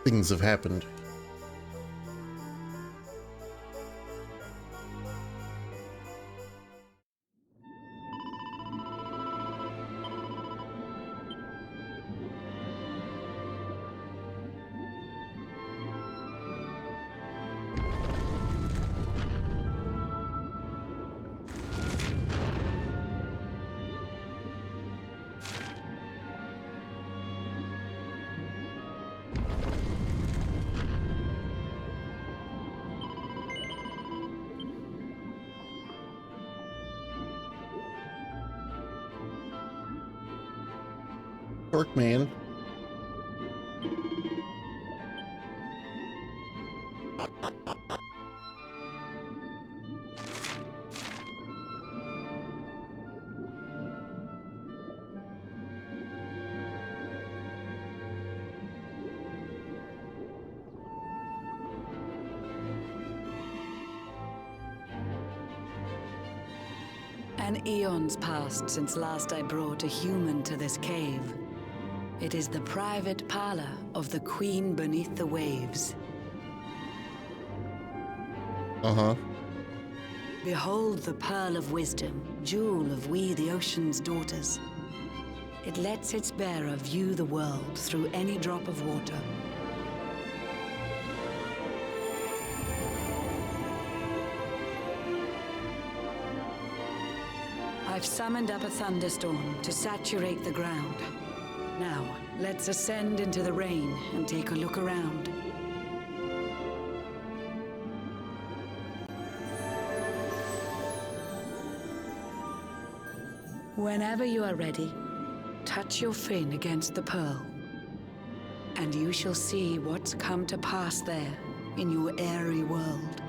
things have happened. Man. An eon's passed since last I brought a human to this cave. It is the private parlor of the Queen beneath the waves. Behold the pearl of wisdom, jewel of we the ocean's daughters. It lets its bearer view the world through any drop of water. I've summoned up a thunderstorm to saturate the ground. Now, let's ascend into the rain and take a look around. Whenever you are ready, touch your fin against the pearl, and you shall see what's come to pass there in your airy world.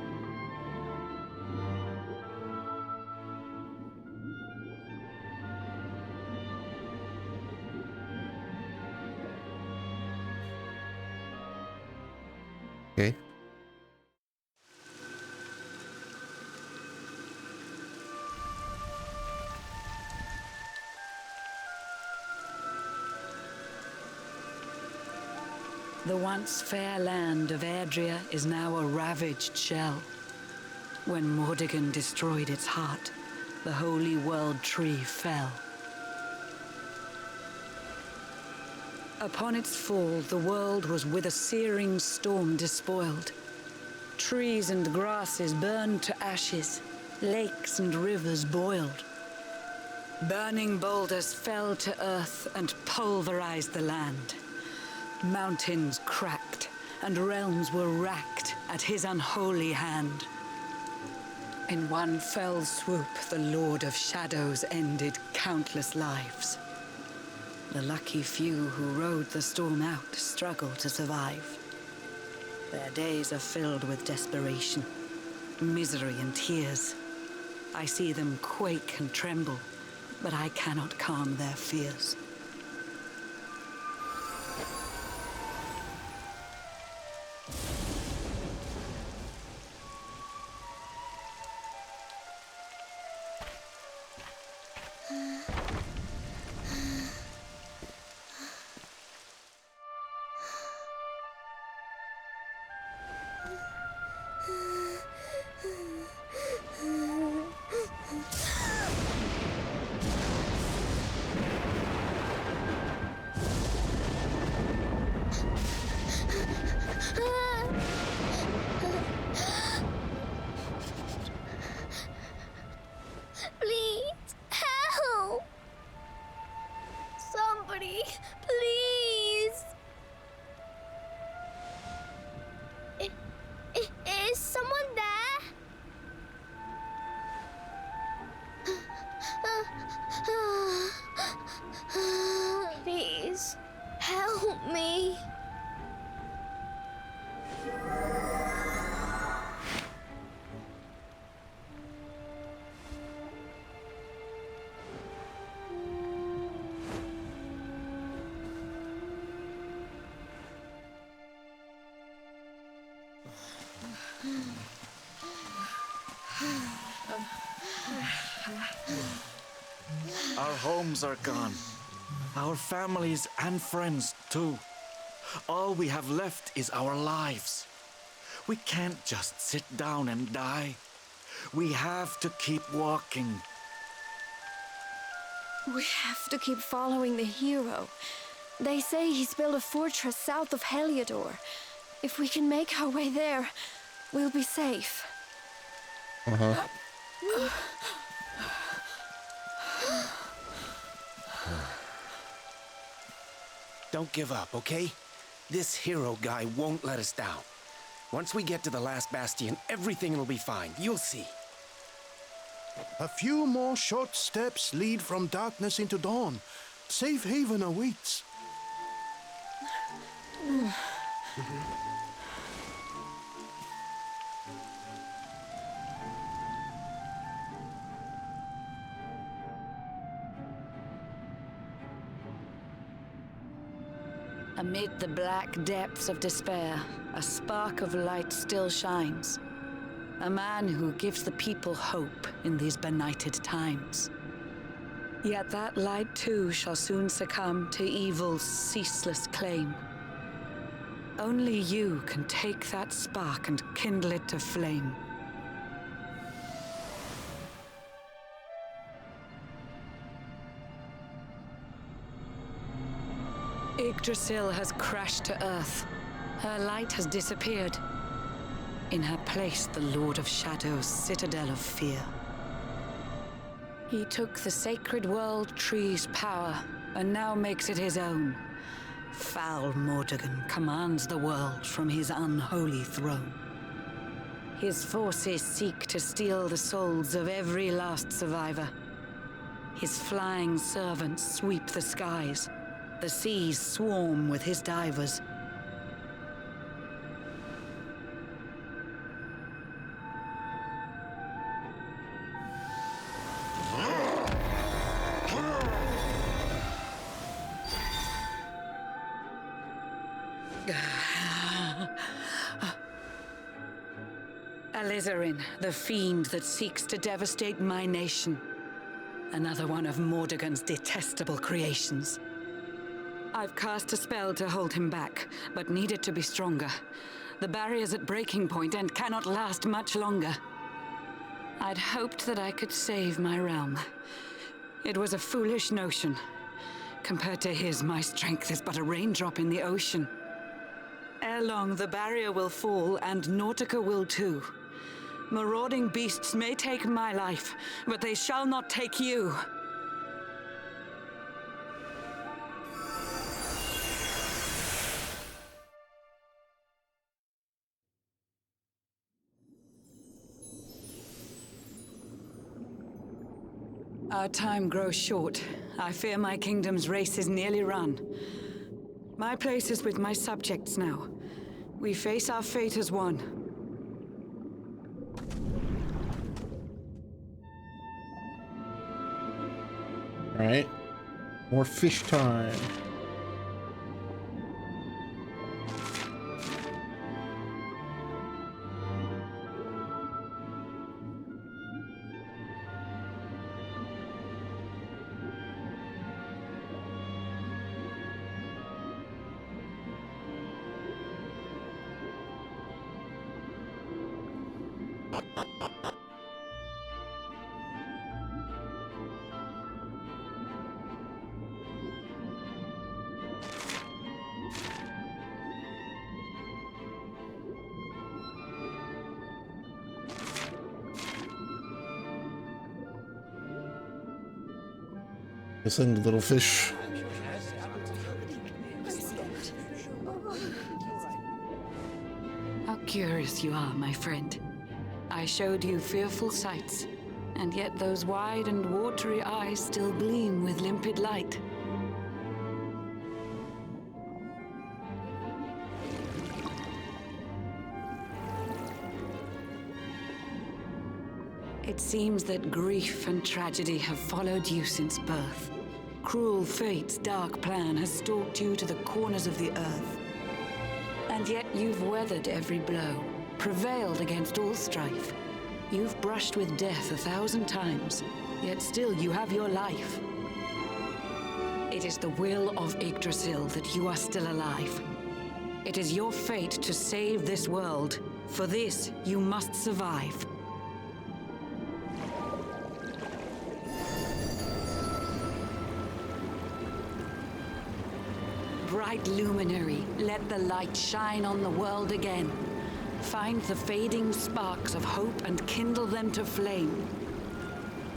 Okay. The once fair land of Erdrea is now a ravaged shell. When Mordegon destroyed its heart, the holy world tree fell. Upon its fall, the world was with a searing storm despoiled. Trees and grasses burned to ashes, lakes and rivers boiled. Burning boulders fell to earth and pulverized the land. Mountains cracked, and realms were racked at his unholy hand. In one fell swoop, the Lord of Shadows ended countless lives. The lucky few who rode the storm out struggled to survive. Their days are filled with desperation, misery and tears. I see them quake and tremble, but I cannot calm their fears. Please, help! Somebody, please! Is someone there? Please, help me. Our homes are gone. Our families and friends, too. All we have left is our lives. We can't just sit down and die. We have to keep walking. We have to keep following the hero. They say he's built a fortress south of Heliodor. If we can make our way there, we'll be safe. Uh-huh. Don't give up, okay? This hero guy won't let us down. Once we get to the last bastion, everything will be fine. You'll see. A few more short steps lead from darkness into dawn. Safe haven awaits. Amid the black depths of despair, a spark of light still shines. A man who gives the people hope in these benighted times. Yet that light too shall soon succumb to evil's ceaseless claim. Only you can take that spark and kindle it to flame. Yggdrasil has crashed to Earth. Her light has disappeared. In her place, the Lord of Shadows' citadel of fear. He took the sacred world tree's power and now makes it his own. Foul Mordegon commands the world from his unholy throne. His forces seek to steal the souls of every last survivor. His flying servants sweep the skies. The seas swarm with his divers. Alizarin, the fiend that seeks to devastate my nation. Another one of Mordegon's detestable creations. I've cast a spell to hold him back, but need it to be stronger. The barrier's at breaking point and cannot last much longer. I'd hoped that I could save my realm. It was a foolish notion. Compared to his, my strength is but a raindrop in the ocean. Ere long, the barrier will fall, and Nautica will too. Marauding beasts may take my life, but they shall not take you. Our time grows short. I fear my kingdom's race is nearly run. My place is with my subjects now. We face our fate as one. All right. More fish time. Listen, little fish. How curious you are, my friend. I showed you fearful sights, and yet those wide and watery eyes still gleam with limpid light. It seems that grief and tragedy have followed you since birth. Cruel fate's dark plan has stalked you to the corners of the earth. And yet you've weathered every blow, prevailed against all strife. You've brushed with death 1,000 times, yet still you have your life. It is the will of Yggdrasil that you are still alive. It is your fate to save this world. For this, you must survive. Bright luminary, let the light shine on the world again. Find the fading sparks of hope and kindle them to flame.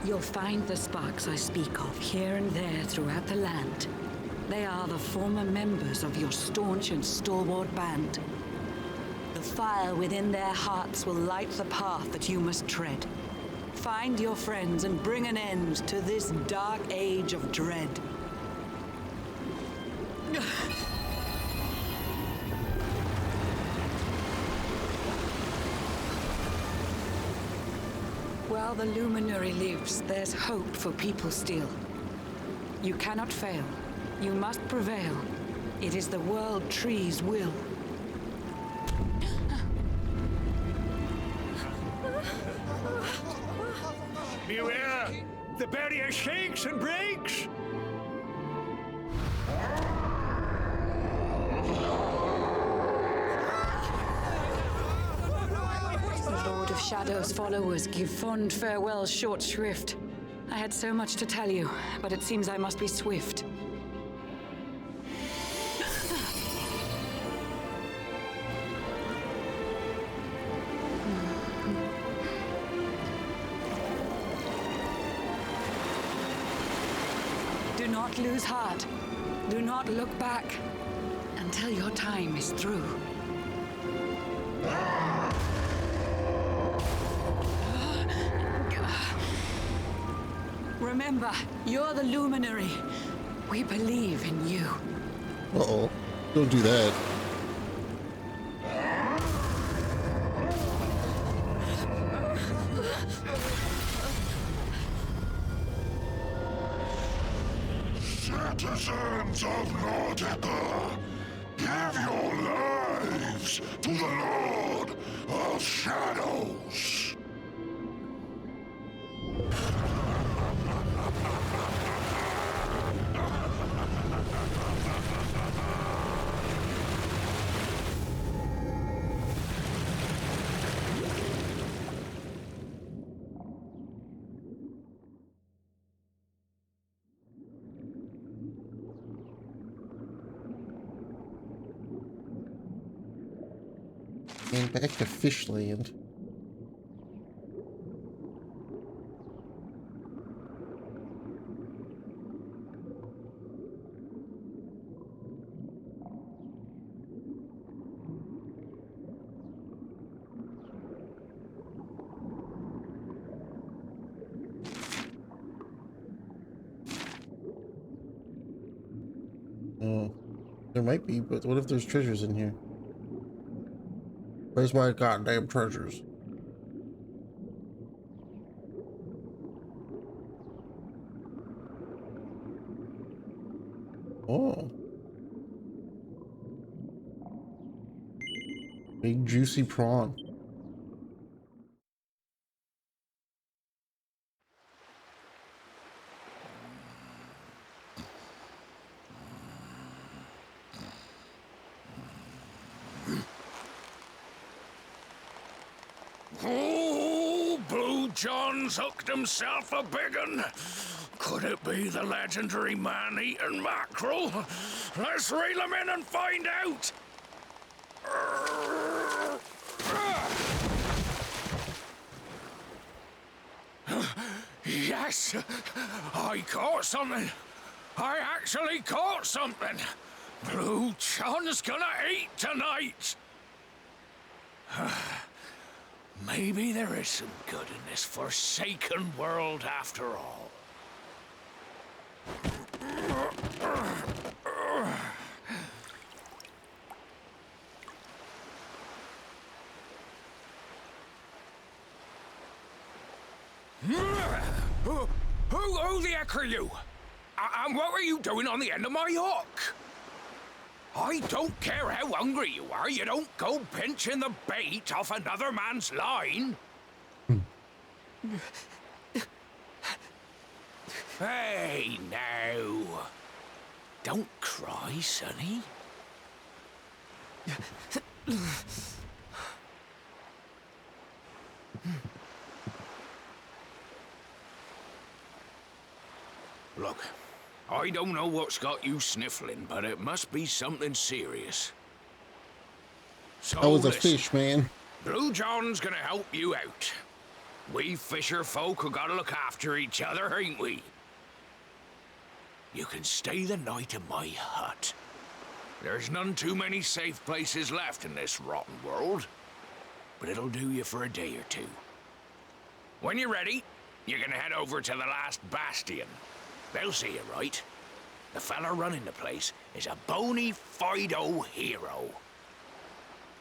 You'll find the sparks I speak of here and there throughout the land. They are the former members of your staunch and stalwart band. The fire within their hearts will light the path that you must tread. Find your friends and bring an end to this dark age of dread. While the luminary lives, there's hope for people still. You cannot fail. You must prevail. It is the world tree's will. Beware! The barrier shakes and breaks! The Lord of Shadow's followers give fond farewell short shrift. I had so much to tell you, but it seems I must be swift. Do not lose heart. Do not look back until your time is through. Remember, you're the luminary. We believe in you. Uh-oh. Don't do that. Citizens of Nordica, give your lives to the Lord of Shadows. And back to Fishland. Oh, there might be, but what if there's treasures in here? Where's my goddamn treasures? Oh. Big juicy prawn. Oh, Blue John's hooked himself a big un. Could it be the legendary man-eating mackerel? Let's reel him in and find out. Yes, I caught something. I actually caught something. Blue John's gonna eat tonight. Maybe there is some good in this forsaken world after all. Who the heck are you? And what were you doing on the end of my hook? I don't care how hungry you are, you don't go pinching the bait off another man's line. Hey, now. Don't cry, sonny. Look, I don't know what's got you sniffling, but it must be something serious. So I was a listen, fish, man. Blue John's gonna help you out. We fisher folk have gotta look after each other, ain't we? You can stay the night in my hut. There's none too many safe places left in this rotten world, but it'll do you for a day or two. When you're ready, you're gonna head over to the last bastion. They'll see you right. The fella running the place is a bona fide hero.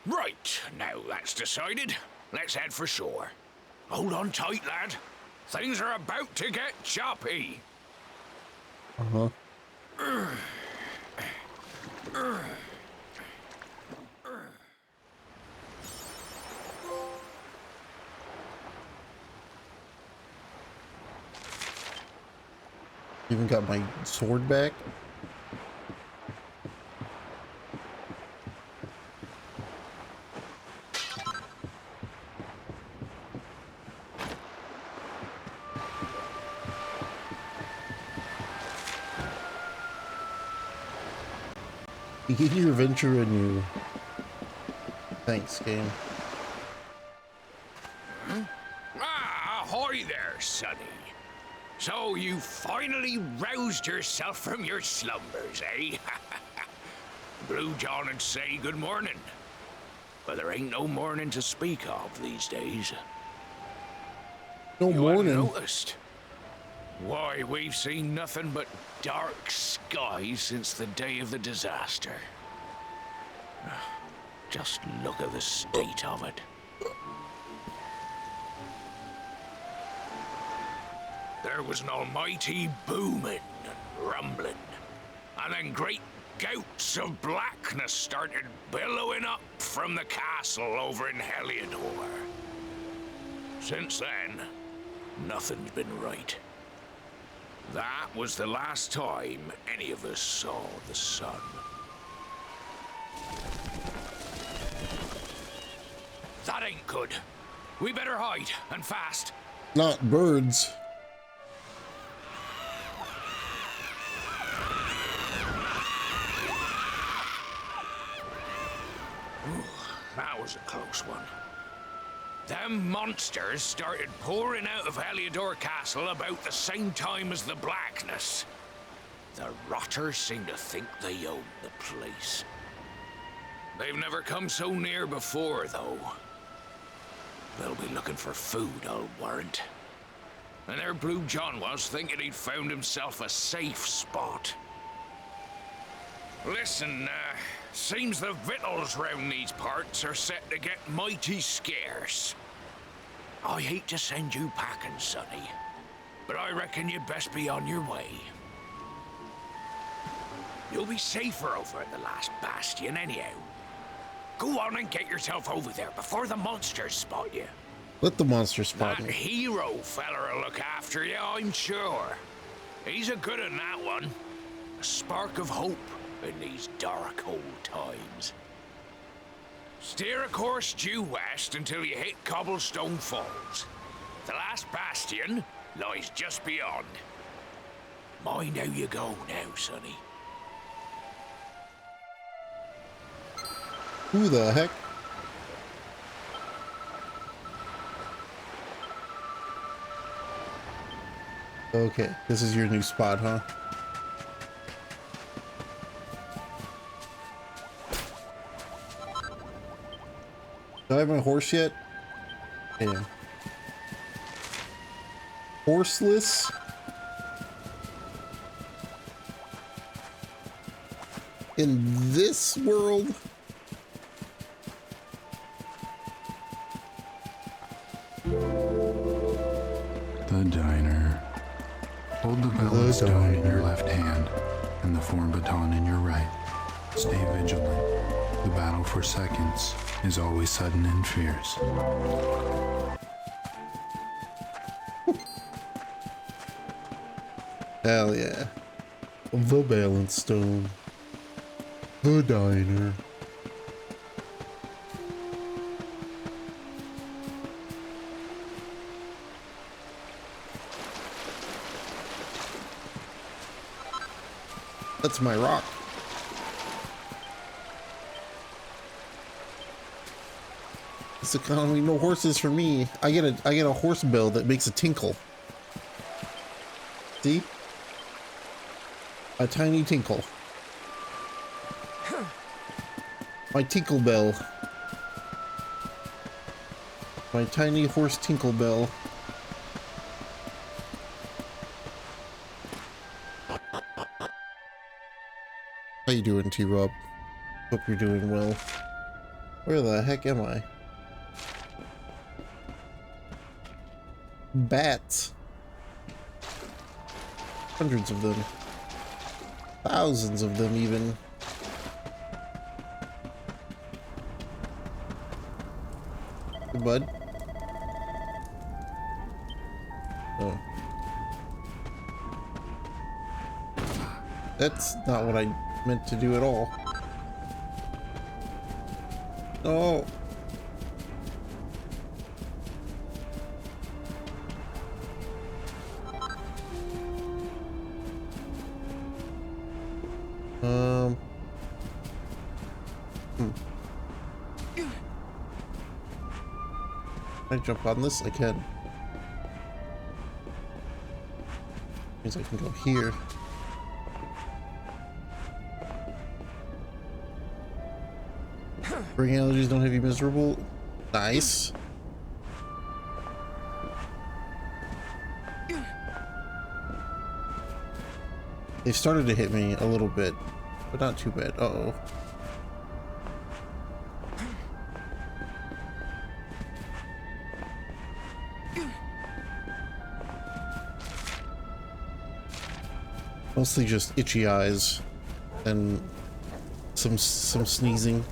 Right, now that's decided. Let's head for shore. Hold on tight, lad. Things are about to get choppy. Uh-huh. Even got my sword back. Begin your adventure anew. Thanks, game. Ah, ahoy there, sonny. So you finally roused yourself from your slumbers, eh? Blue John would say good morning. But there ain't no morning to speak of these days. No You hadn't morning. noticed? Why, we've seen nothing but dark skies since the day of the disaster. Just look at the state of it. There was an almighty booming and rumbling, and then great gouts of blackness started billowing up from the castle over in Heliodor. Since then, nothing's been right. That was the last time any of us saw the sun. That ain't good. We better hide, and fast. Not birds. Ooh, that was a close one. Them monsters started pouring out of Heliodor Castle about the same time as the blackness. The rotters seem to think they own the place. They've never come so near before, though. They'll be looking for food, I'll warrant. And there Blue John was, thinking he'd found himself a safe spot. Listen, seems the victuals round these parts are set to get mighty scarce. I hate to send you packing, sonny, but I reckon you'd best be on your way. You'll be safer over at the last bastion anyhow. Go on and get yourself over there before the monsters spot you. Let the monster spot That me. hero feller'll look after you, I'm sure. He's a good un, that one. A spark of hope in these dark old times. Steer a course due west until you hit Cobblestone Falls. The last bastion lies just beyond. Mind how you go now, sonny. Who the heck? Okay, this is your new spot, huh? Do I have my horse yet? Damn. Horseless? In this world? The diner. Hold the bell stone in your left hand and the form baton in your right. Stay vigilant. The battle for seconds is always sudden and fierce. Hell yeah. The balance stone. The diner. That's my rock. This economy, no horses for me. I get a horse bell that makes a tinkle. See? A tiny tinkle. My tinkle bell. My tiny horse tinkle bell. How you doing, T-Rob? Hope you're doing well. Where the heck am I? Bats. Hundreds of them. Thousands of them even. Hey, bud. Oh. That's not what I meant to do at all. Oh. Can I jump on this? I can. Means I can go here. Brain allergies don't have you miserable. Nice. They've started to hit me a little bit, but not too bad. Uh-oh. Mostly just itchy eyes and some sneezing.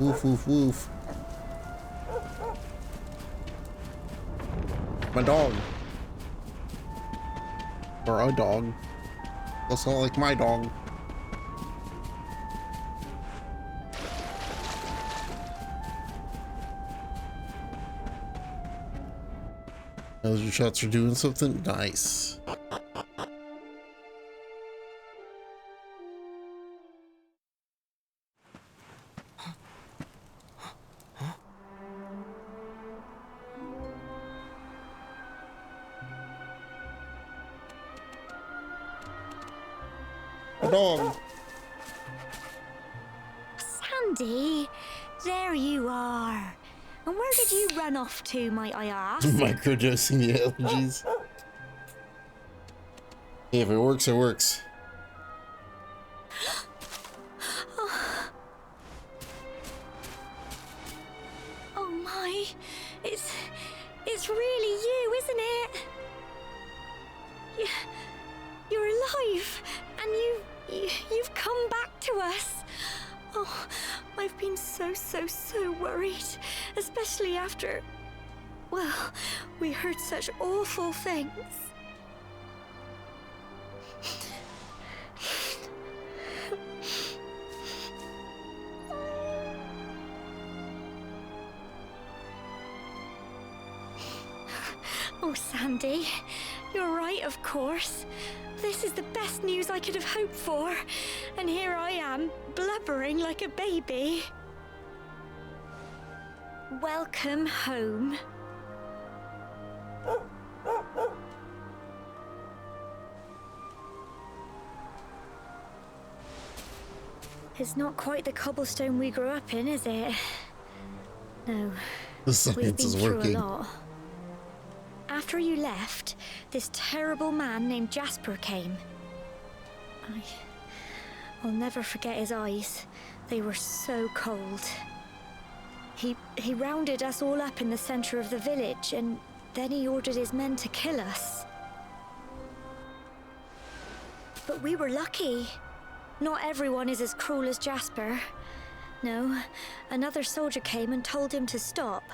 Woof woof woof. My dog. Or a dog. That's not like my dog. Those your shots are doing something nice. A dog. Sandy, there you are. And where did you run off to, might I ask? Microdosing the allergies. Hey, if it works, it works. Oh my, it's really you, isn't it? You're alive, and you've come back to us. Oh, I've been so worried, especially after, well, we heard such awful things. Oh, Sandy, you're right, of course. This is the best news I could have hoped for. And here I am, blubbering like a baby. Welcome home. It's not quite the cobblestone we grew up in, is it? No. The science is working. A lot. After you left, this terrible man named Jasper came. I'll never forget his eyes. They were so cold. He rounded us all up in the center of the village, and then he ordered his men to kill us. But we were lucky. Not everyone is as cruel as Jasper. No, another soldier came and told him to stop.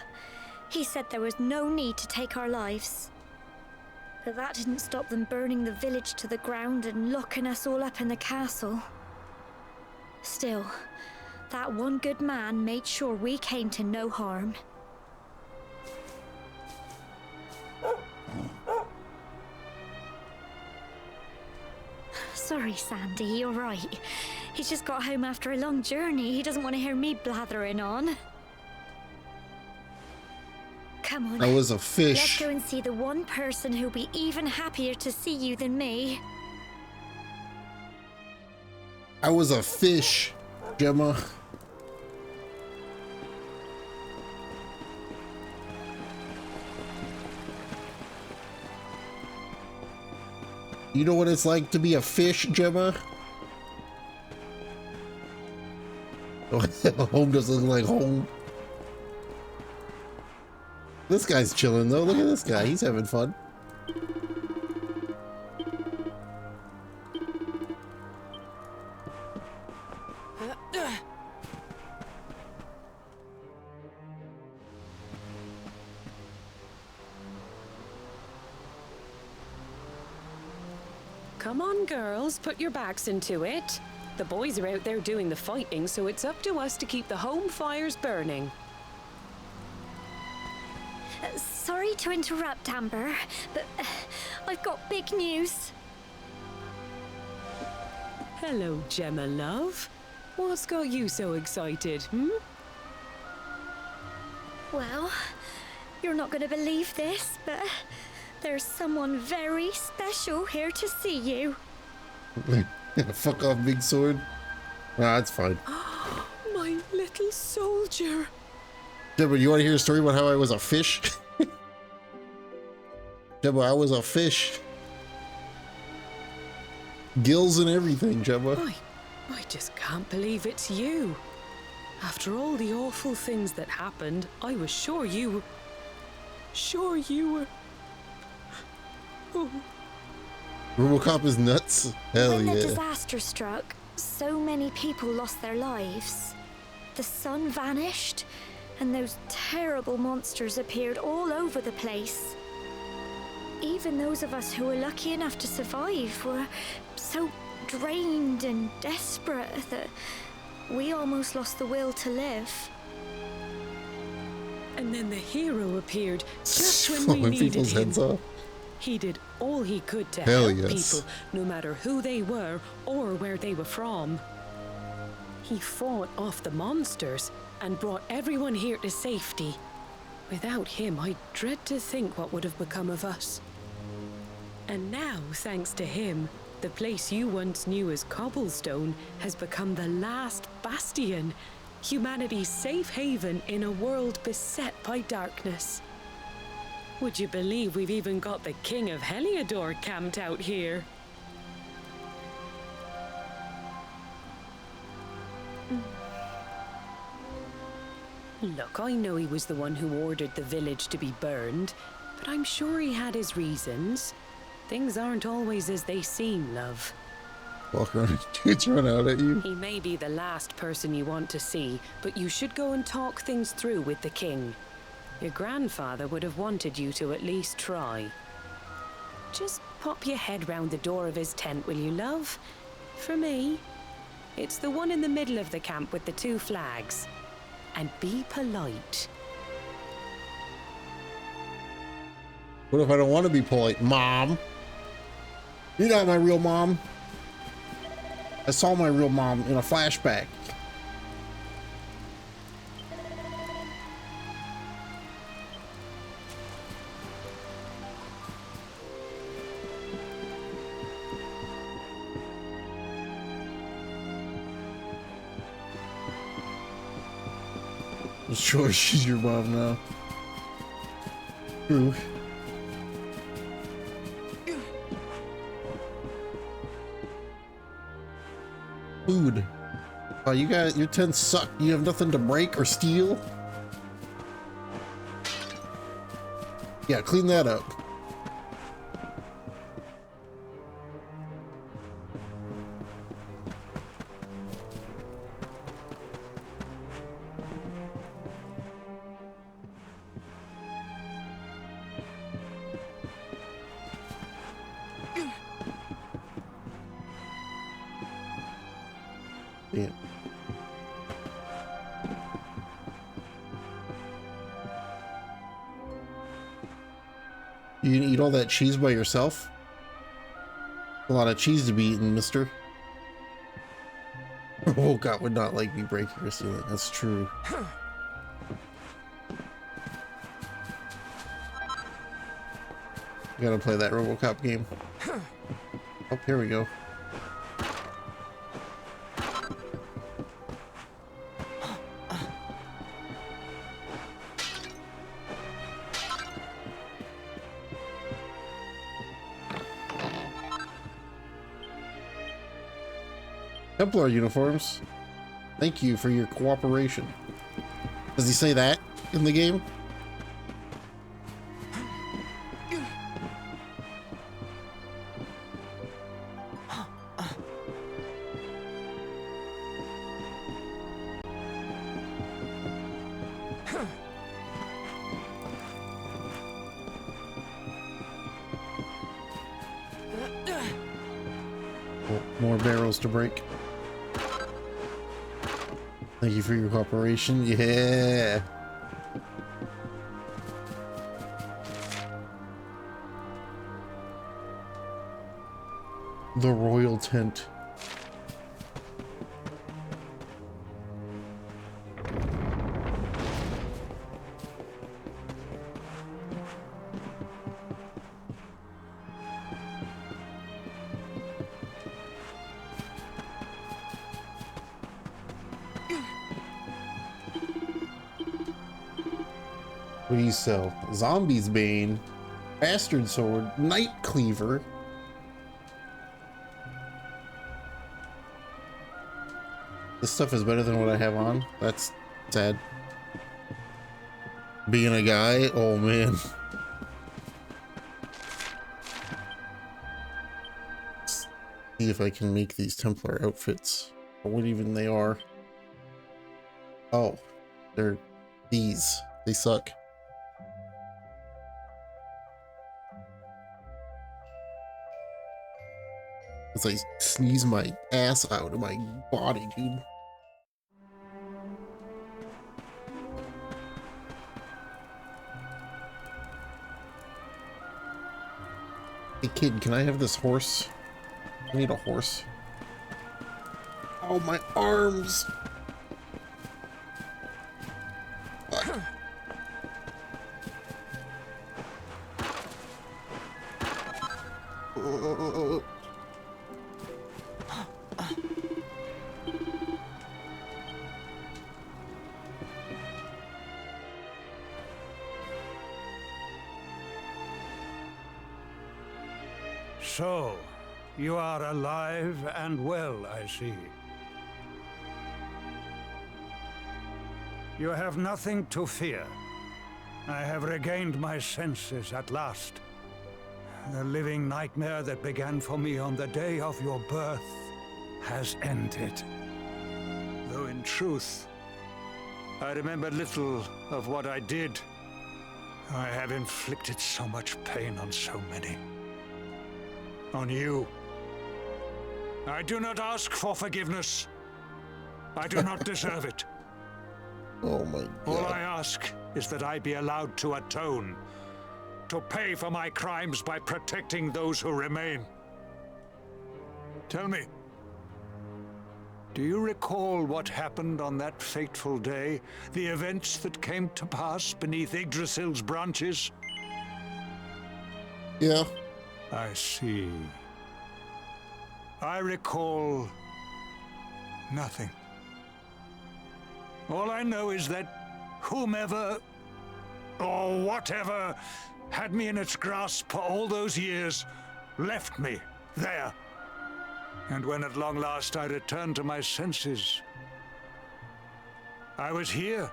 He said there was no need to take our lives. But that didn't stop them burning the village to the ground and locking us all up in the castle. Still, that one good man made sure we came to no harm. sorry, Sandy, you're right. He's just got home after a long journey. He doesn't want to hear me blathering on. Come on. I was a Let's fish. go and see the one person who'll be even happier to see you than me. I was a fish, Gemma. You know what it's like to be a fish, Gemma? Home doesn't look like home. This guy's chilling though. Look at this guy. He's having fun. Come on, girls, put your backs into it. The boys are out there doing the fighting, so it's up to us to keep the home fires burning. Sorry to interrupt, Amber, but I've got big news. Hello, Gemma, love. What's got you so excited, Well, you're not going to believe this, but there's someone very special here to see you. Fuck off, big sword. Nah, it's fine. My little soldier. Deborah, you want to hear a story about how I was a fish? Deborah, I was a fish. Gills and everything, Gemma. I just can't believe it's you. After all the awful things that happened, I was sure you were... Oh. RoboCop is nuts. Hell When yeah. the disaster struck, so many people lost their lives. The sun vanished, and those terrible monsters appeared all over the place. Even those of us who were lucky enough to survive were so drained and desperate that we almost lost the will to live. And then the hero appeared just when we Blowing needed people's him. heads off. He did all he could to Hell help yes. people, no matter who they were or where they were from. He fought off the monsters and brought everyone here to safety. Without him, I dread to think what would have become of us. And now, thanks to him, the place you once knew as Cobblestone has become the last bastion, humanity's safe haven in a world beset by darkness. Would you believe we've even got the King of Heliodor camped out here? Look, I know he was the one who ordered the village to be burned, but I'm sure he had his reasons. Things aren't always as they seem, love. Walk around and dudes run out at you. He may be the last person you want to see, but you should go and talk things through with the king. Your grandfather would have wanted you to at least try. Just pop your head round the door of his tent, will you, love? For me. It's the one in the middle of the camp with the 2 flags. And be polite. What if I don't want to be polite? Mom. You're not my real mom. I saw my real mom in a flashback. I'm sure she's your mom now. True. Food. Oh, you guys, your tents suck. You have nothing to break or steal? Yeah, clean that up. Yeah. You gonna eat all that cheese by yourself? A lot of cheese to be eaten, mister. Oh, God would not like me breaking or stealing. That's true. I gotta play that RoboCop game. Oh, here we go. Templar uniforms. Thank you for your cooperation. Does he say that in the game? Oh, more barrels to break. Thank you for your cooperation. Yeah. The royal tent. What do you sell? Zombie's Bane, Bastard Sword, Night Cleaver. This stuff is better than what I have on. That's sad. Being a guy, oh man. Let's see if I can make these Templar outfits, or what even they are. Oh, they're these. They suck. As I sneeze my ass out of my body, dude. Hey kid, can I have this horse? I need a horse. Oh, my arms! Fuck. So, you are alive and well, I see. You have nothing to fear. I have regained my senses at last. The living nightmare that began for me on the day of your birth has ended. Though in truth, I remember little of what I did. I have inflicted so much pain on so many. On you. I do not ask for forgiveness. I do not deserve it. Oh my God. All I ask is that I be allowed to atone, to pay for my crimes by protecting those who remain. Tell me, do you recall what happened on that fateful day? The events that came to pass beneath Yggdrasil's branches? Yeah. I see. I recall nothing. All I know is that whomever or whatever had me in its grasp for all those years left me there. And when at long last I returned to my senses, I was here.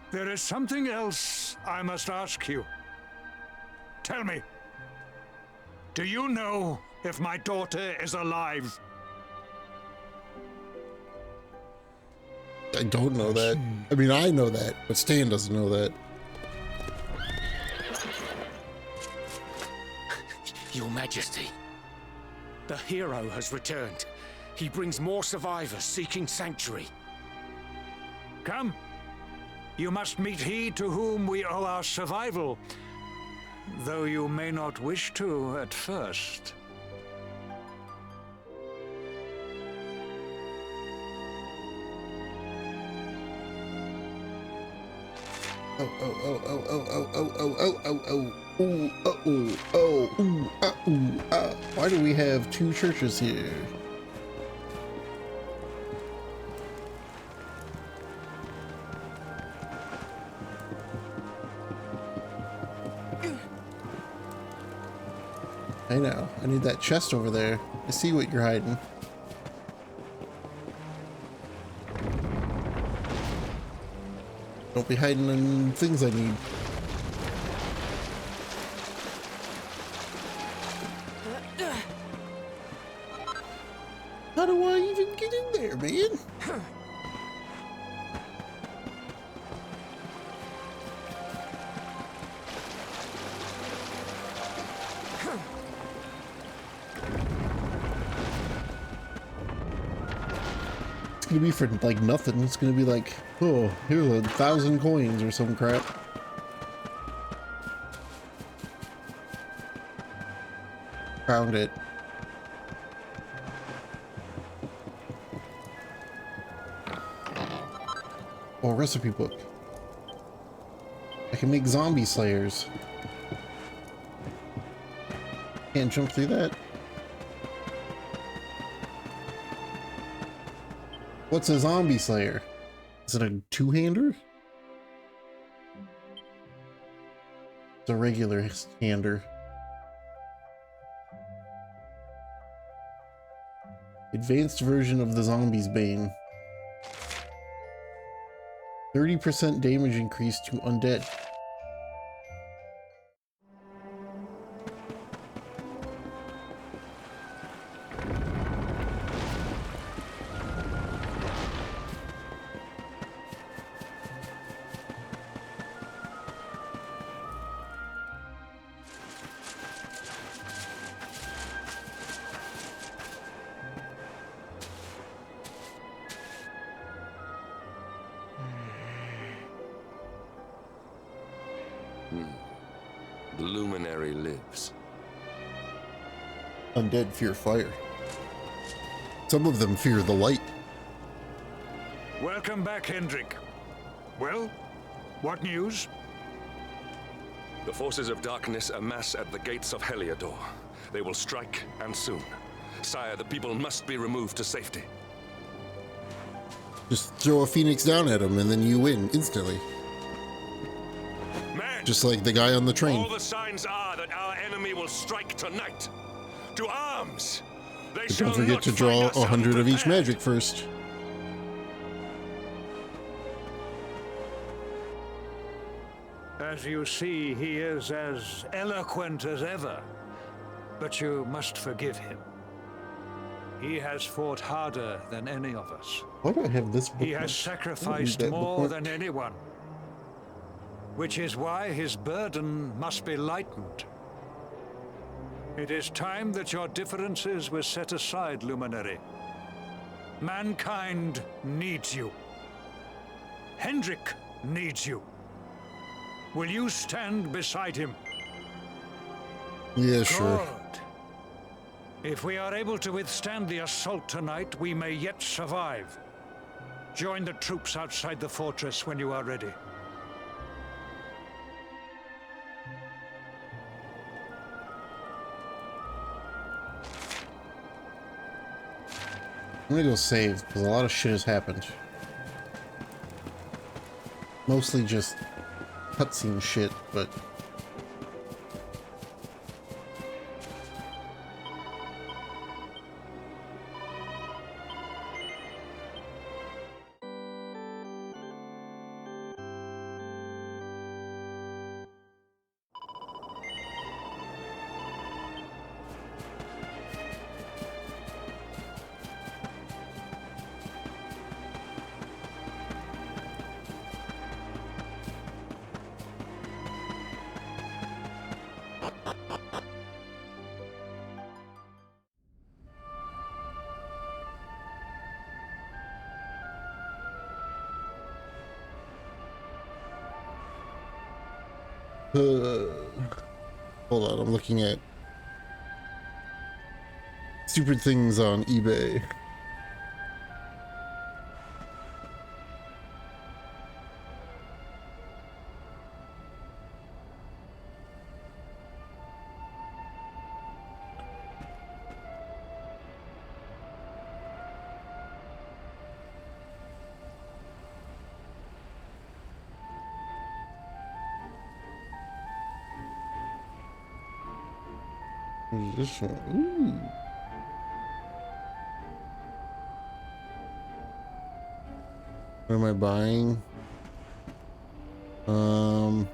There is something else I must ask you. Tell me, do you know if my daughter is alive? I don't know that. I mean, I know that, but Stan doesn't know that. Your Majesty, the hero has returned. He brings more survivors seeking sanctuary. Come. You must meet he to whom we owe our survival. though you may not wish to at first. Why do we have two churches here? I know. I need that chest over there. I see what you're hiding. Don't be hiding in things I need. How do I even get in there, man? It's gonna be for like nothing. It's gonna be like, oh, here's 1,000 coins or some crap. Found it. Oh, recipe book. I can make zombie slayers. Can't jump through that. What's a zombie slayer? Is it a two-hander? It's a regular hander. Advanced version of the zombie's bane. 30% damage increase to undead. The luminary lives. Undead fear fire. Some of them fear the light. Welcome back, Hendrik. Well, what news? The forces of darkness amass at the gates of Heliodor. They will strike, and soon. Sire, the people must be removed to safety. Just throw a phoenix down at them and then you win instantly. Man, just like the guy on the train. All the signs are that our enemy will strike tonight. To arms! They But shall don't forget not to draw find us 100 of each unprepared. magic first. As you see, he is as eloquent as ever. But you must forgive him. He has fought harder than any of us. Why do I have this book? He has sacrificed more than anyone. Which is why his burden must be lightened. It is time that your differences were set aside, Luminary. Mankind needs you. Hendrik needs you. Will you stand beside him? Yeah, sure. Good. If we are able to withstand the assault tonight, we may yet survive. Join the troops outside the fortress when you are ready. I'm gonna go save, because a lot of shit has happened. Mostly just cutscene shit, but... Hold on, I'm looking at stupid things on eBay. What is this one? Ooh. What am I buying? I'm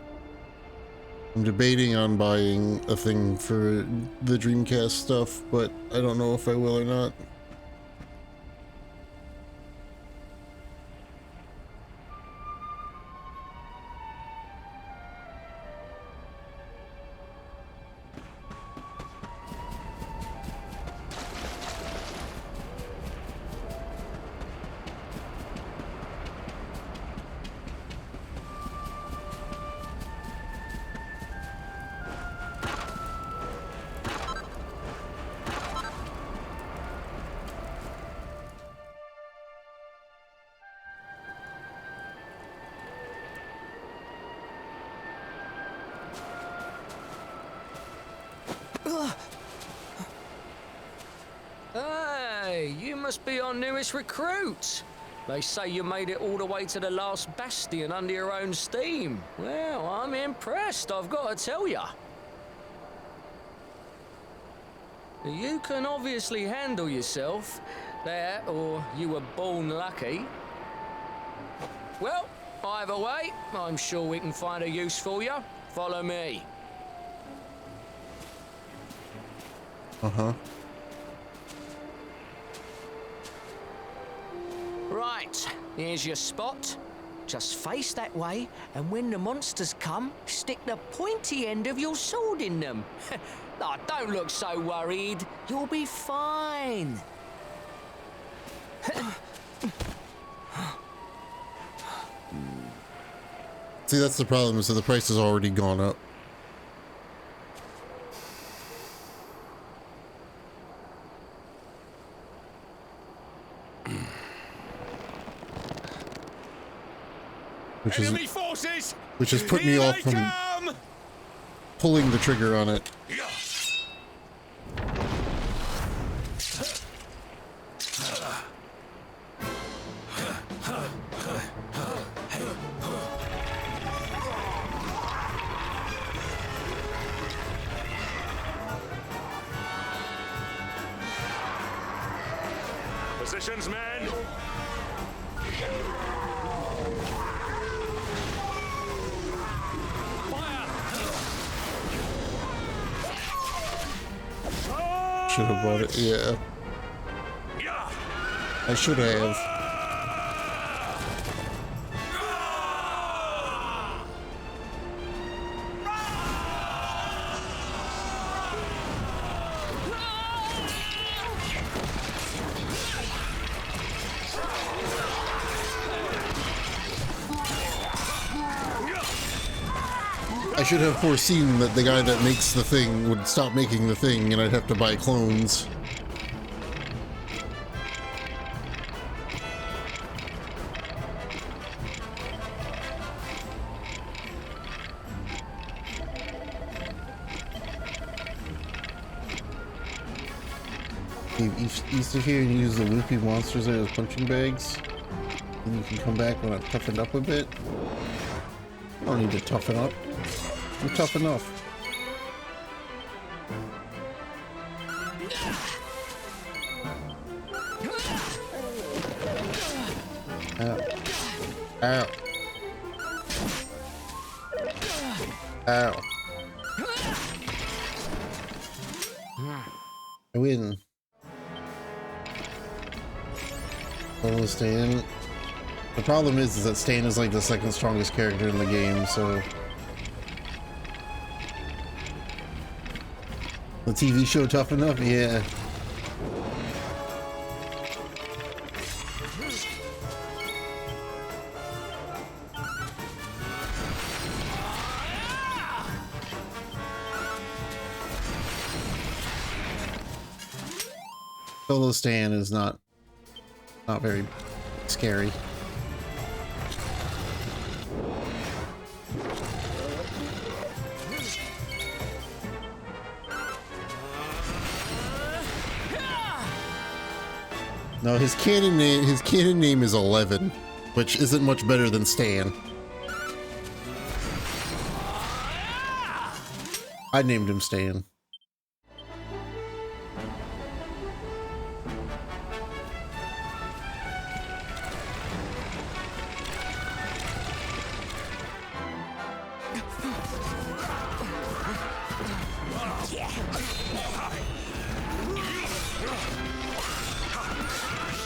debating on buying a thing for the Dreamcast stuff, but I don't know if I will or not. Hey, you must be our newest recruit. They say you made it all the way to the last bastion under your own steam. Well, I'm impressed, I've got to tell ya. You can obviously handle yourself. That, or you were born lucky. Well, either way, I'm sure we can find a use for you. Follow me. Uh-huh. Right, here's your spot. Just face that way, and when the monsters come, stick the pointy end of your sword in them. Oh, don't look so worried. You'll be fine. See, that's the problem, is that the price has already gone up. Which has put me off from pulling the trigger on it. Positions, men! Should have bought it, yeah. I should have. I should have foreseen that the guy that makes the thing would stop making the thing and I'd have to buy clones. East of here and use the loopy monsters as punching bags. And you can come back when I've toughened up a bit. I don't need to toughen up. I'm tough enough. Ow. Ow. Ow. I win. Totally Stan. The problem is that Stan is like the second strongest character in the game, so... The TV show tough enough? Yeah. Solo Stan is not very scary. No, his canon name is 11, which isn't much better than Stan. I named him Stan.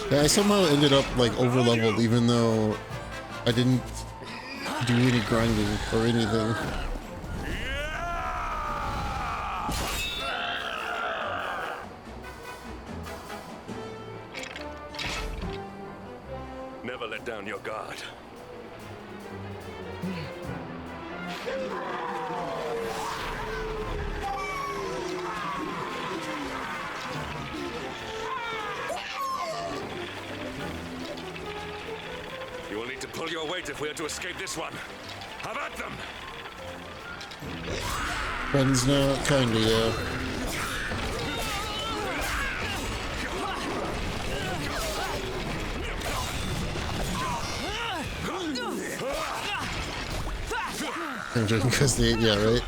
Yeah, I somehow ended up like over leveled even though I didn't do any grinding or anything. Never let down your guard. You will need to pull your weight if we are to escape this one. Have at them! Friends now, kinda, yeah. Because they, yeah, right?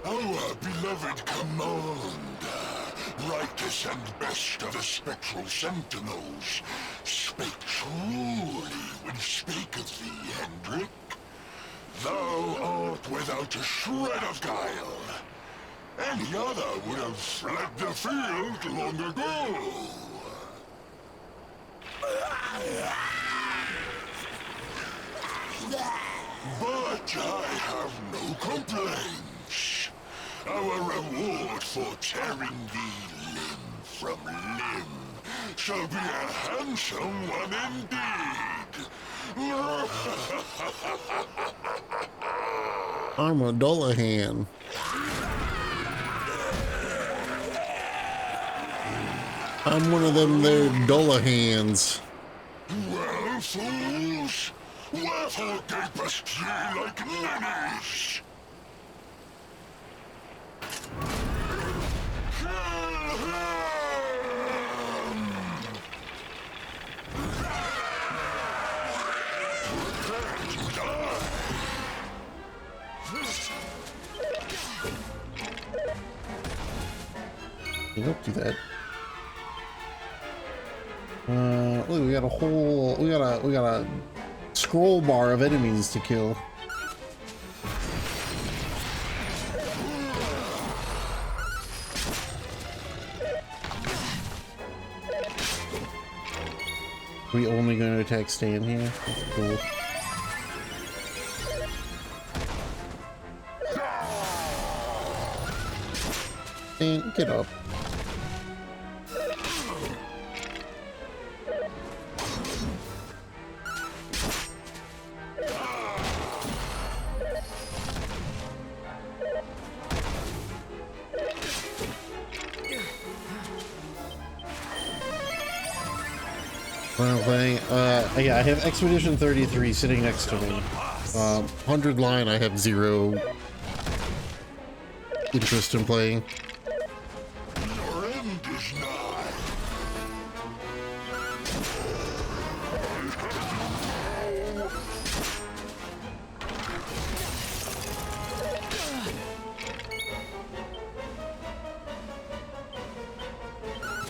Our beloved commander, brightest and best of the spectral sentinels, spake truly when spaketh thee, Hendrik. Thou art without a shred of guile. Any other would have fled the field long ago. But I have no complaints. Our reward for tearing thee limb from limb shall be a handsome one indeed. I'm a Dullahan. I'm one of them there Dullahans. Well, fools, wherefore gapest ye like ninnies? You don't do that. Look, we got a whole, we got a scroll bar of enemies to kill. We only going to attack Stan here? That's cool. Stan, get up. Final thing, yeah, I have Expedition 33 sitting next to me. 100 line, I have zero interest in playing. Your end is nigh.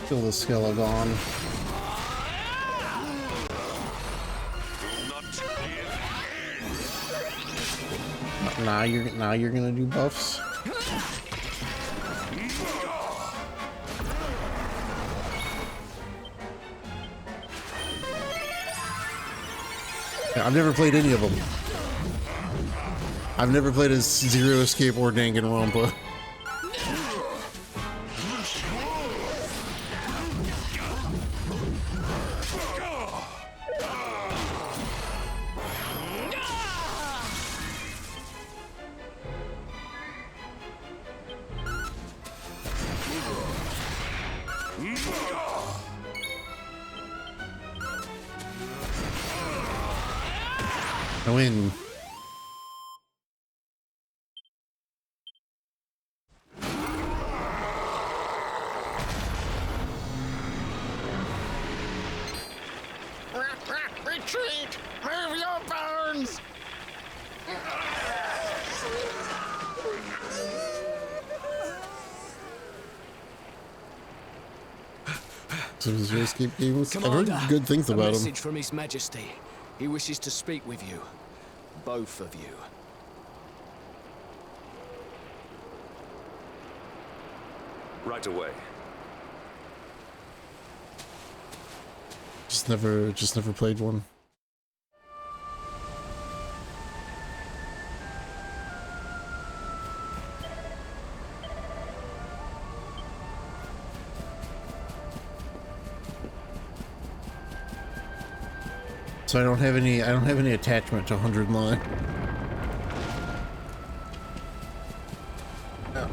Kill the skeleton. Now you're gonna do buffs. Yeah, I've never played any of them. I've never played as Zero Escape or Danganronpa. I win. Retreat! Move your bones! So is your escape games? I've Commander, heard good things about a them. message from His Majesty. He wishes to speak with you. Both of you. Right away. Just never played one. So I don't have any attachment to 100 line. Oh.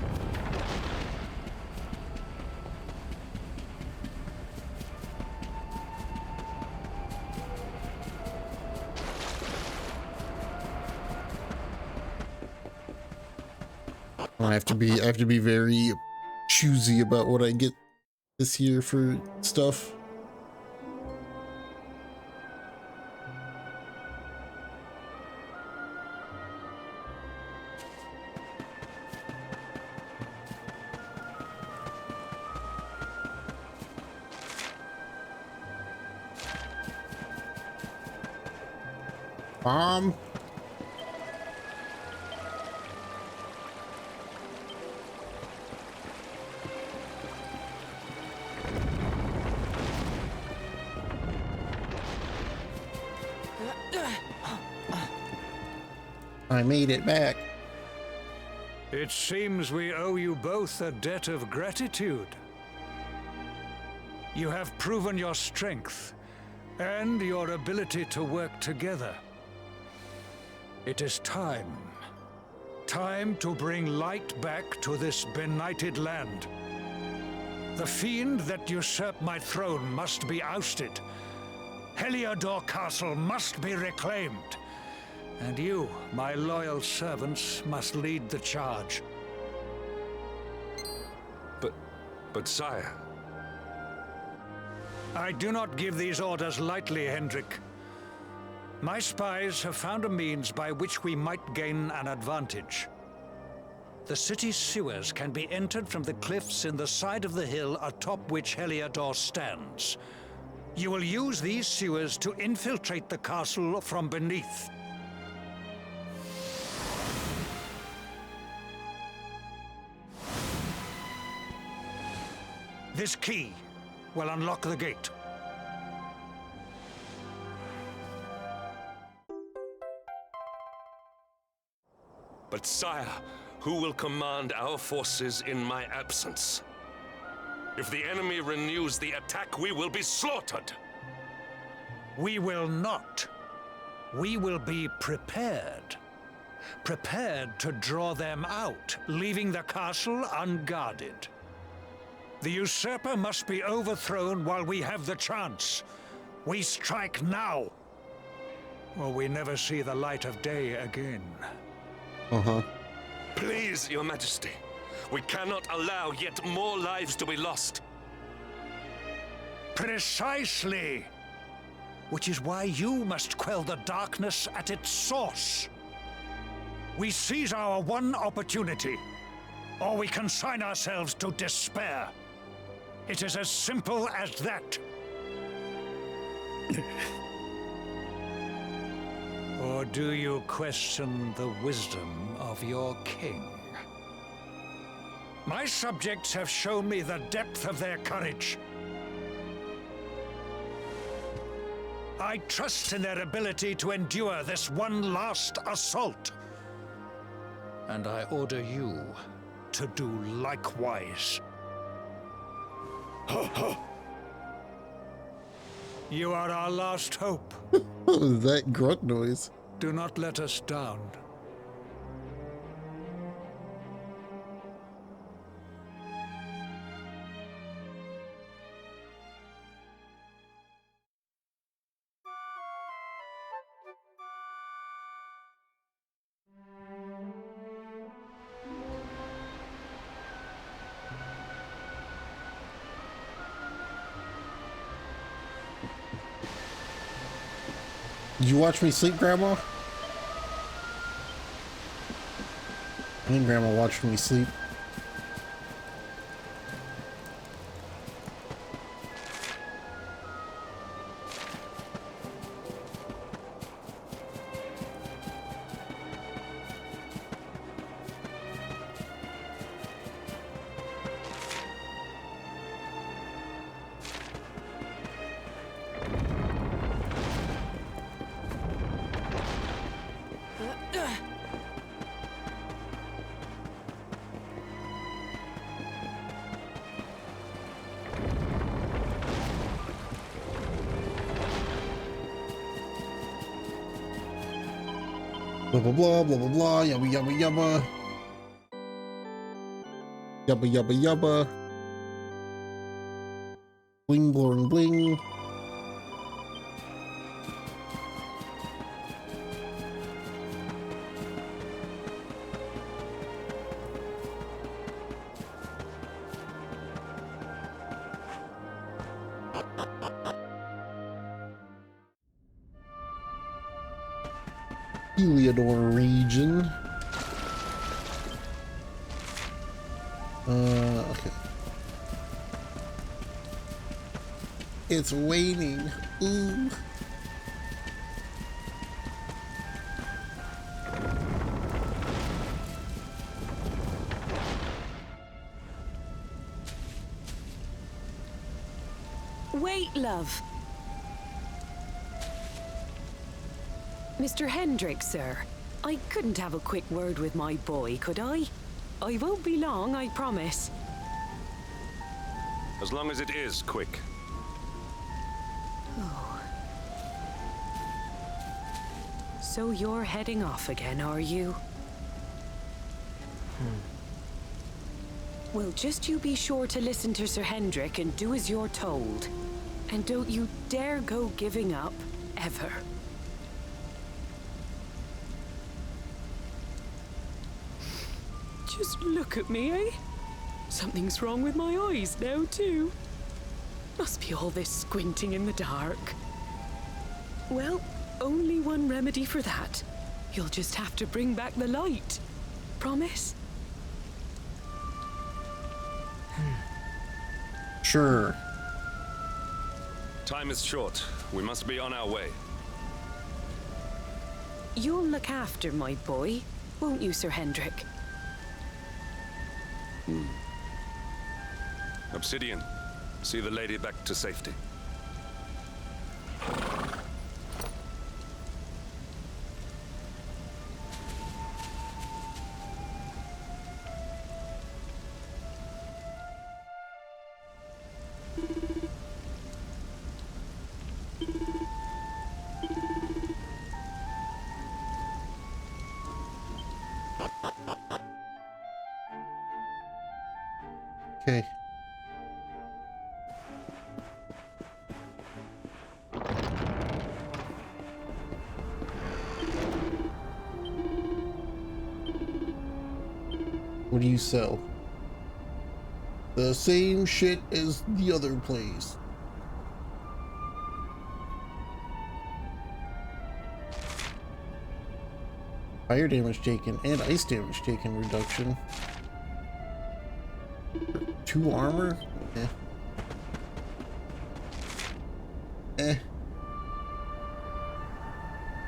I have to be very choosy about what I get this year for stuff. I made it back. It seems we owe you both a debt of gratitude. You have proven your strength and your ability to work together. It is time. Time to bring light back to this benighted land. The fiend that usurped my throne must be ousted. Heliodor Castle must be reclaimed. And you, my loyal servants, must lead the charge. But sire... I do not give these orders lightly, Hendrik. My spies have found a means by which we might gain an advantage. The city's sewers can be entered from the cliffs in the side of the hill atop which Heliodor stands. You will use these sewers to infiltrate the castle from beneath. This key will unlock the gate. But sire, who will command our forces in my absence? If the enemy renews the attack, we will be slaughtered. We will not. We will be prepared. Prepared to draw them out, leaving the castle unguarded. The usurper must be overthrown while we have the chance. We strike now, or we never see the light of day again. Please, Your Majesty. We cannot allow yet more lives to be lost. Precisely. Which is why you must quell the darkness at its source. We seize our one opportunity, or we consign ourselves to despair. It is as simple as that. Or do you question the wisdom of your king? My subjects have shown me the depth of their courage. I trust in their ability to endure this one last assault. And I order you to do likewise. You are our last hope. What was that grunt noise? Do not let us down. Did you watch me sleep, Grandma? Me and Grandma watched me sleep. Blah blah blah blah blah blah yabba yabba yabba yabba yabba yabba bling bling bling. Heliodor region. Okay. It's waning. Ooh. Wait, love. Mr. Hendricks, sir. I couldn't have a quick word with my boy, could I? I won't be long, I promise. As long as it is quick. Oh. So you're heading off again, are you? Well, just you be sure to listen to Sir Hendrik and do as you're told. And don't you dare go giving up, ever. Just look at me, eh? Something's wrong with my eyes now, too. Must be all this squinting in the dark. Well, only one remedy for that. You'll just have to bring back the light. Promise? Sure. Time is short. We must be on our way. You'll look after my boy, won't you, Sir Hendrik? Obsidian, see the lady back to safety. Okay. What do you sell? The same shit as the other place. Fire damage taken and ice damage taken reduction. 2 armor?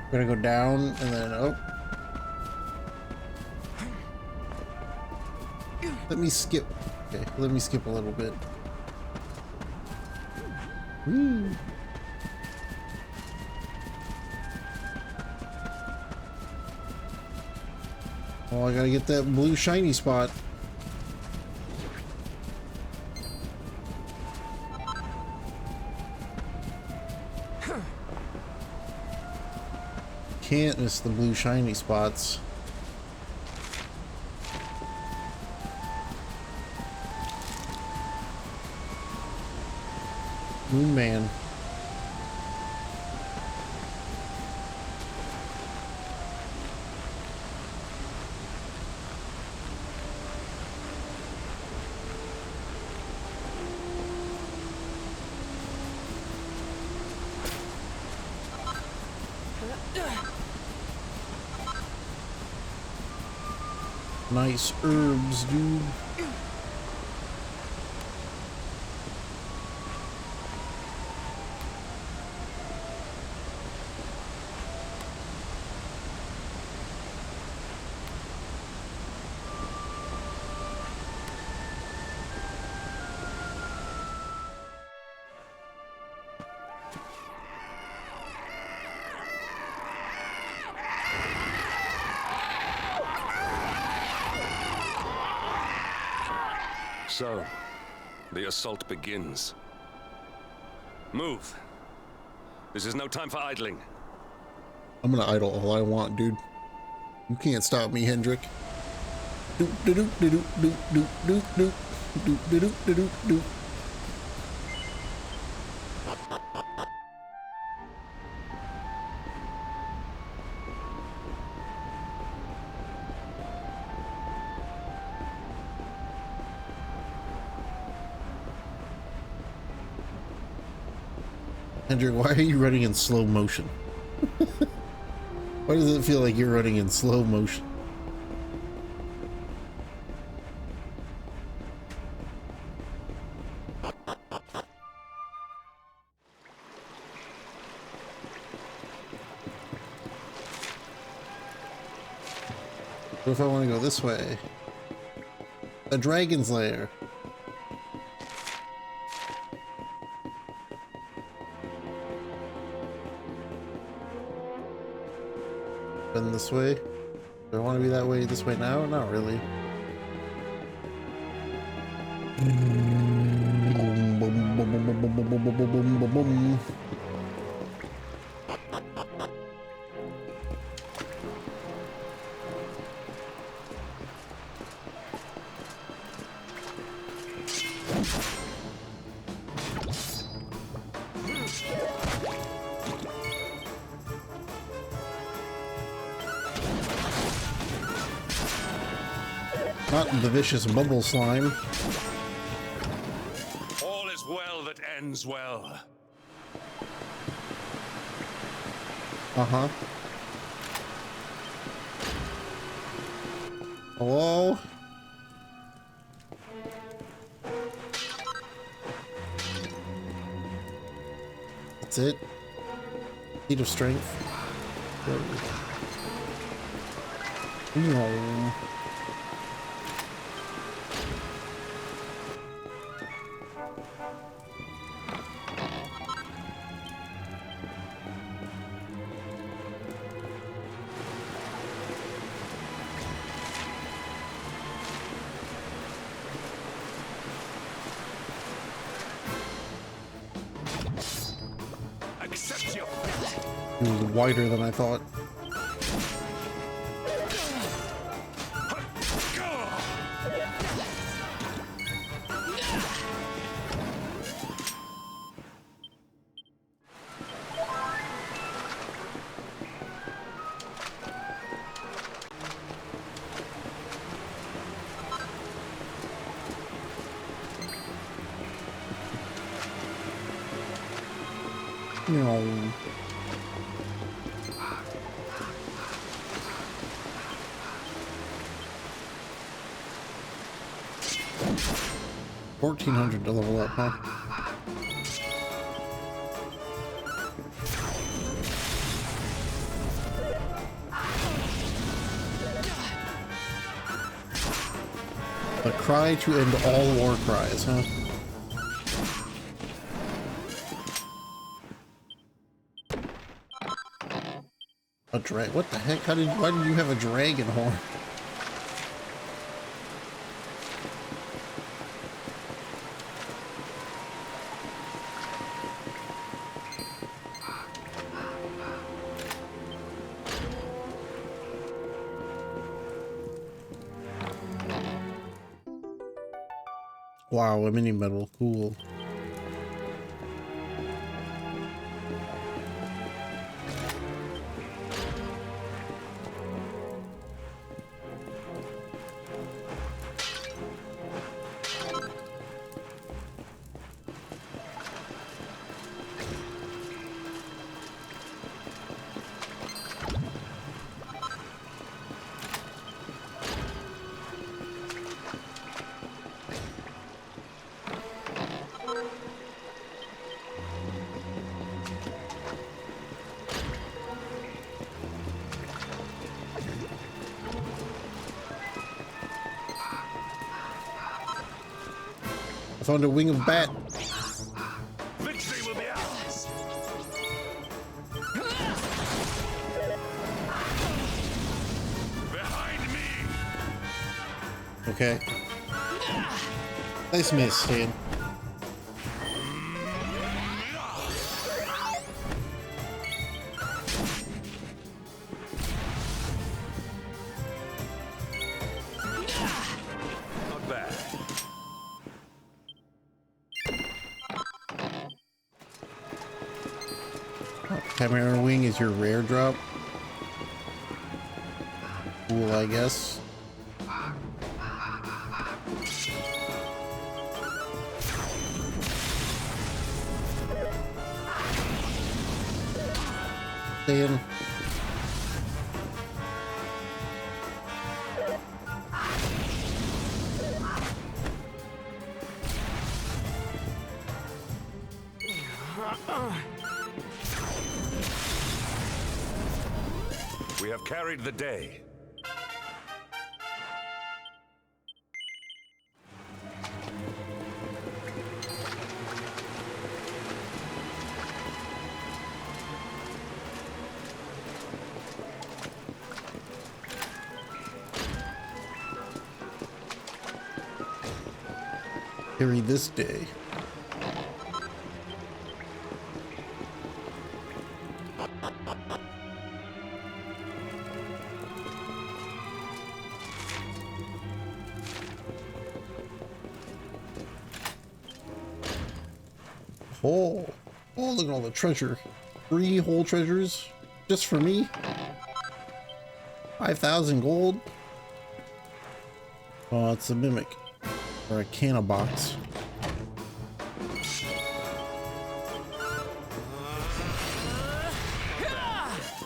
Gonna go down and then up. Let me skip. Okay, let me skip a little bit. Woo. Oh, I gotta get that blue shiny spot. Can't miss the blue shiny spots. Moon Man. Nice herbs, dude. So, the assault begins. Move. This is no time for idling. I'm gonna idle all I want, dude. You can't stop me, Hendrik. Doop doop doop doop doop doop doop doop doop doop doop doop. Hendrik, why are you running in slow motion? Why does it feel like you're running in slow motion? What if I want to go this way? A dragon's lair. Been this way? Do I want to be that way this way now? Not really. Boom, boom, boom, boom, boom, boom, boom, boom, boom, boom, boom. Not the vicious bubble slime. All is well that ends well. Uh-huh. Hello? That's it. Seed of strength. No. It was wider than I thought. No. $1,400 to level up, huh? A cry to end all war cries, huh? A drag? What the heck? Why did you have a dragon horn? Wow, a mini medal, cool. found a wing of bat. Victory will be ours. Behind me. Okay. Nice miss, Stan. Not bad. Chimera wing is your rare drop. Cool, I guess. Staying. We have carried the day. Carry this day. Oh, look at all the treasure. 3 whole treasures just for me. 5,000 gold. Oh, it's a mimic or a canna box.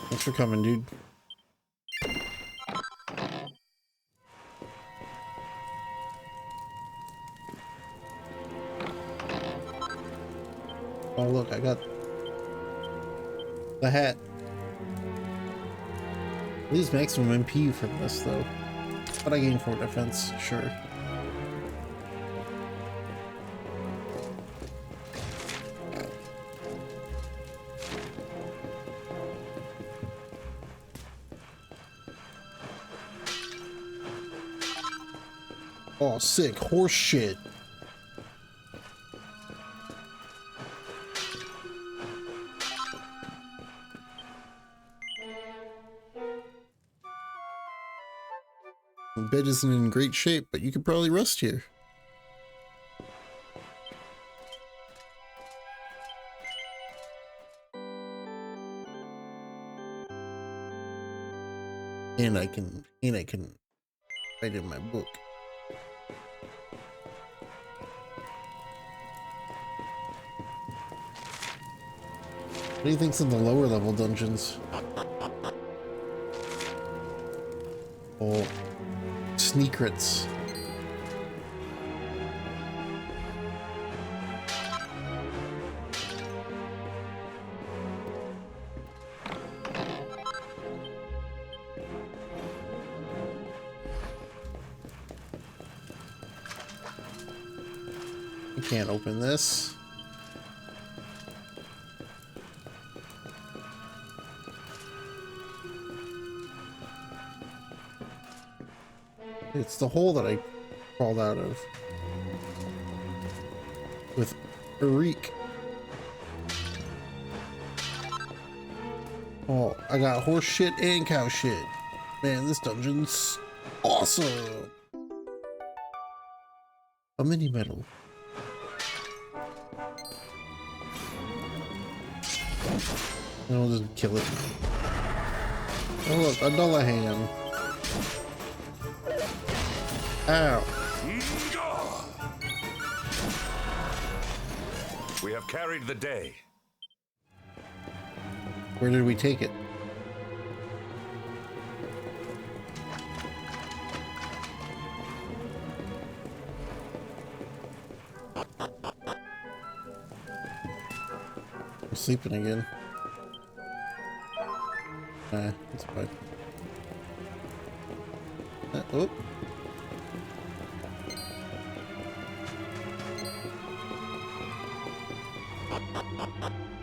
Thanks for coming, dude. Oh look, I got the hat. At least maximum MP from this though. But I gain 4 defense, sure. Oh, sick. Horse shit. The bed isn't in great shape, but you could probably rest here. And I can write in my book. What do you think's in the lower level dungeons? Oh, sneakrets. You can't open this. It's the hole that I crawled out of with Erik. Oh, I got horse shit and cow shit. Man, this dungeon's awesome. A mini medal. And I'll just kill it. Oh look, a Dullahan. Ow. We have carried the day. Where did we take it? I'm sleeping again. Nah, that's fine.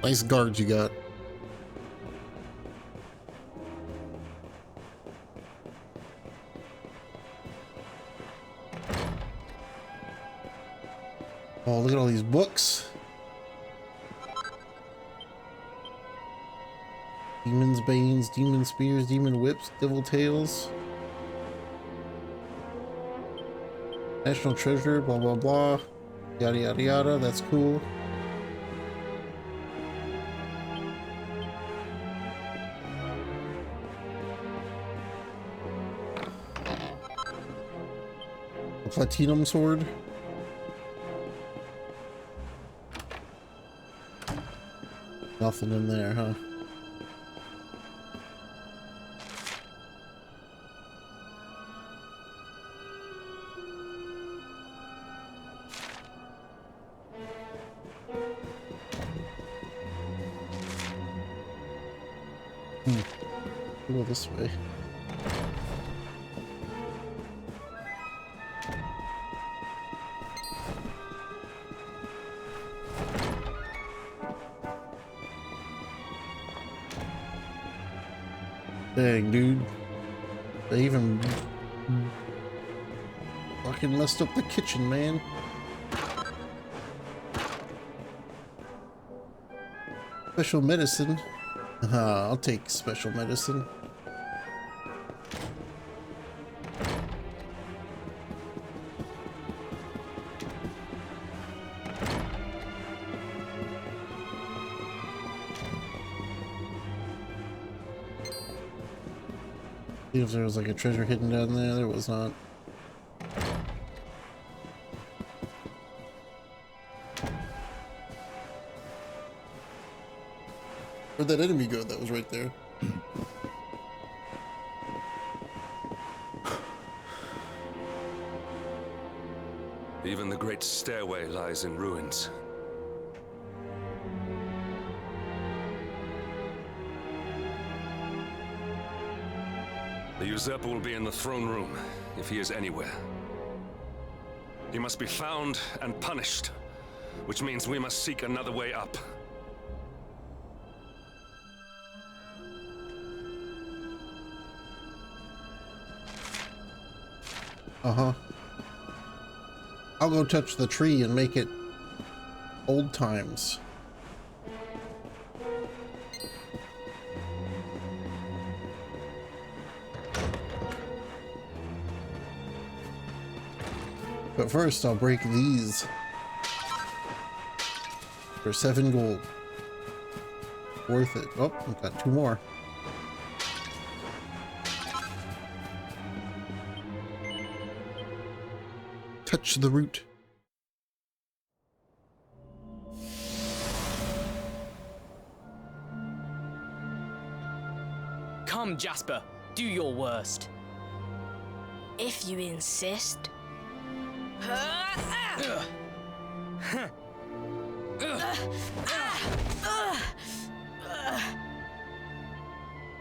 Nice guards you got. Oh, look at all these books. Demon's Banes, Demon Spears, Demon Whips, Devil Tails. National Treasure, blah, blah, blah. Yada, yada, yada. That's cool. A Platinum Sword. Nothing in there, huh? Go this way. Dang, dude. They even fucking messed up the kitchen, man. Special medicine. I'll take special medicine. See if there was like a treasure hidden down there. There was not. Where'd that enemy go that was right there? Even the great stairway lies in ruins. The usurper will be in the throne room, if he is anywhere. He must be found and punished, which means we must seek another way up. Uh-huh. I'll go touch the tree and make it old times. But first, I'll break these for 7 gold. Worth it. Oh, I've got 2 more. Touch the root. Come, Jasper, do your worst. If you insist.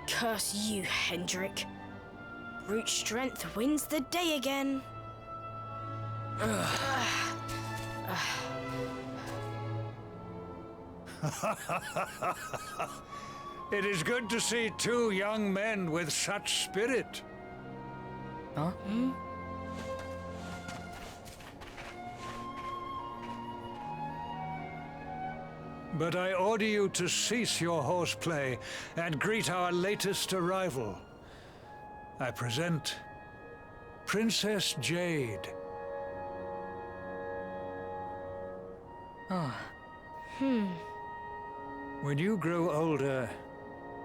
Curse you, Hendrik. Brute strength wins the day again. It is good to see 2 young men with such spirit. Huh? But I order you to cease your horseplay and greet our latest arrival. I present Princess Jade. When you grow older,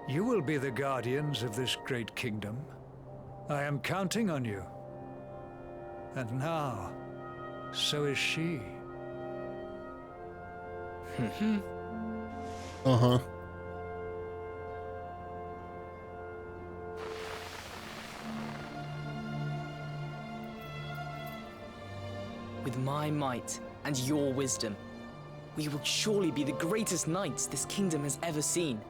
you will be the guardians of this great kingdom. I am counting on you. And now, so is she. Uh-huh. With my might and your wisdom, we will surely be the greatest knights this kingdom has ever seen.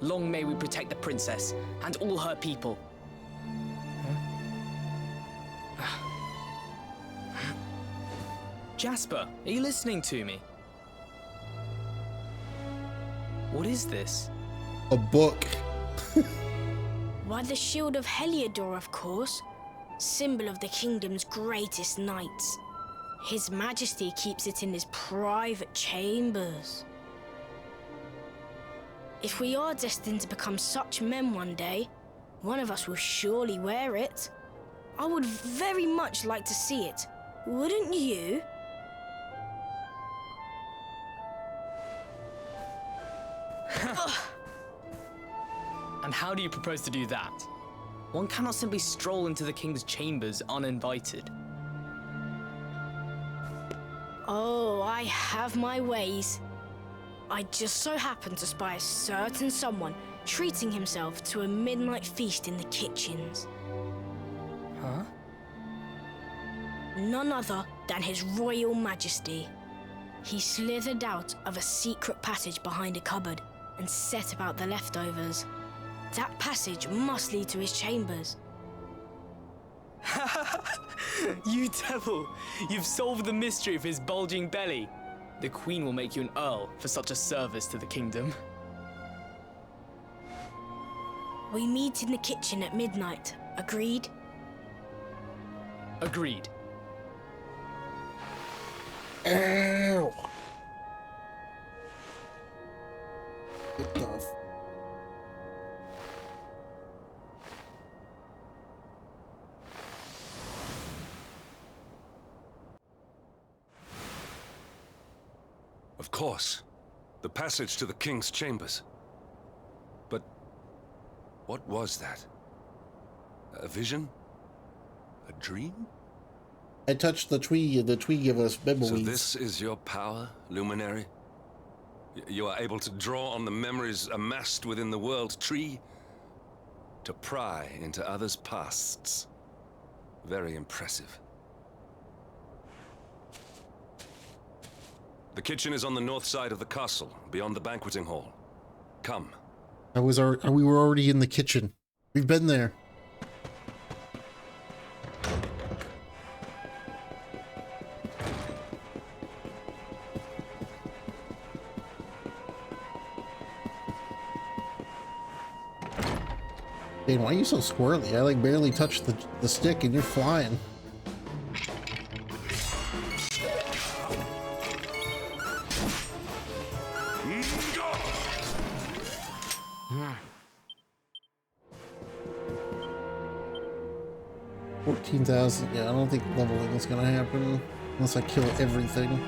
Long may we protect the princess and all her people. Jasper, are you listening to me? What is this? A book. Why, the shield of Heliodor, of course. Symbol of the kingdom's greatest knights. His Majesty keeps it in his private chambers. If we are destined to become such men one day, one of us will surely wear it. I would very much like to see it. Wouldn't you? And how do you propose to do that? One cannot simply stroll into the king's chambers uninvited. Oh, I have my ways. I just so happened to spy a certain someone treating himself to a midnight feast in the kitchens. Huh? None other than His Royal Majesty. He slithered out of a secret passage behind a cupboard and set about the leftovers. That passage must lead to his chambers. You devil! You've solved the mystery of his bulging belly. The Queen will make you an earl for such a service to the kingdom. We meet in the kitchen at midnight. Agreed? Agreed. Ow! Good enough. Of course. The passage to the king's chambers. But what was that? A vision? A dream? I touched the tree, and the tree gave us memories. So this is your power, Luminary? You are able to draw on the memories amassed within the world tree to pry into others' pasts. Very impressive. The kitchen is on the north side of the castle, beyond the banqueting hall. Come. We were already in the kitchen. We've been there. Dane, why are you so squirrely? I like barely touched the stick and you're flying. $14,000. Yeah, I don't think leveling is gonna happen unless I kill everything.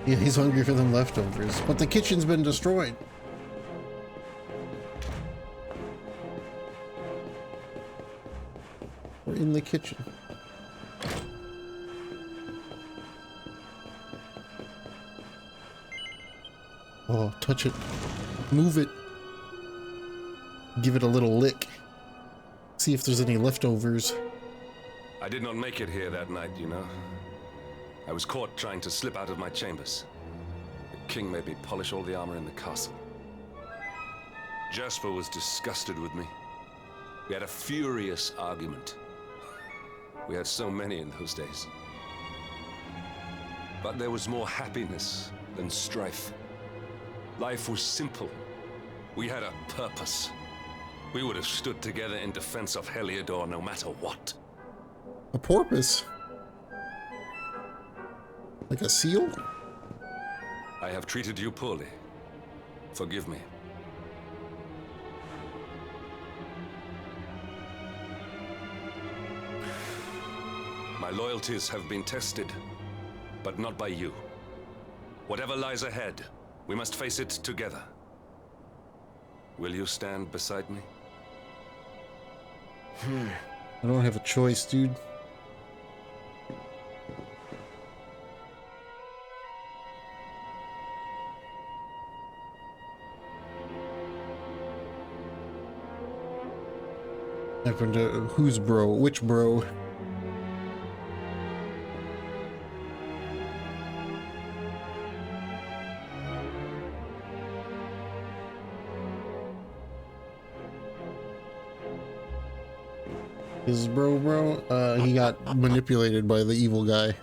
Yeah, he's hungry for them leftovers, but the kitchen's been destroyed. We're in the kitchen. Oh, touch it. Move it. Give it a little lick. See if there's any leftovers. I did not make it here that night, you know. I was caught trying to slip out of my chambers. The king made me polish all the armor in the castle. Jasper was disgusted with me. We had a furious argument. We had so many in those days. But there was more happiness than strife. Life was simple. We had a purpose. We would have stood together in defense of Heliodor no matter what. A porpoise? Like a seal? I have treated you poorly. Forgive me. My loyalties have been tested, but not by you. Whatever lies ahead, we must face it together. Will you stand beside me? I don't have a choice, dude. Happened to who's bro? Which bro? His bro? He got manipulated by the evil guy.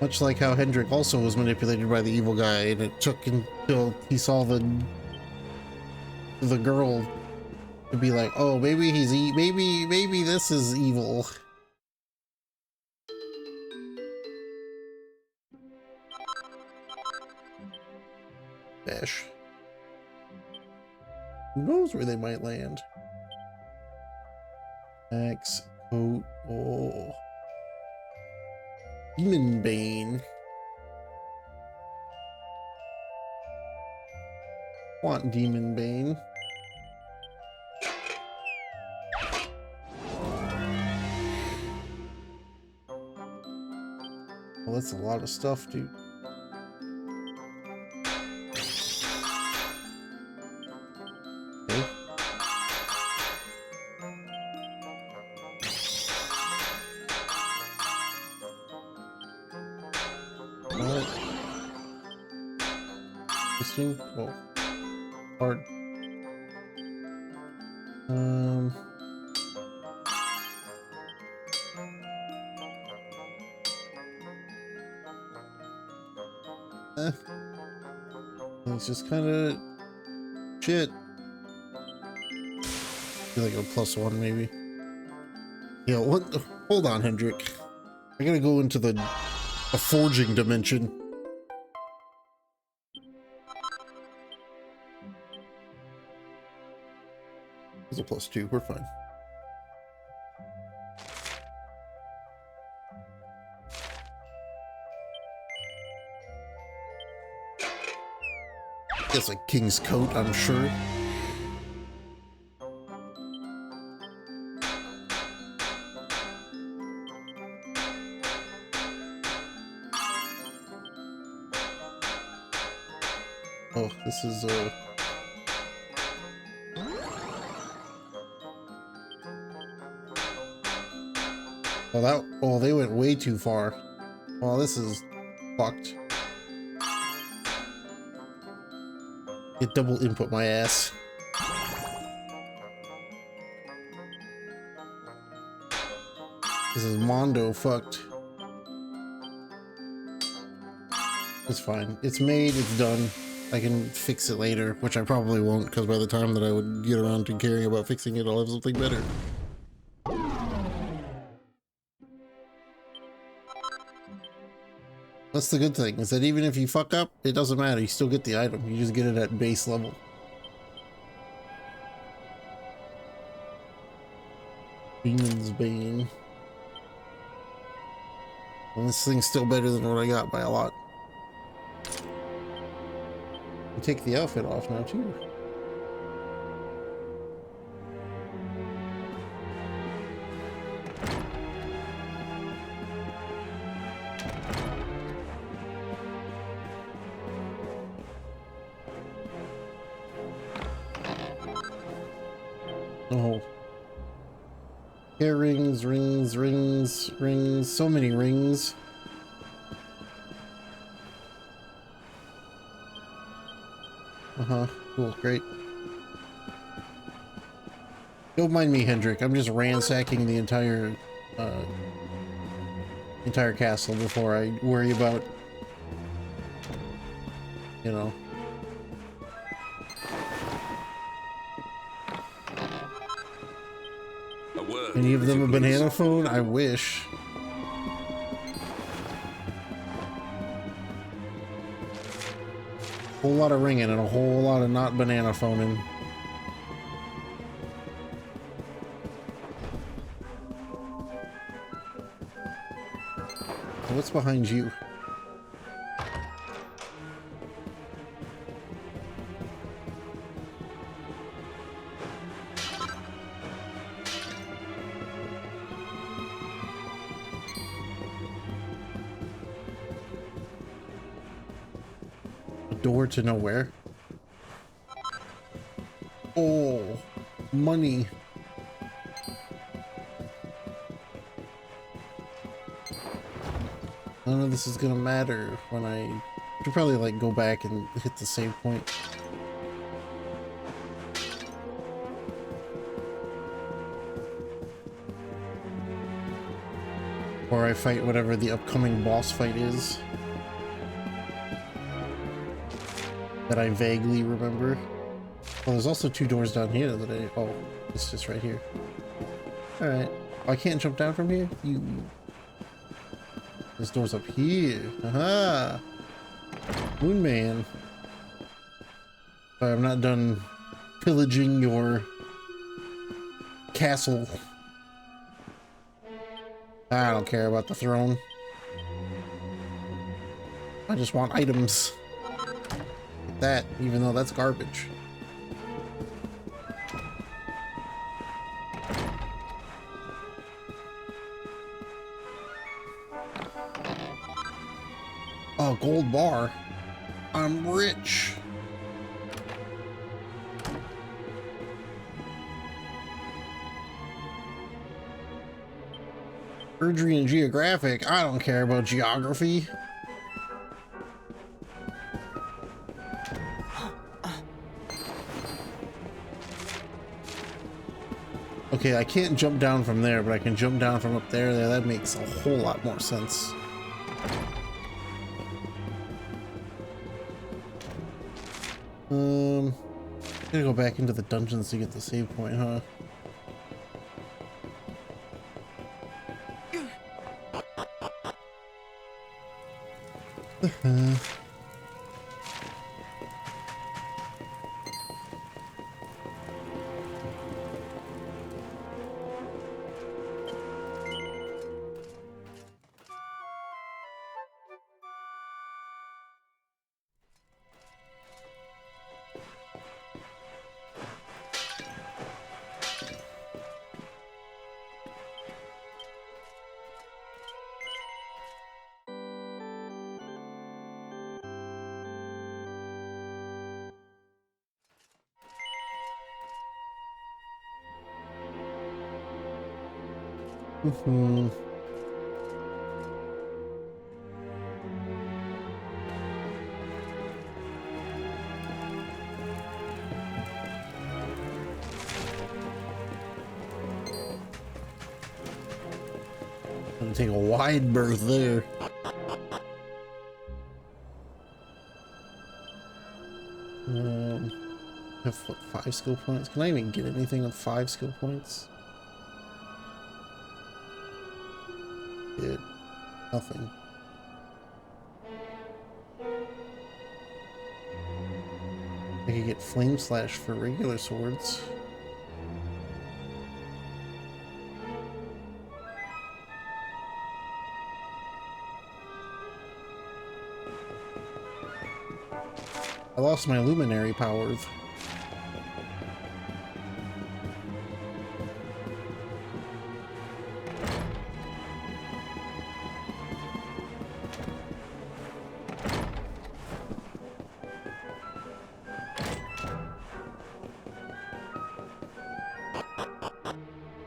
Much like how Hendrik also was manipulated by the evil guy, and it took until he saw the girl to be like, oh, maybe he's maybe this is evil. Dash. Who knows where they might land? Max coat. Oh. Demon Bane. Want Demon Bane. Well, that's a lot of stuff, dude. Okay. Interesting. Oh, hard. It's just kind of shit. I feel like a +1 maybe. Yeah, what? Hold on, Hendrik. I gotta go into the forging dimension. It's a +2. We're fine. It's a king's coat, I'm sure. Oh, this is oh, they went way too far. Well, this is fucked. It double input my ass. This is Mondo fucked. It's fine. It's made, it's done. I can fix it later, which I probably won't, because by the time that I would get around to caring about fixing it, I'll have something better. That's the good thing, is that even if you fuck up, it doesn't matter. You still get the item. You just get it at base level. Demon's Bane. And this thing's still better than what I got by a lot. You take the outfit off now, too. Oh. Hair rings, rings, rings, rings. So many rings. Uh-huh. Cool. Great. Don't mind me, Hendrik. I'm just ransacking the entire castle before I worry about, you know. Any of them a banana phone? I wish. Whole lot of ringing and a whole lot of not banana phoning. What's behind you? Door to nowhere. Oh, money. None of this is gonna matter when I should probably like go back and hit the save point. Or I fight whatever the upcoming boss fight is. That I vaguely remember. Well, there's also 2 doors down here that I... Oh, it's just right here. Alright. Oh, I can't jump down from here? This door's up here. Aha! Moon Man. Sorry, I'm not done pillaging your castle. I don't care about the throne. I just want items. Like that, even though that's garbage. Oh, gold bar. I'm rich. Surgery and geographic. I don't care about geography. Okay, I can't jump down from there, but I can jump down from up there. That makes a whole lot more sense. Gotta go back into the dungeons to get the save point, huh? Gonna take a wide berth there. Have what, 5 skill points? Can I even get anything with 5 skill points? It, nothing. I could get flame slash for regular swords. I lost my luminary powers.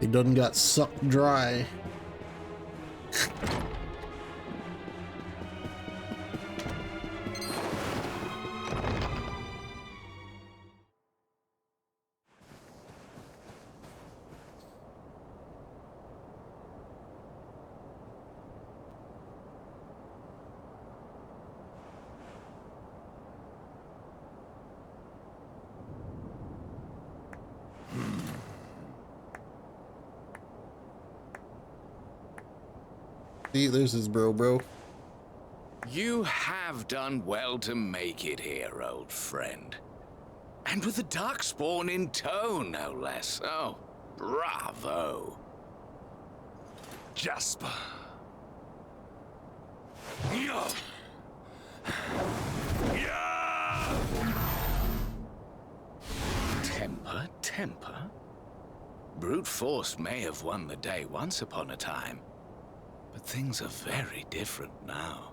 They done got sucked dry. See, there's his bro. You have done well to make it here, old friend. And with the Darkspawn in tow, no less. Oh, bravo. Jasper. Temper? Brute force may have won the day once upon a time, but things are very different now.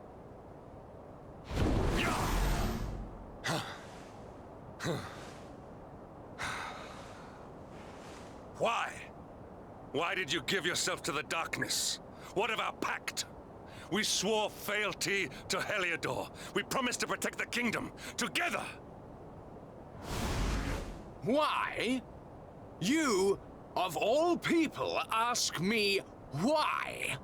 Why? Why did you give yourself to the darkness? What of our pact? We swore fealty to Heliodor. We promised to protect the kingdom together. Why? You, of all people, ask me why?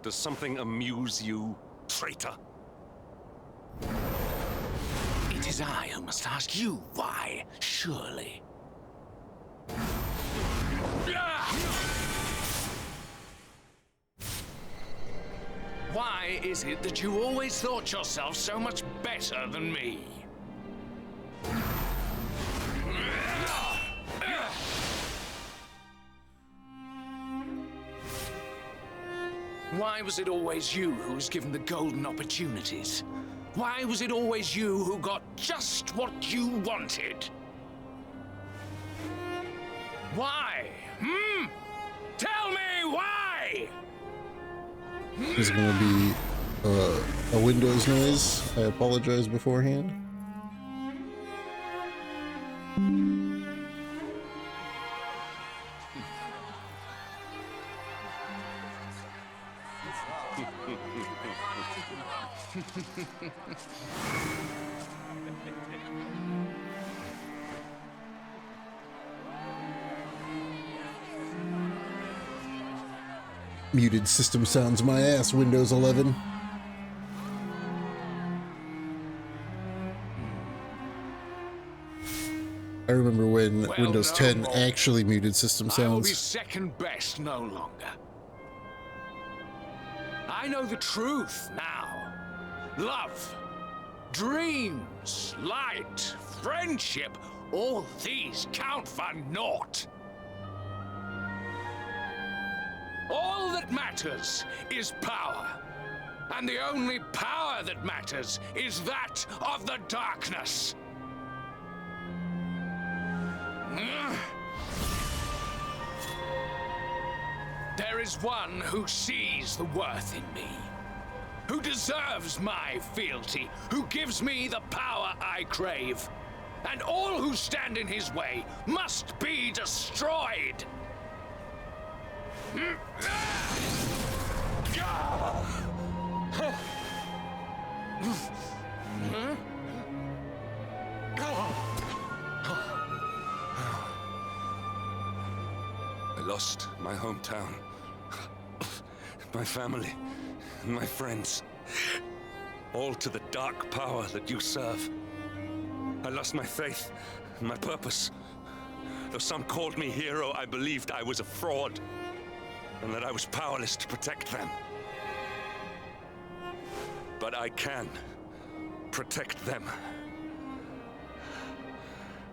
Does something amuse you, traitor? It is I who must ask you why, surely. Why is it that you always thought yourself so much better than me? Why was it always you who was given the golden opportunities? Why was it always you who got just what you wanted? Why? Tell me why! There's gonna be a Windows noise. I apologize beforehand. Muted system sounds my ass, Windows 11. I remember when Windows 10 actually muted system I will be sounds. second best no longer. I know the truth now. Love, dreams, light, friendship, all these count for naught. All that matters is power. And the only power that matters is that of the darkness. There is one who sees the worth in me, who deserves my fealty, who gives me the power I crave. And all who stand in his way must be destroyed. I lost my hometown, my family, and my friends, all to the dark power that you serve. I lost my faith and my purpose. Though some called me hero, I believed I was a fraud, and that I was powerless to protect them. But I can protect them.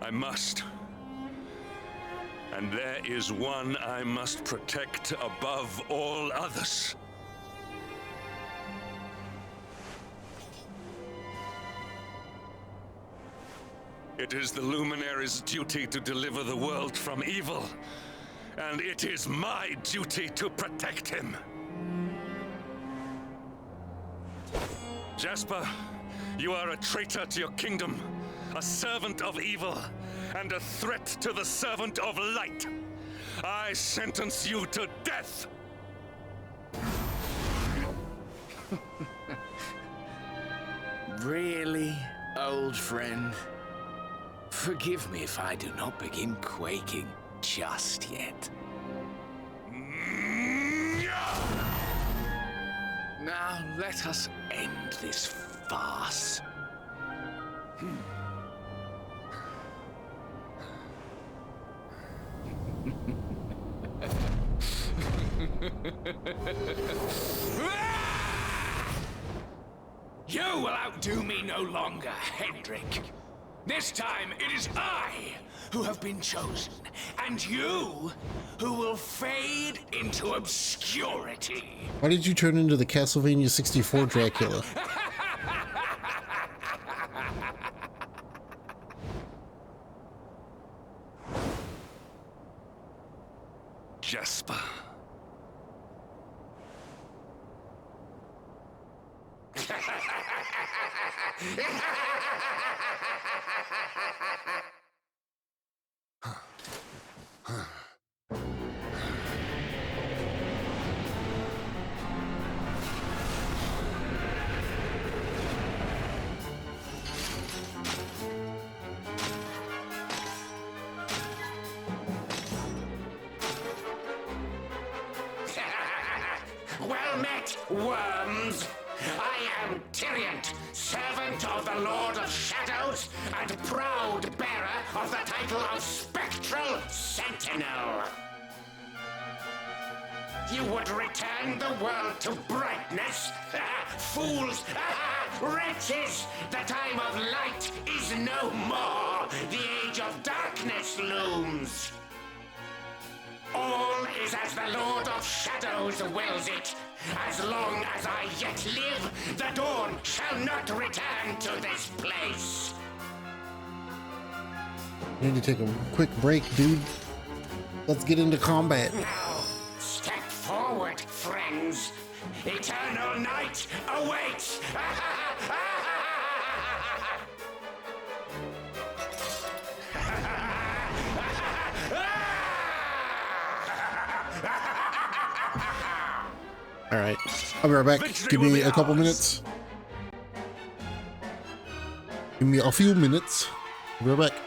I must. And there is one I must protect above all others. It is the Luminary's duty to deliver the world from evil, and it is my duty to protect him. Jasper, you are a traitor to your kingdom, a servant of evil, and a threat to the servant of light. I sentence you to death! Really, old friend? Forgive me if I do not begin quaking just yet. Now let us end this farce. You will outdo me no longer, Hendrik. This time it is I who have been chosen, and you who will fade into obscurity. Why did you turn into the Castlevania 64 Dracula? Jasper. met, worms. I am Tyriant, servant of the Lord of Shadows, and proud bearer of the title of Spectral Sentinel. You would return the world to brightness? Fools! Wretches! The time of light is no more. The age of darkness looms. All is as the Lord of Shadows wills it. As long as I yet live, the dawn shall not return to this place. I need to take a quick break, dude. Let's get into combat. Now, step forward, friends. Eternal night awaits. All right, I'll be right back. Give me a couple minutes. Give me a few minutes. I'll be right back.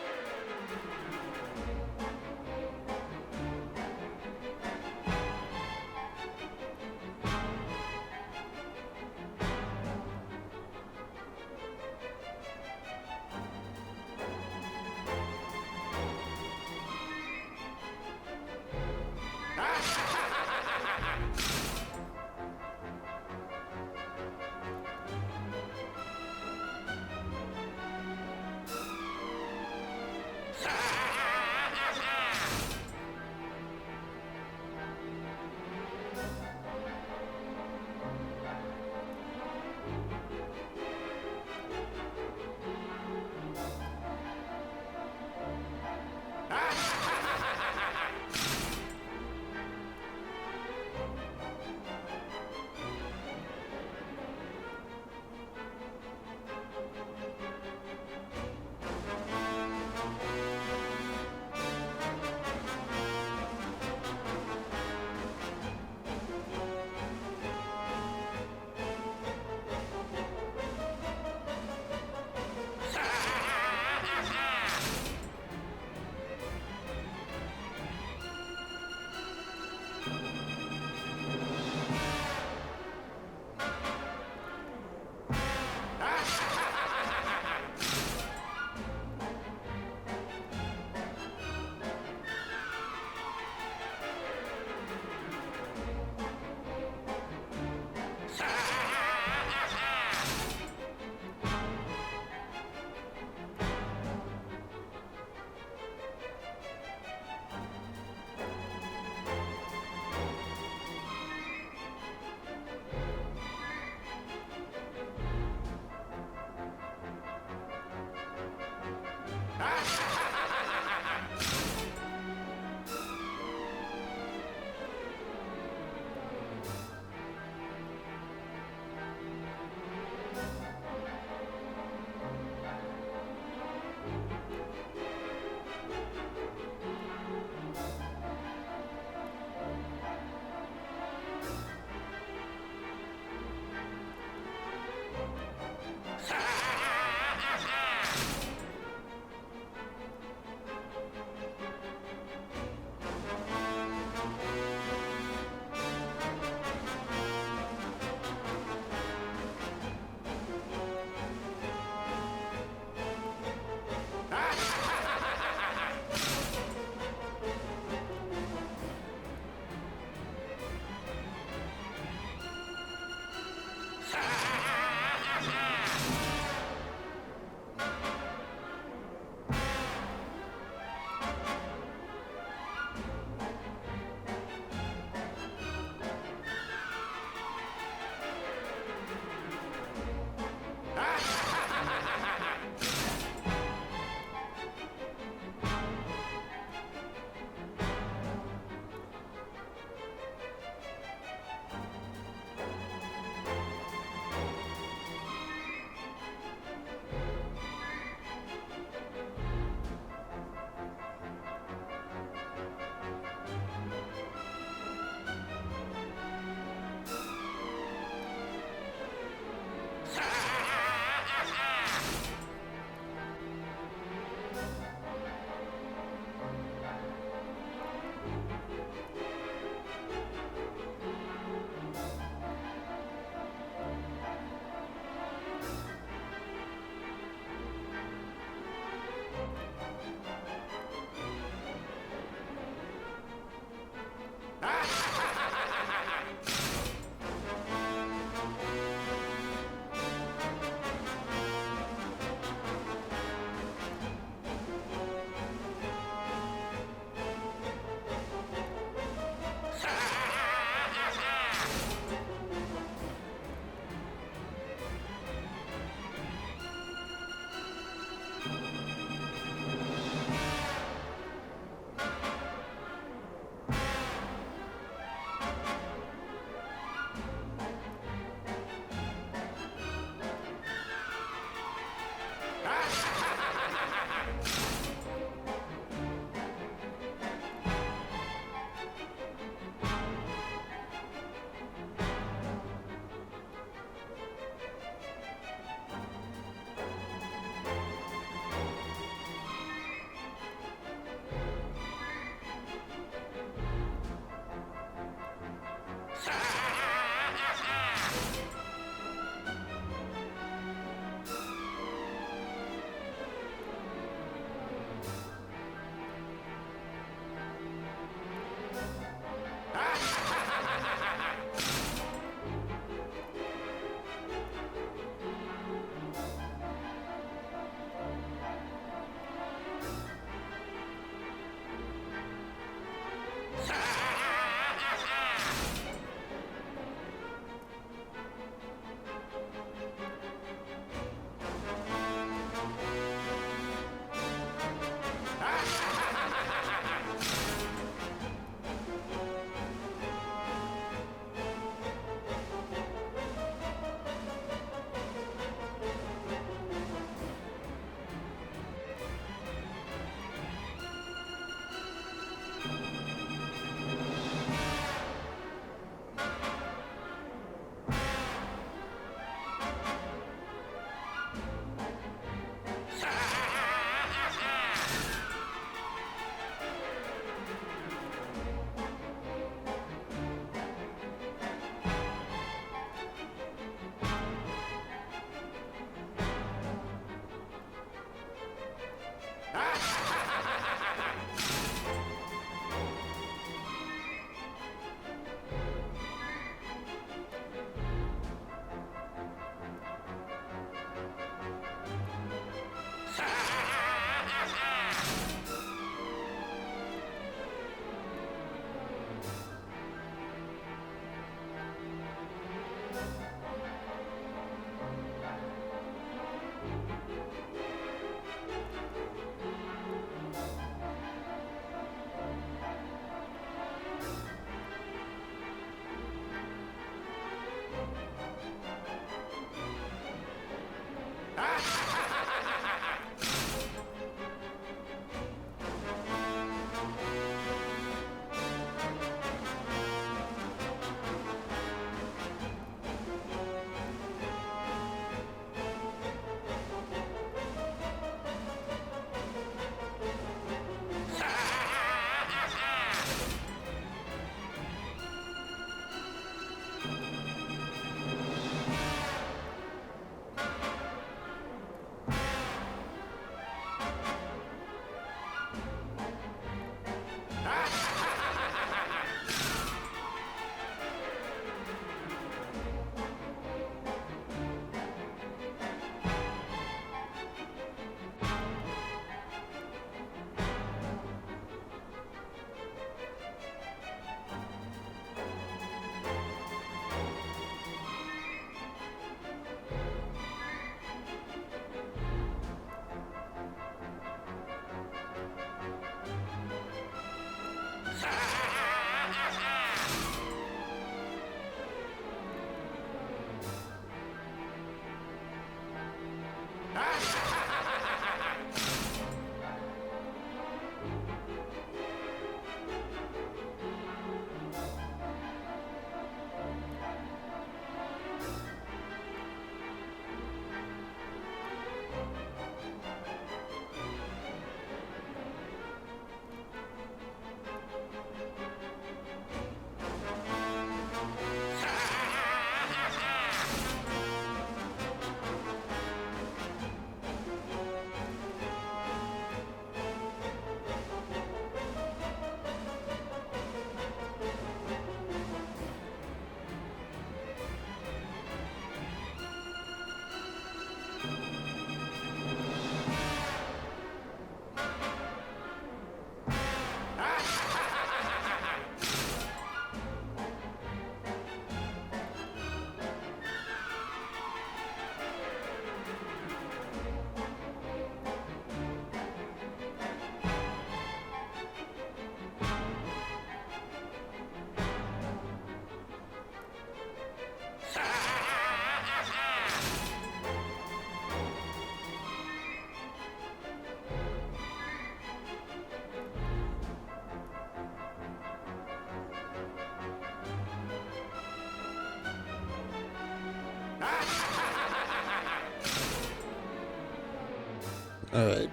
All right.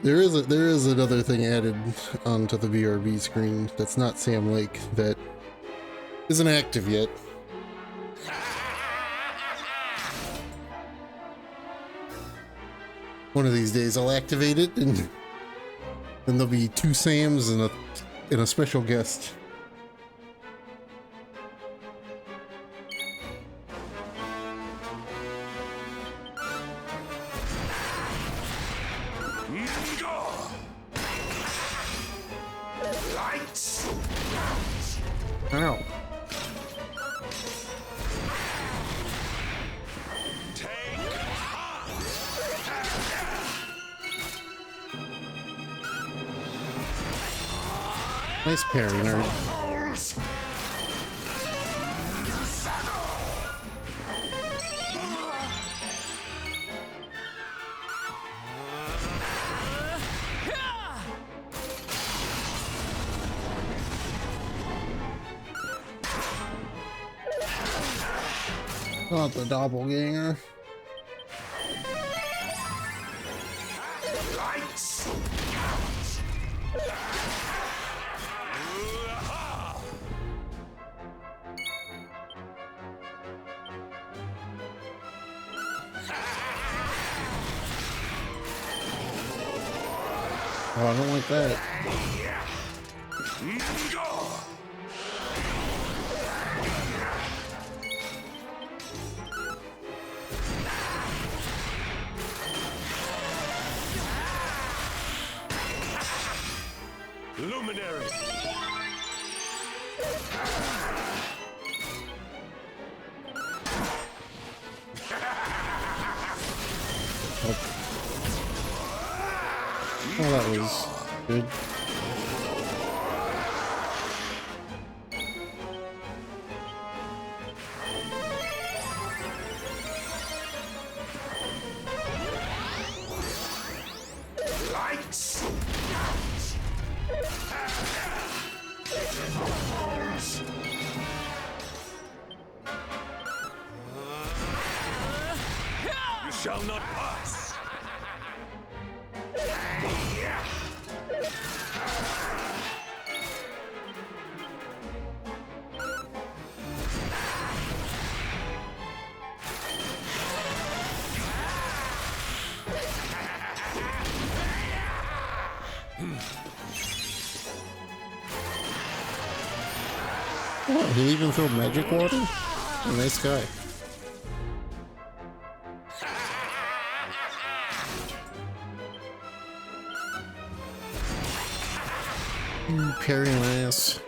There is another thing added onto the BRB screen that's not Sam Lake that isn't active yet. One of these days I'll activate it, and then there'll be 2 Sams and a special guest. Lights. Ow. Nice parry, nerd. Not the doppelganger. Lights. Oh, I don't like that. Luminary. Oh, that was good. Lights. You shall not pass. Oh, he'll even throw magic water? Oh, nice guy. Parry my ass.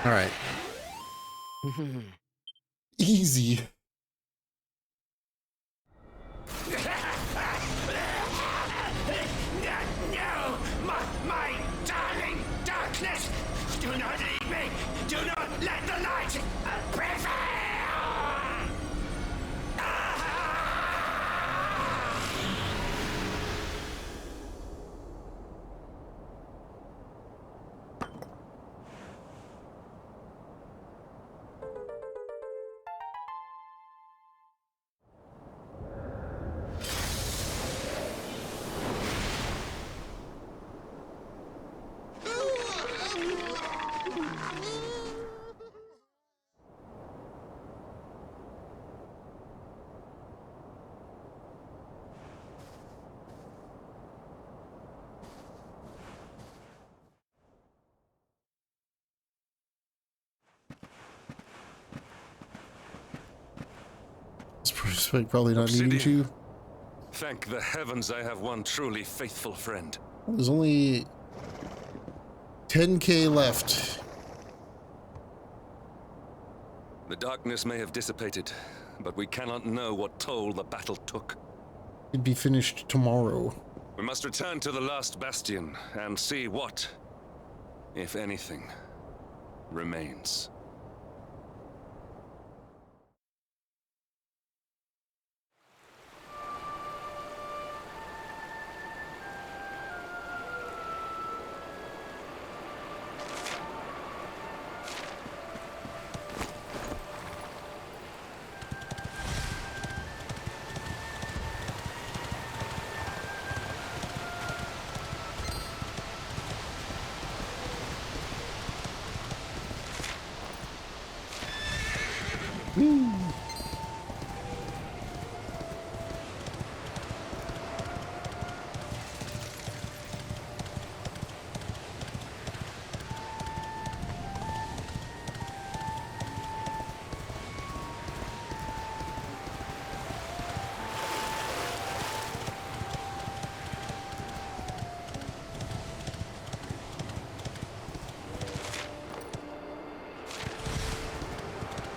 All right. Easy. No! My darling darkness! Do not leave me! Do not let the light prevail! despite probably not needing to. Thank the heavens I have one truly faithful friend. There's only 10k left. The darkness may have dissipated, but we cannot know what toll the battle took. It'd be finished tomorrow. We must return to the last bastion and see what, if anything, remains.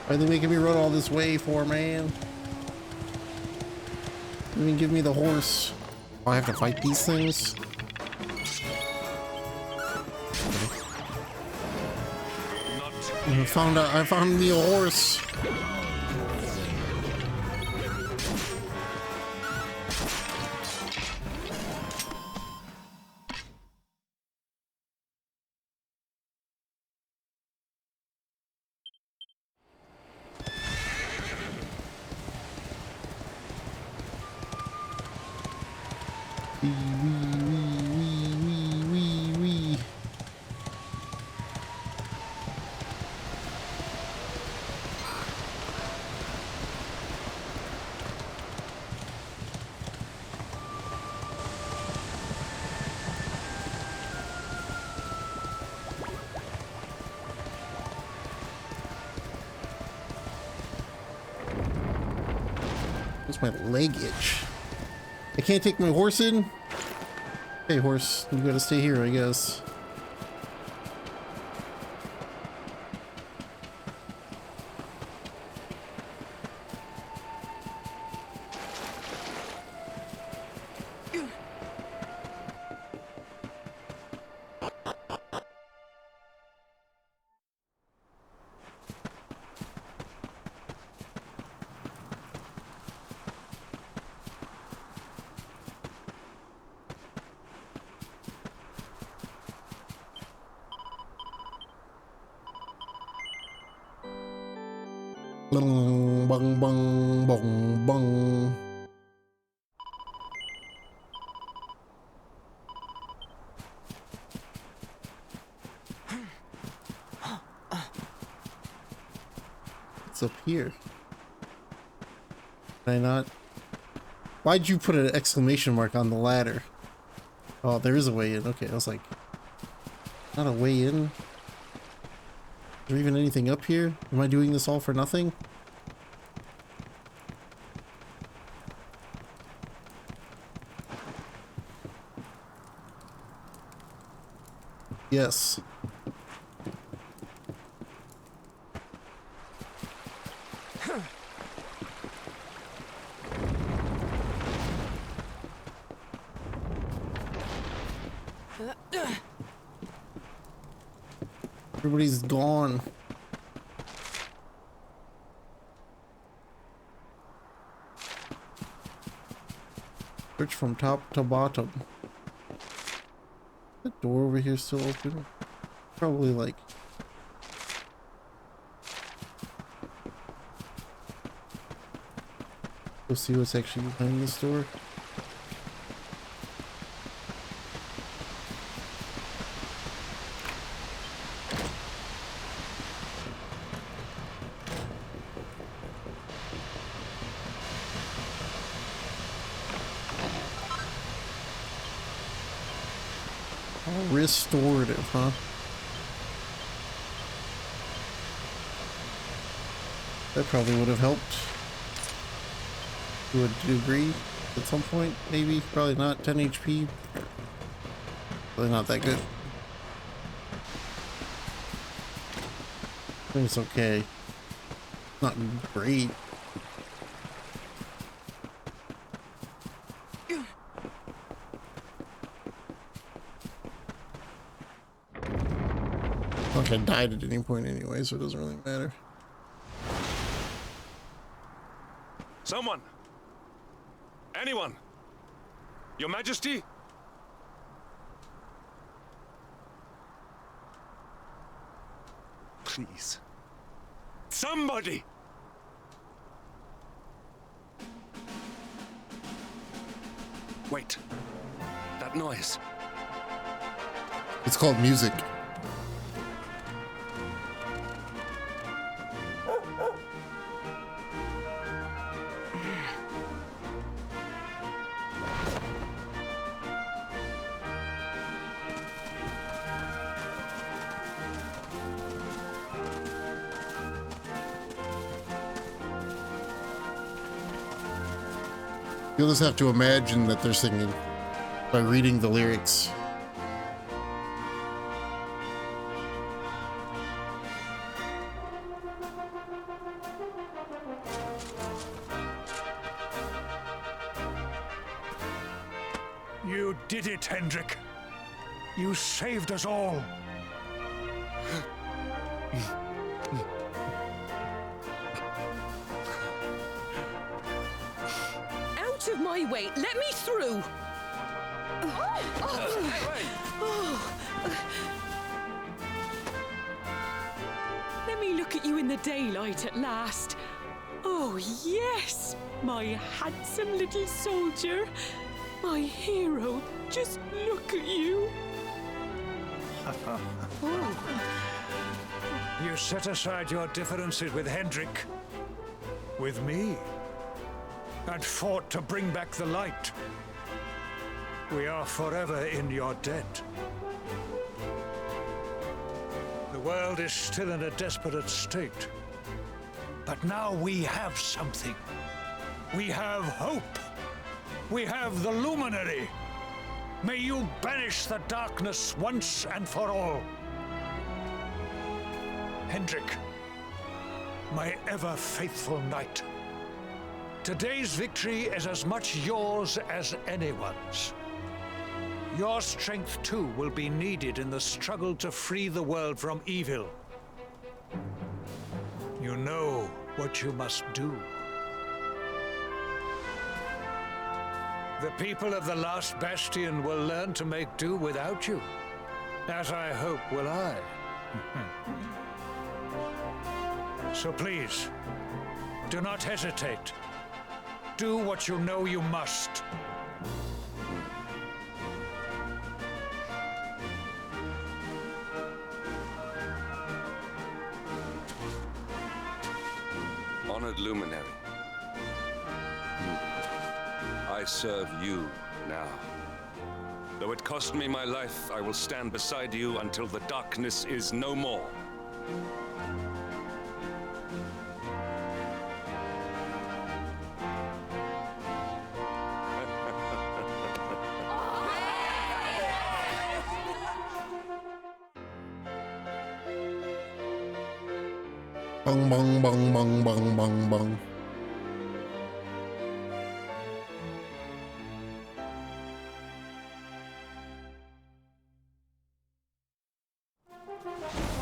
Why are they making me run all this way for, man? They didn't give me the horse. Oh, I have to fight these things? I found me a horse. My leg itch. I can't take my horse in? Hey horse, you gotta stay here, I guess. Bung, bung, bung, bung, bung. What's up here? Can I not? Why'd you put an exclamation mark on the ladder? Oh, there is a way in. Okay, I was like, not a way in? Is there even anything up here? Am I doing this all for nothing? Yes. Everybody's gone. Search from top to bottom. The door over here still open? Probably like... Go see what's actually behind this door. Restorative, huh? That probably would have helped. You would agree at some point, maybe? Probably not. 10 HP. Probably not that good. I think it's okay. Not great. Like I died at any point anyway, so it doesn't really matter. Someone! Anyone! Your Majesty? Please. Somebody! Wait. That noise. It's called music. You'll just have to imagine that they're singing by reading the lyrics. You did it, Hendrik. You saved us all. Out of my way! Let me through! Let me look at you in the daylight at last. Oh, yes! My handsome little soldier. My hero. Just look at you. You set aside your differences with Hendrik, with me, and fought to bring back the light. We are forever in your debt. The world is still in a desperate state. But now we have something. We have hope. We have the Luminary. May you banish the darkness once and for all. Hendrik, my ever-faithful knight. Today's victory is as much yours as anyone's. Your strength, too, will be needed in the struggle to free the world from evil. You know what you must do. The people of the last bastion will learn to make do without you, as I hope will I. So please, do not hesitate. Do what you know you must. Honored Luminary, I serve you now. Though it cost me my life, I will stand beside you until the darkness is no more. Bong bong bong bong bong bong bong.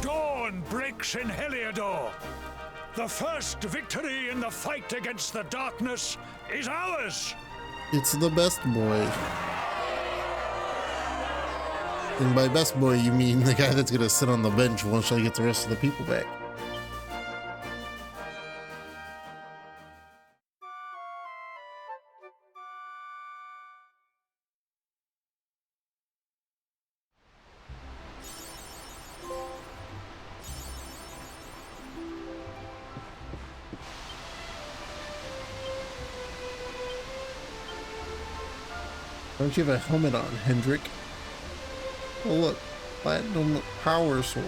Dawn breaks in Heliodor. The first victory in the fight against the darkness is ours. It's the best boy. And by best boy, you mean the guy that's gonna sit on the bench once I get the rest of the people back. Don't you have a helmet on, Hendrik? Oh look, platinum power sword.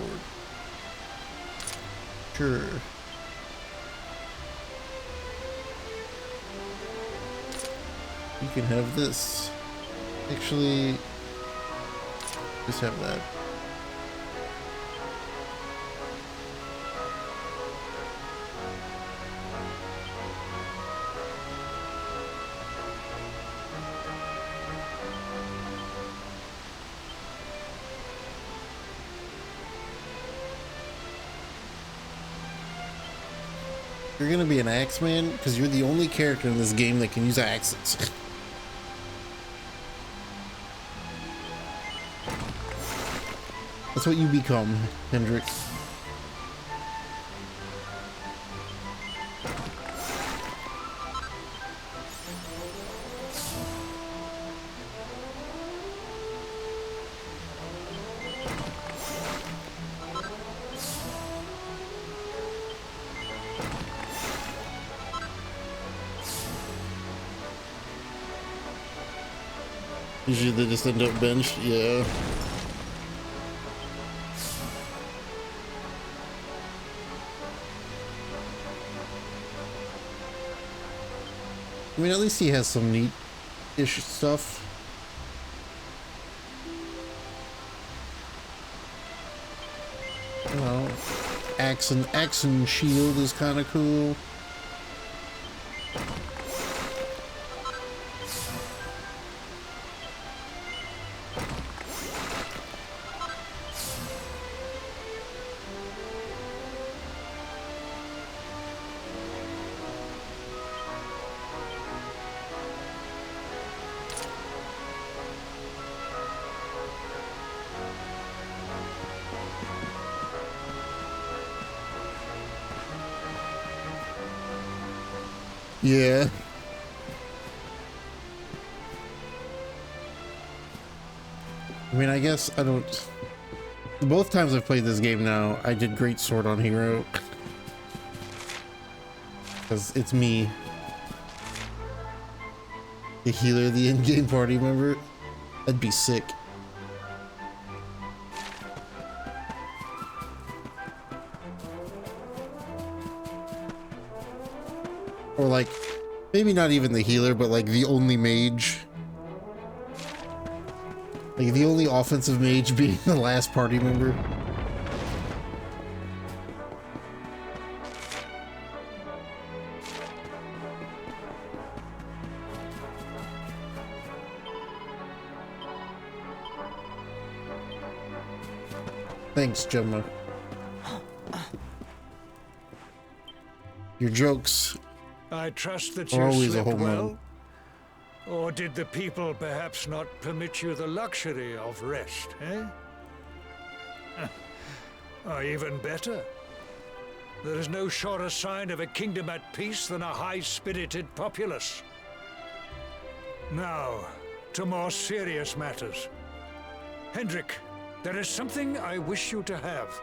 Sure. You can have this. Actually, just have that. You're gonna be an axeman because you're the only character in this game that can use axes. That's what you become, Hendrik. Usually they just end up benched, yeah. I mean, at least he has some neat-ish stuff. You know, axe and shield is kind of cool. Yeah. I mean, I guess I don't... Both times I've played this game now, I did great sword on hero. Because it's me. The healer, the in-game party member. That'd be sick. Or like, maybe not even the healer, but like the only mage. Like the only offensive mage being the last party member. Thanks, Gemma. Your jokes I trust that are you always a slept home well. run. Or did the people perhaps not permit you the luxury of rest, eh? Or even better, there is no surer sign of a kingdom at peace than a high-spirited populace. Now, to more serious matters. Hendrik, there is something I wish you to have.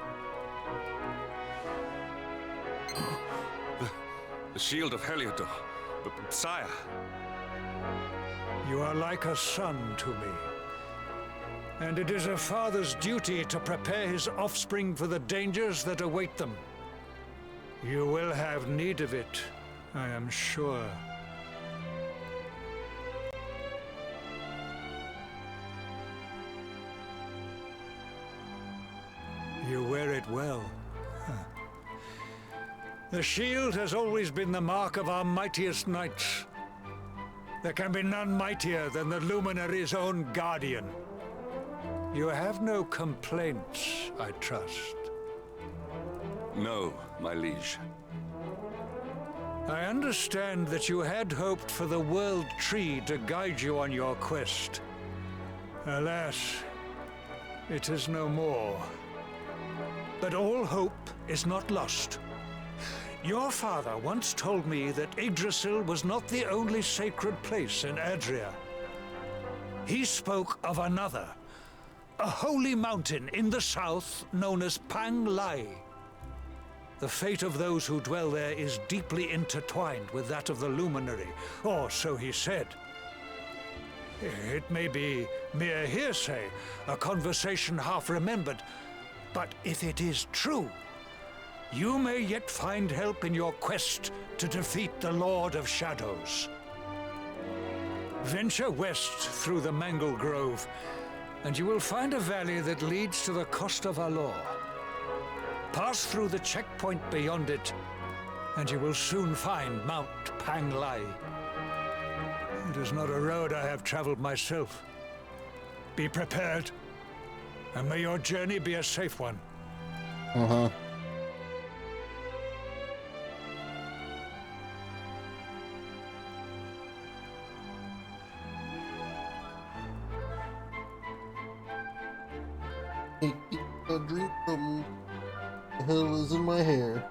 The shield of Heliodor. Sire. You are like a son to me. And it is a father's duty to prepare his offspring for the dangers that await them. You will have need of it, I am sure. You wear it well. The shield has always been the mark of our mightiest knights. There can be none mightier than the Luminary's own guardian. You have no complaints, I trust. No, my liege. I understand that you had hoped for the World Tree to guide you on your quest. Alas, it is no more. But all hope is not lost. Your father once told me that Yggdrasil was not the only sacred place in Adria. He spoke of another, a holy mountain in the south known as Pang Lai. The fate of those who dwell there is deeply intertwined with that of the Luminary, or so he said. It may be mere hearsay, a conversation half remembered, but if it is true, you may yet find help in your quest to defeat the Lord of Shadows. Venture west through the Mangle Grove, and you will find a valley that leads to the coast of Alor. Pass through the checkpoint beyond it, and you will soon find Mount Panglai. It is not a road I have traveled myself. Be prepared, and may your journey be a safe one. Uh-huh. A drink from the hell is in my hair.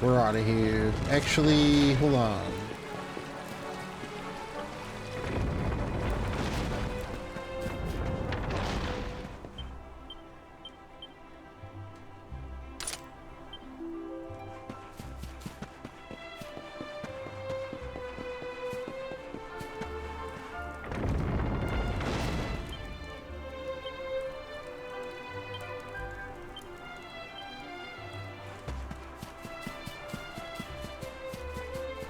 We're out of here. Actually, hold on.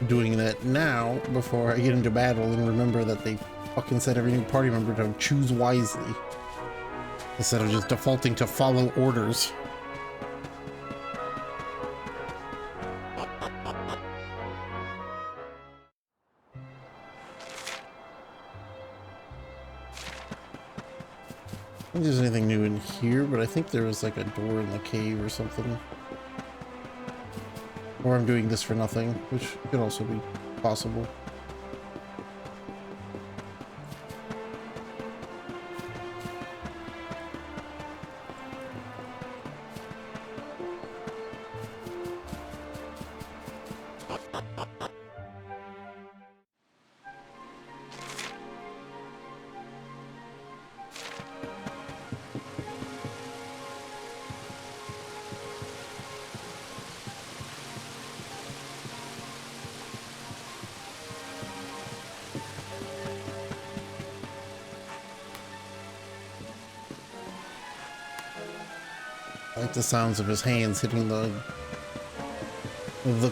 Doing that now before I get into battle and remember that they fucking said every new party member to choose wisely instead of just defaulting to follow orders. I don't think there's anything new in here, but I think there was like a door in the cave or something. Or I'm doing this for nothing, which could also be possible. I like the sounds of his hands hitting the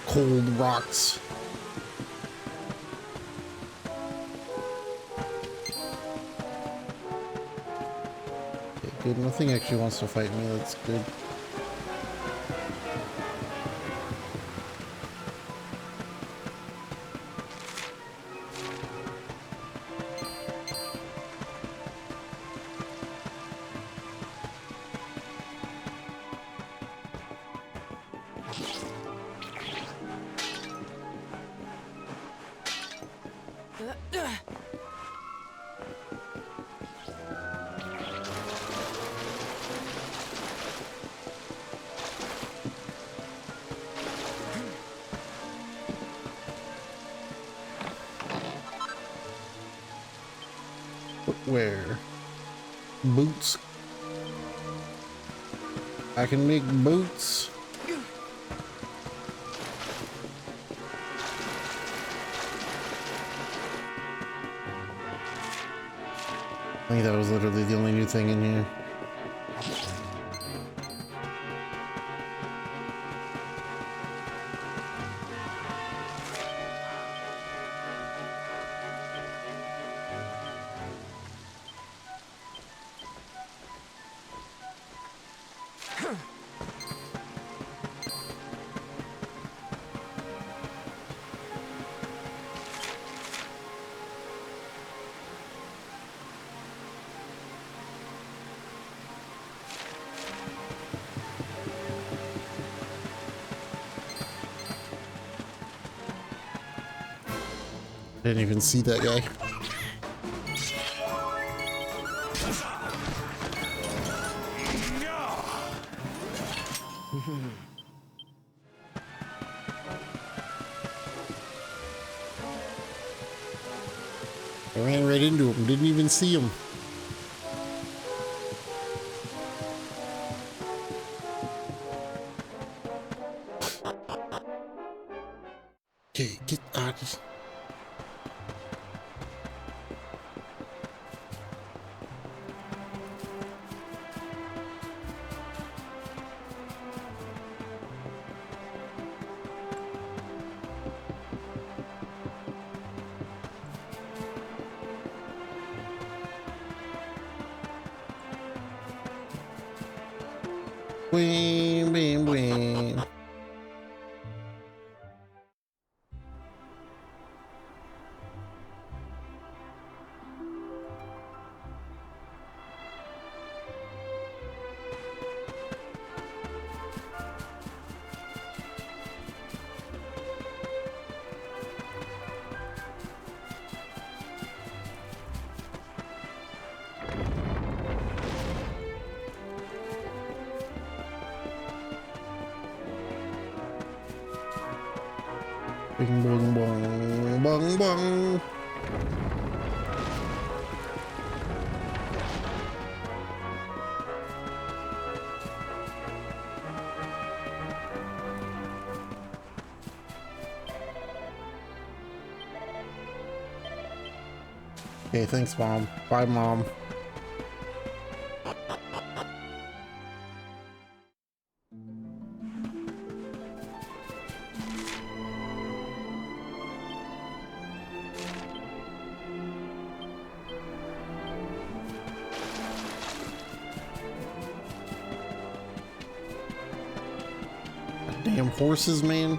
cold rocks. Okay, good. Nothing actually wants to fight me. That's good. Footwear. Boots. I can make boots. I think that was literally the only new thing in here. Didn't even see that guy. I ran right into him, didn't even see him. Okay, get out. Bwing, bwing, bwing. Bing, bong, bong, bong, bong. Okay, thanks, Mom. Bye, Mom. Damn horses, man.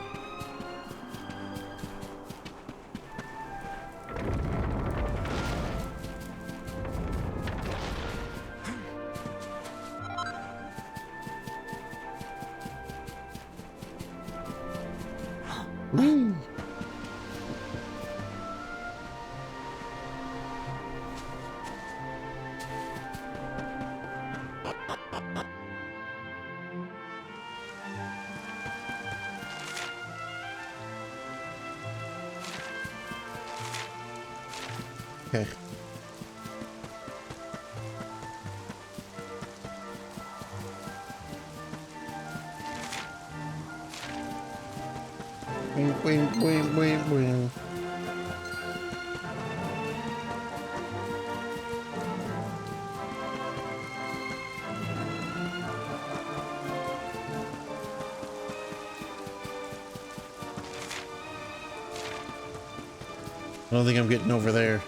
Woo. Okay. Wing, wing, wing, wing, wing. I don't think I'm getting over there.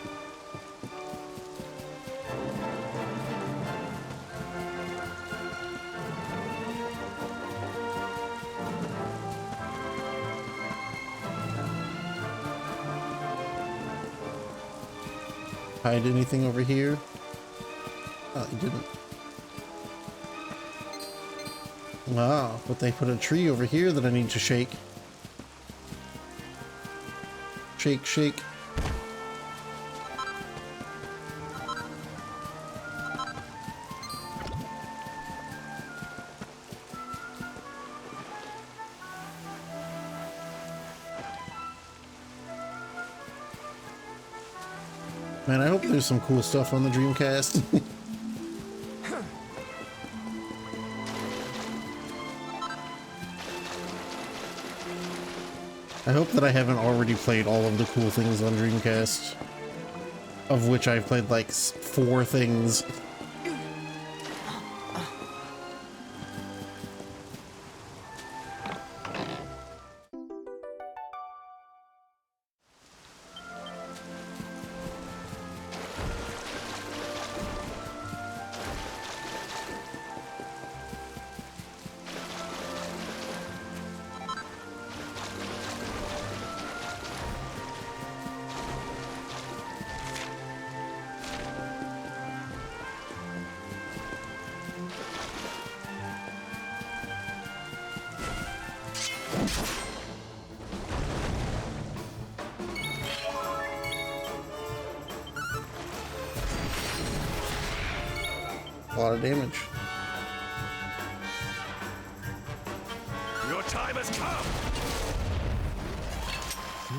Hide anything over here? Oh, you didn't. Wow, but they put a tree over here that I need to shake. Shake, shake. Man, I hope there's some cool stuff on the Dreamcast. I hope that I haven't already played all of the cool things on Dreamcast, of which I've played like 4 things. A lot of damage. Your time has come.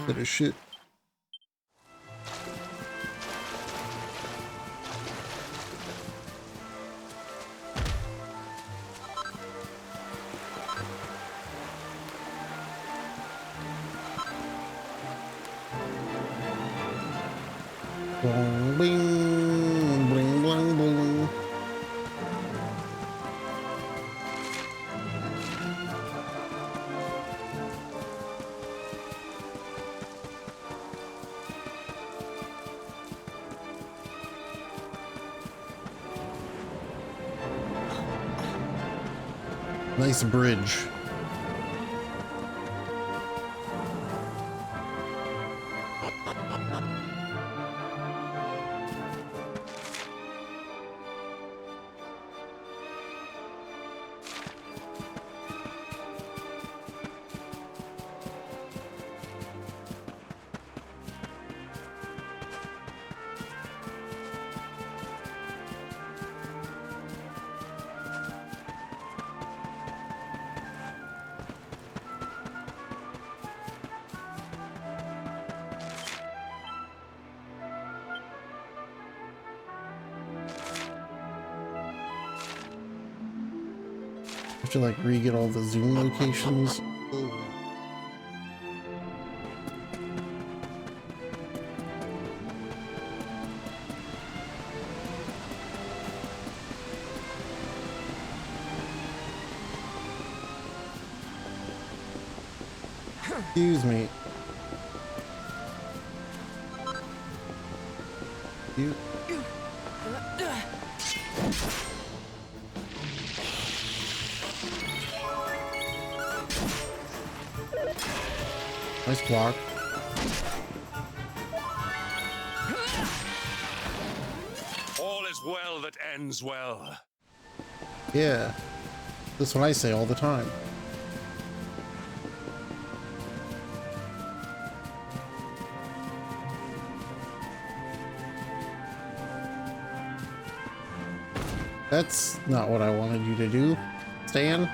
That is shit. Bling, bling, bling, bling, bling. Nice bridge. Have to like re-get all the zoom locations. Excuse me. You. Nice block. All is well that ends well. Yeah. That's what I say all the time. That's not what I wanted you to do, Stan.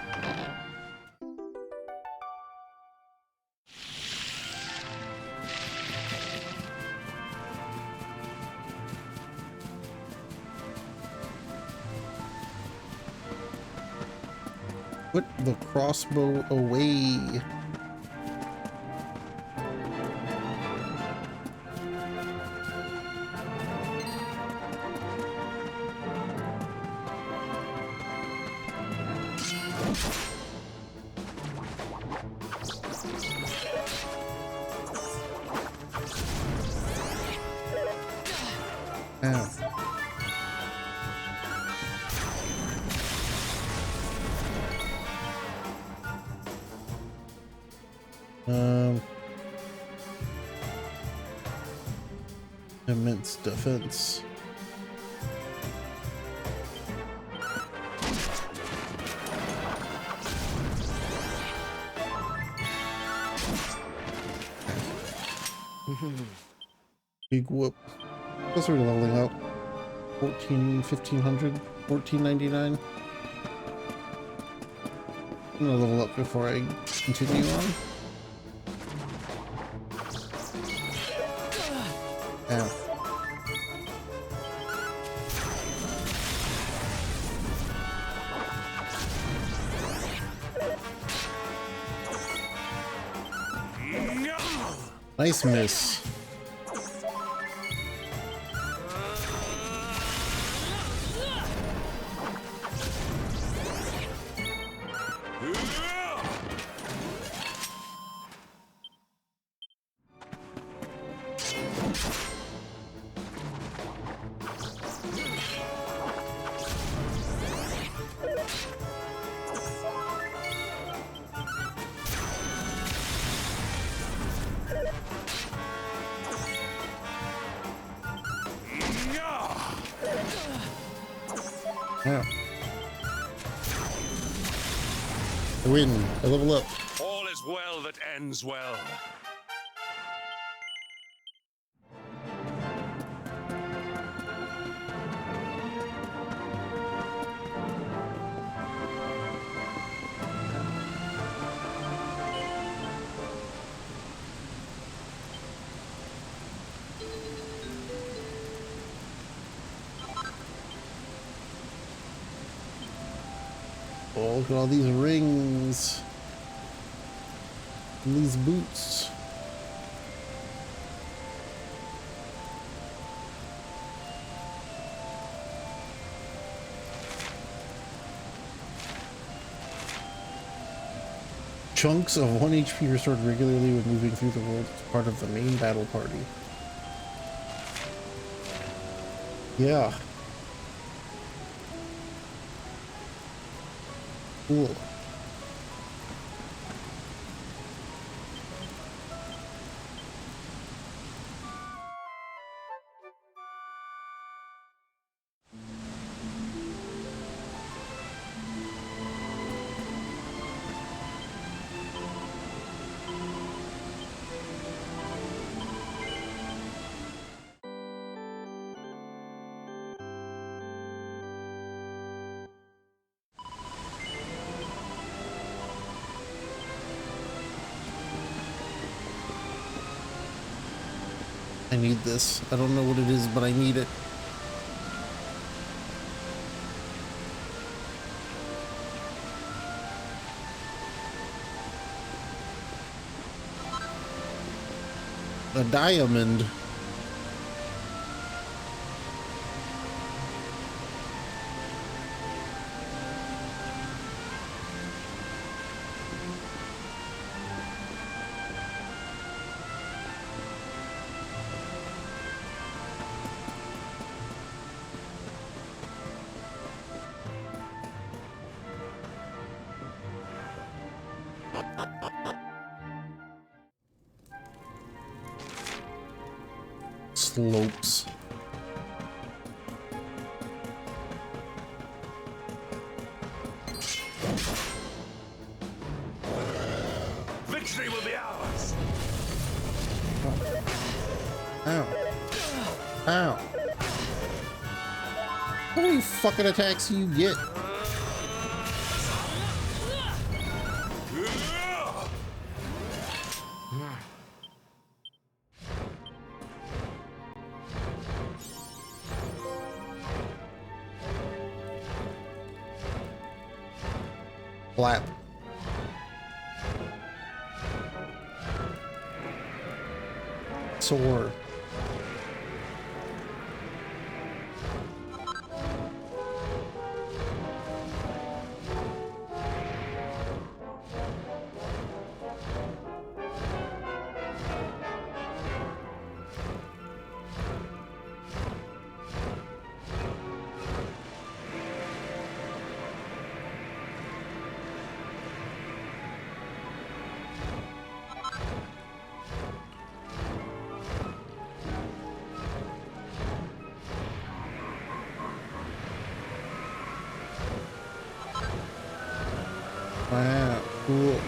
Put the crossbow away. Ow. Immense defense. Big whoop. What's we leveling up? 1500, 1499. I'm gonna level up before I continue on. Ow. Nice miss. Yeah. I win. I level up. All is well that ends well. Oh, look at all these rings. And these boots. Chunks of 1 HP restored regularly when moving through the world as part of the main battle party. Yeah. Cool. I need this. I don't know what it is, but I need it. A diamond. Slopes. Victory will be ours. Ow. Ow. How many fucking attacks do you get? Flap. Soar. Wow, cool.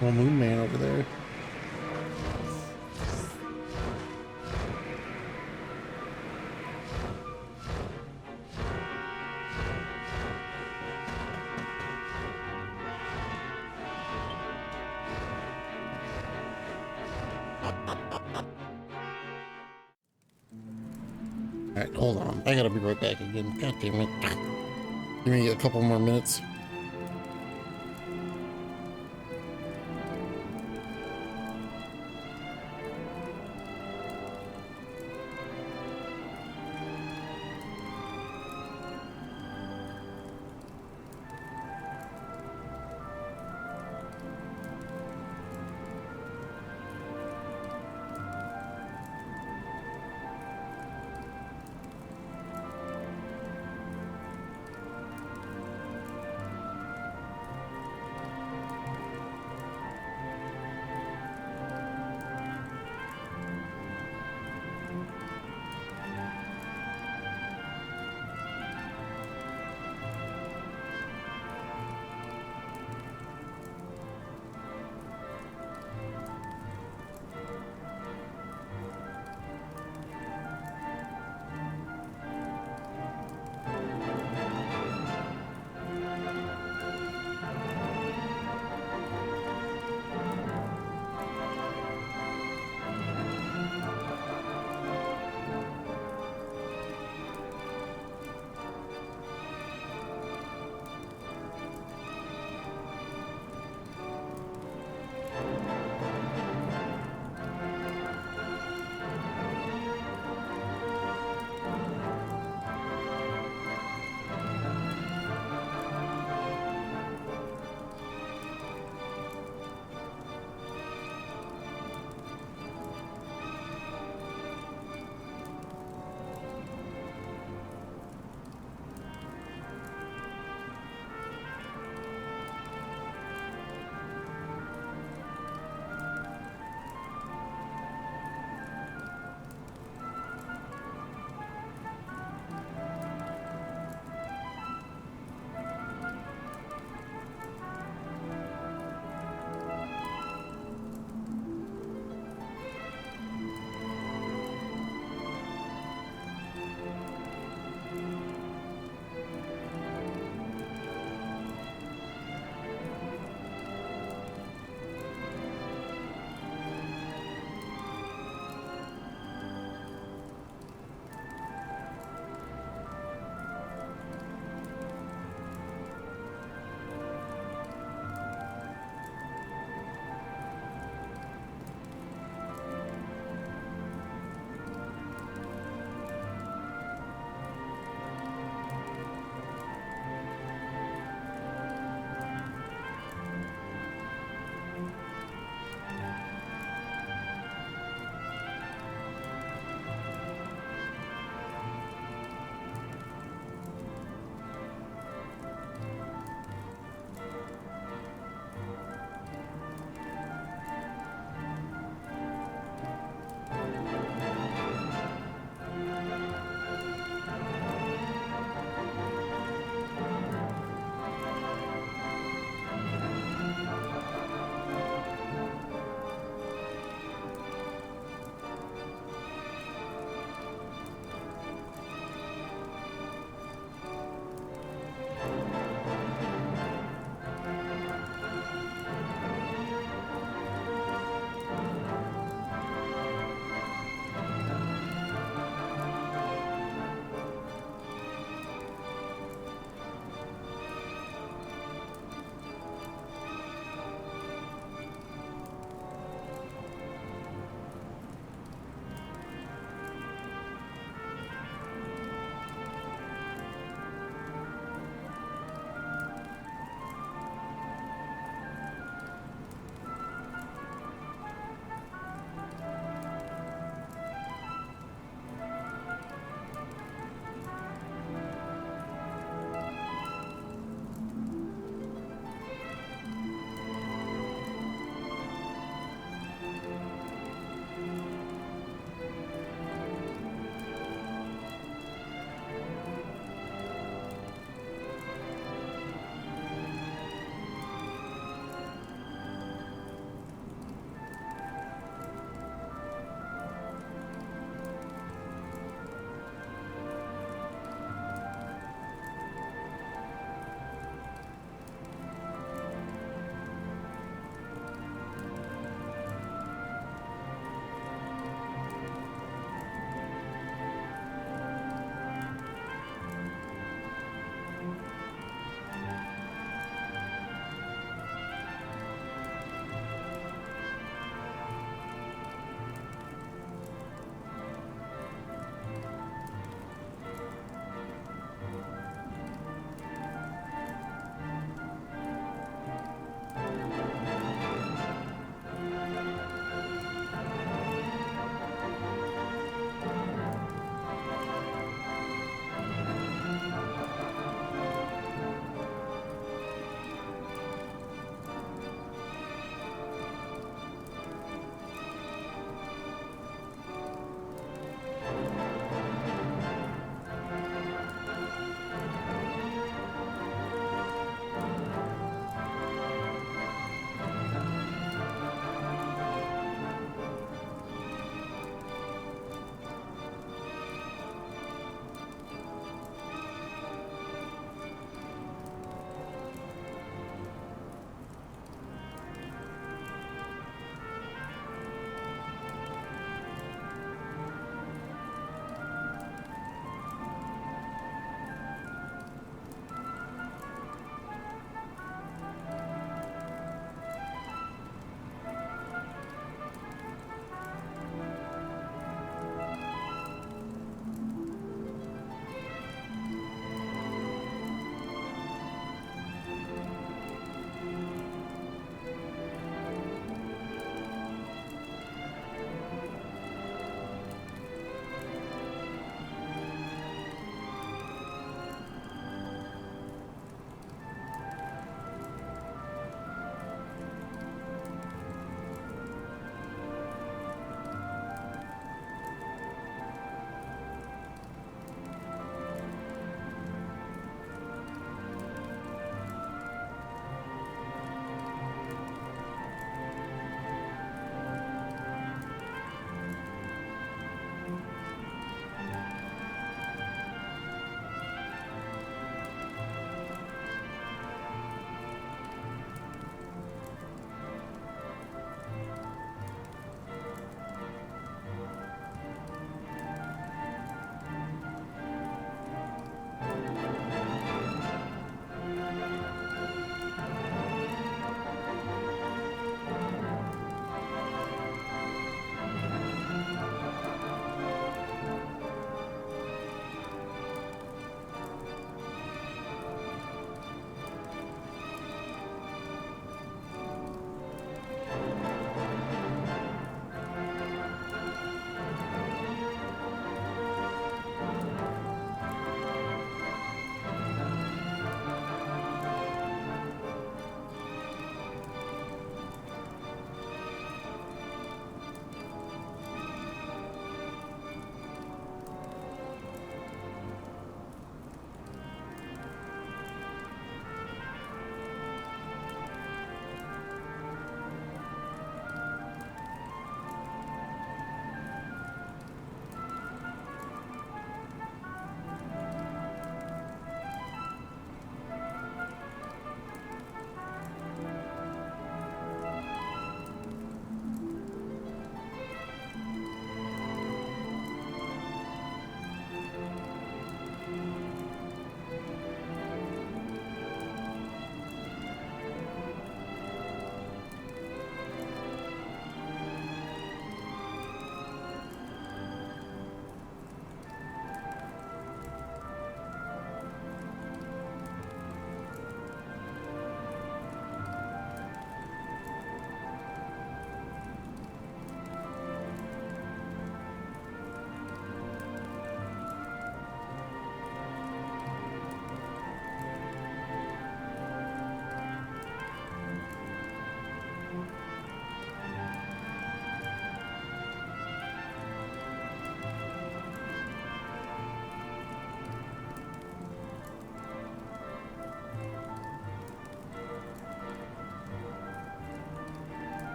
Well, Moon Man over there. Alright, hold on. I gotta be right back again. God damn it. Give me a couple more minutes.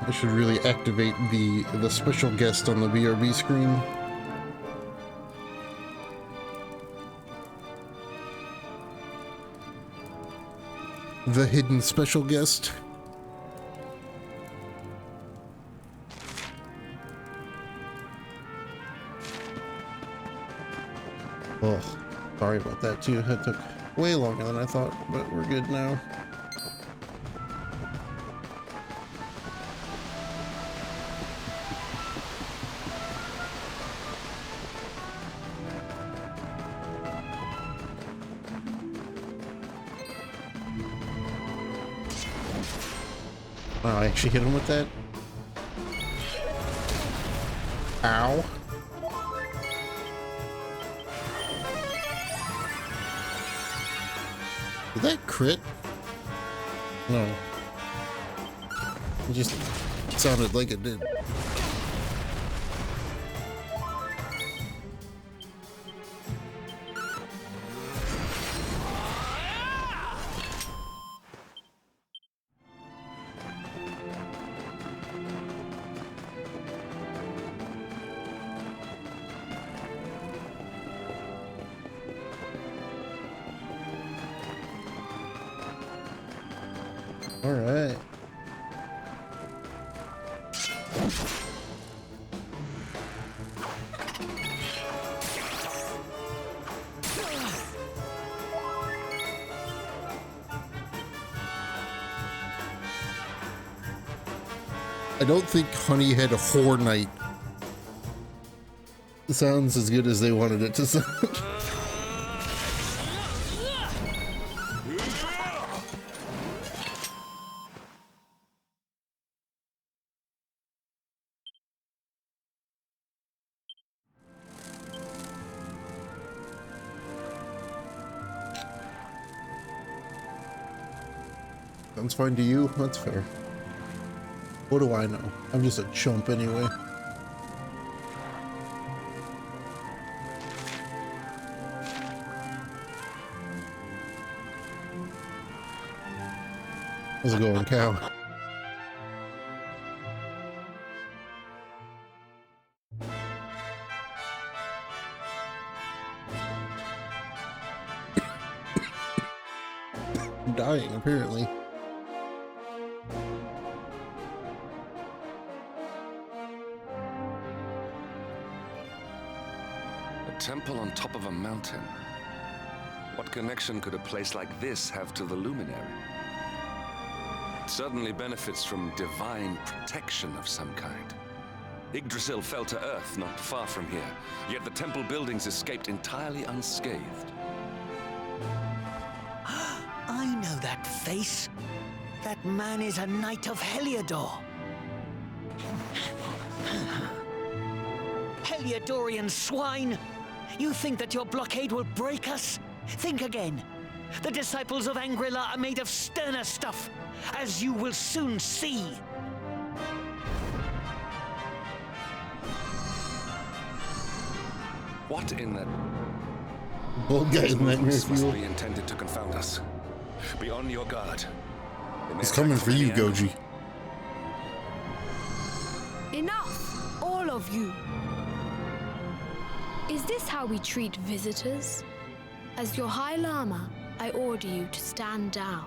I should really activate the special guest on the BRB screen. The hidden special guest. Oh, sorry about that too. That took way longer than I thought, but we're good now. Wow, I actually hit him with that. Ow. Did that crit? No. It just sounded like it did. All right. I don't think Honey had a whore night. It sounds as good as they wanted it to sound. Sounds fine to you? That's fair. What do I know? I'm just a chump anyway. How's it going, cow? I'm dying, apparently. Temple on top of a mountain. What connection could a place like this have to the luminary? It certainly benefits from divine protection of some kind. Yggdrasil fell to earth not far from here, yet the temple buildings escaped entirely unscathed. I know that face. That man is a knight of Heliodor. Heliodorian swine! You think that your blockade will break us? Think again. The disciples of Angri-La are made of sterner stuff, as you will soon see. What in the... Bold guy in nightmare must fuel. be intended to confound us. Be on your guard. It's coming for you, Goji. Enough, all of you. Is this how we treat visitors? As your High Lama, I order you to stand down.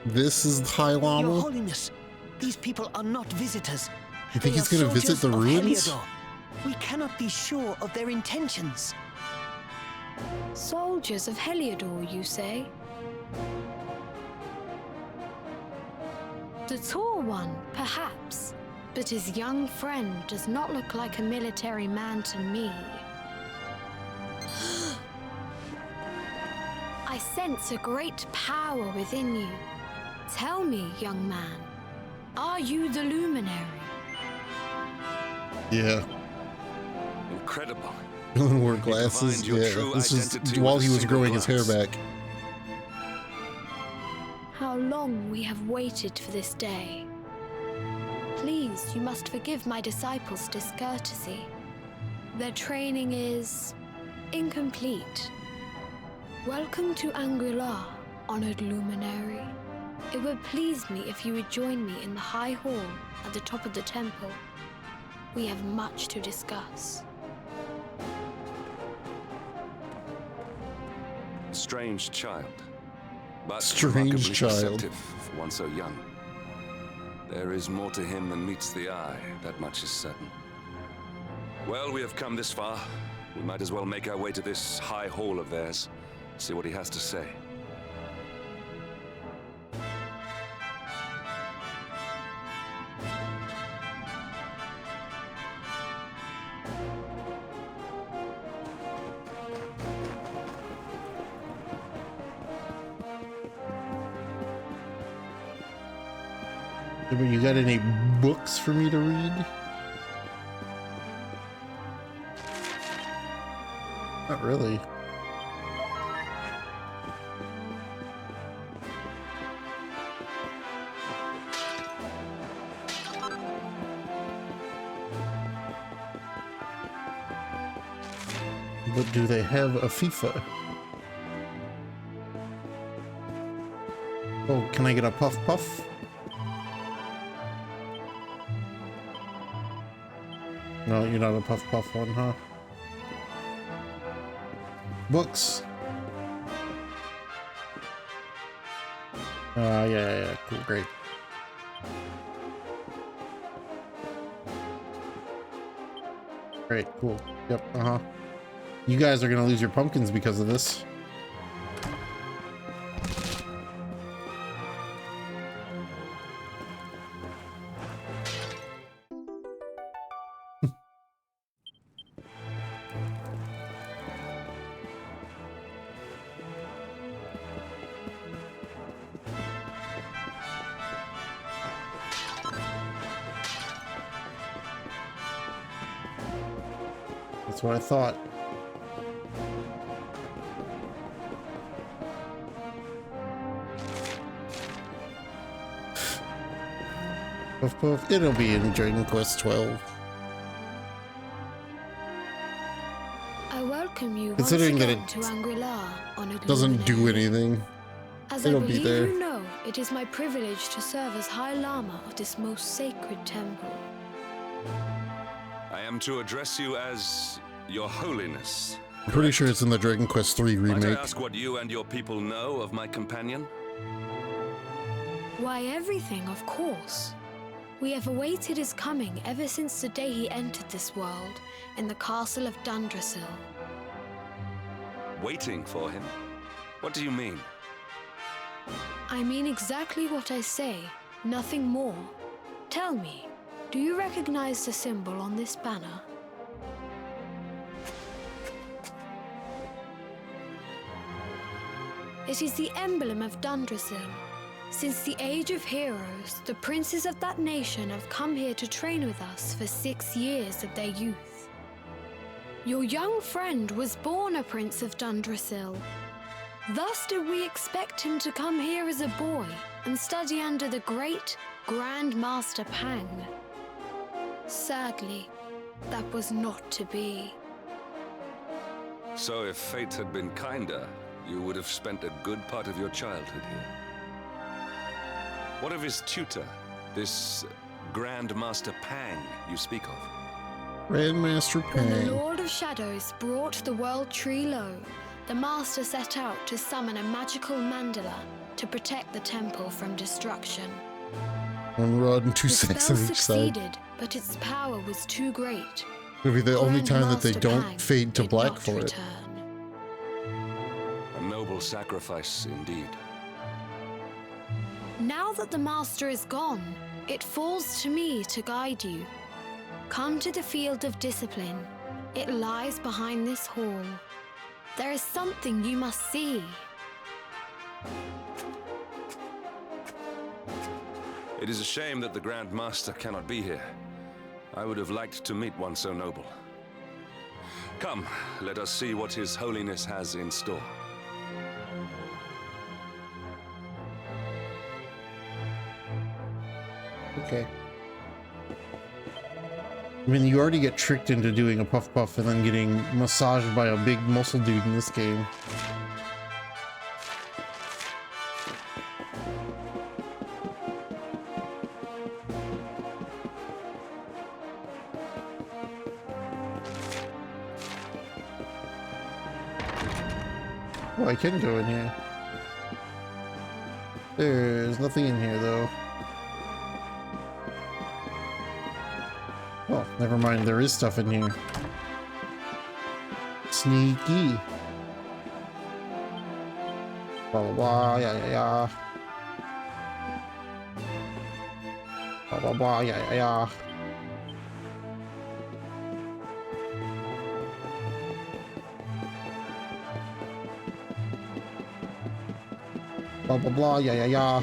This is High Lama? Your Holiness, these people are not visitors. You think They he's are gonna visit the soldiers of ruins? Heliodor. We cannot be sure of their intentions. Soldiers of Heliodor, you say? The tall one, perhaps, but his young friend does not look like a military man to me. I sense a great power within you. Tell me, young man, are you the luminary? Yeah. Incredible. Dylan wore glasses. divined your Yeah, true this is identity while with a he was single growing his hair glance. back. How long we have waited for this day. Please, you must forgive my disciples' discourtesy. Their training is incomplete. Welcome to Angri-La, honored luminary. It would please me if you would join me in the high hall at the top of the temple. We have much to discuss. Strange child. But strange remarkably child. perceptive for one so young. There is more to him than meets the eye, that much is certain. Well, we have come this far. We might as well make our way to this high hall of theirs, see what he has to say. You got any books for me to read? Not really. But do they have a FIFA? Oh, can I get a Puff Puff? No, you're not a Puff Puff one, huh? Books. Yeah, cool, great. Great, cool. Yep, You guys are gonna lose your pumpkins because of this. That's what I thought. Puff Puff, it'll be in Dragon Quest 12. I welcome you Considering that once again to Angri-La on a doesn't do anything. As It'll I be believe there. you know, it is my privilege to serve as High Lama of this most sacred temple. I am to address you as Your Holiness. I'm pretty sure it's in the Dragon Quest 3 Might I remake. ask what you and your people know of my companion? Why, everything, of course. We have awaited his coming ever since the day he entered this world in the castle of Dundrasil. Waiting for him? What do you mean? I mean exactly what I say, nothing more. Tell me, do you recognize the symbol on this banner? It is the emblem of Dundrasil. Since the Age of Heroes, the princes of that nation have come here to train with us for 6 years of their youth. Your young friend was born a prince of Dundrasil. Thus did we expect him to come here as a boy and study under the great Grand Master Pang. Sadly, that was not to be. So if fate had been kinder, you would have spent a good part of your childhood here. What of his tutor, this Grand Master Pang you speak of? Grandmaster When the Pang. Lord of Shadows brought the world tree low, the Master set out to summon a magical mandala to protect the temple from destruction. One rod and 2 The sacks spell on each side. succeeded, but its power was too great. It'll be the only Grand time that they Master don't Pang fade to did black not for it. return. A noble sacrifice indeed. Now that the Master is gone, it falls to me to guide you. Come to the field of discipline. It lies behind this hall. There is something you must see. It is a shame that the Grand Master cannot be here. I would have liked to meet one so noble. Come, let us see what His Holiness has in store. Okay. I mean, you already get tricked into doing a Puff Puff and then getting massaged by a big muscle dude in this game. Oh, I can go in here. There's nothing in here, though. Oh, never mind. There is stuff in here. Sneaky. Blah, blah, blah. Yeah, yeah, yeah. Blah, blah, blah. Yeah, yeah, yeah. Blah, blah, blah, yeah, yeah, yeah.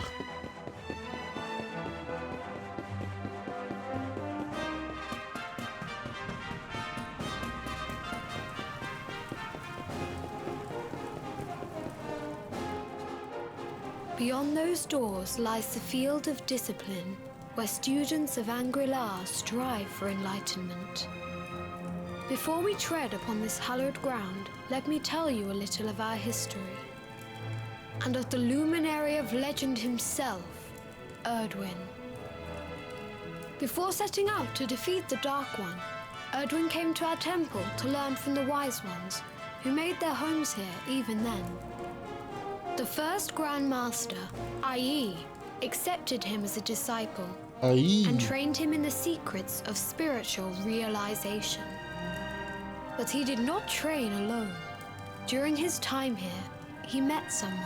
Beyond those doors lies the field of discipline, where students of Angri-La strive for enlightenment. Before we tread upon this hallowed ground, let me tell you a little of our history. And of the luminary of legend himself, Erdwin. Before setting out to defeat the Dark One, Erdwin came to our temple to learn from the Wise Ones, who made their homes here even then. The first Grand Master, Ai, accepted him as a disciple and trained him in the secrets of spiritual realization. But he did not train alone. During his time here, he met someone.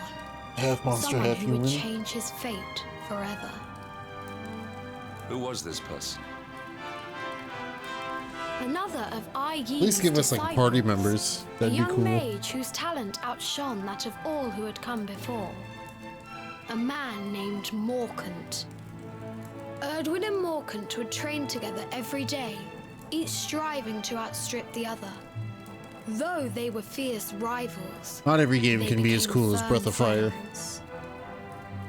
Half monster, someone half who human. would change his fate forever. Who was this person? Another of Ai's At least give us like party members. a That'd be young cool. mage whose talent outshone that of all who had come before. A man named Morkant. Erdwin and Morkant would train together every day, each striving to outstrip the other. Though they were fierce rivals, Not every game they can be as became cool as firm Breath of Fire. friends.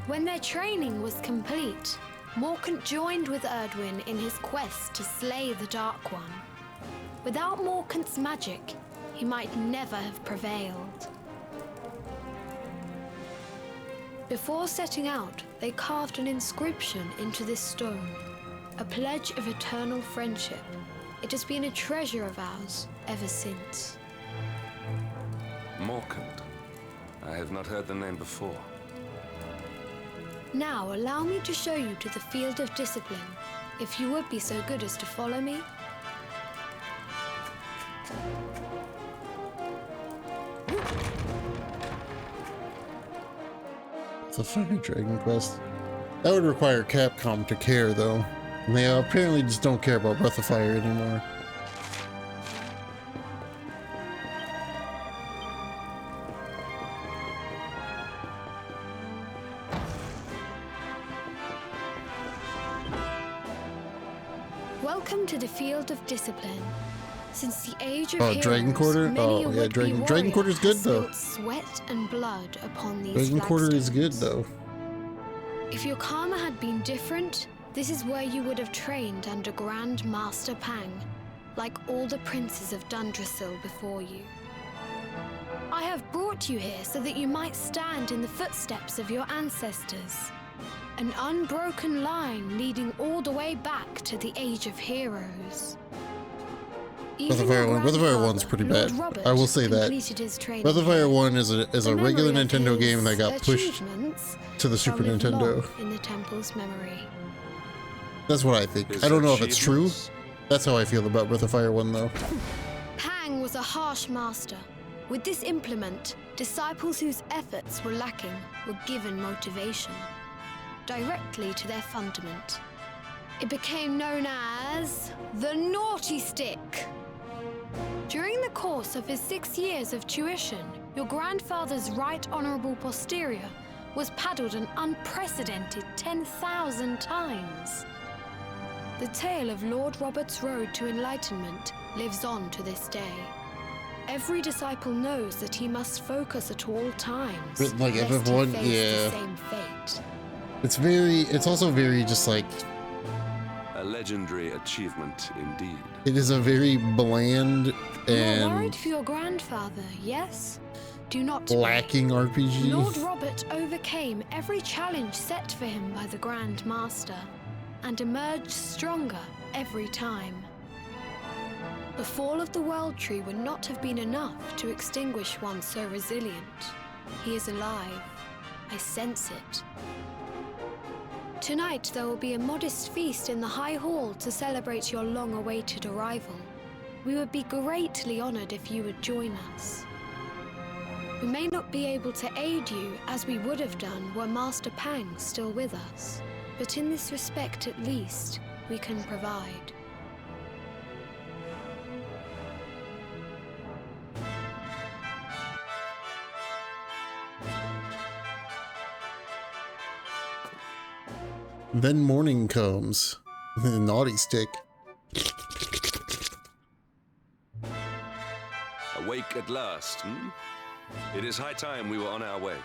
When their training was complete, Morkant joined with Erdwin in his quest to slay the Dark One. Without Morkant's magic, he might never have prevailed. Before setting out, they carved an inscription into this stone, a pledge of eternal friendship. It has been a treasure of ours ever since. Morkant. I have not heard the name before. Now allow me to show you to the field of discipline, if you would be so good as to follow me. It's a fucking Dragon Quest. That would require Capcom to care, though. And they apparently just don't care about Breath of Fire anymore. Welcome to the field of discipline. Since the age of Oh, heroes, Dragon Quarter? many Oh, a yeah, would-be Dragon warrior Quarter's good, has though. spilt sweat and blood upon these Dragon Quarter is good, flagstones. though. If your karma had been different, this is where you would have trained under Grand Master Pang, like all the princes of Dundrasil before you. I have brought you here so that you might stand in the footsteps of your ancestors. An unbroken line leading all the way back to the Age of Heroes. Breath of Fire 1. Breath of Fire 1's pretty bad. I will say that. Breath of Fire 1 is a regular Nintendo game that got pushed to the Super Nintendo. In the temple's memory. That's what I think. I don't know if it's true. That's how I feel about Breath of Fire 1, though. Pang was a harsh master. With this implement, disciples whose efforts were lacking were given motivation, directly to their fundament. It became known as the Naughty Stick. During the course of his 6 years of tuition, your grandfather's right honorable posterior was paddled an unprecedented 10,000 times. The tale of Lord Robert's road to enlightenment lives on to this day. Every disciple knows that he must focus at all times, But, like, lest he FF1, face yeah. the same fate. It's also very just like, A legendary achievement indeed. it is a very bland You're and worried for your grandfather, yes? Do not be. lacking RPG. Lord Robert overcame every challenge set for him by the Grand Master and emerged stronger every time. The fall of the World Tree would not have been enough to extinguish one so resilient. He is alive. I sense it. Tonight there will be a modest feast in the High Hall to celebrate your long-awaited arrival. We would be greatly honored if you would join us. We may not be able to aid you as we would have done were Master Pang still with us, but in this respect at least, we can provide. Then morning comes. Naughty stick. Awake at last, hmm? It is high time we were on our way.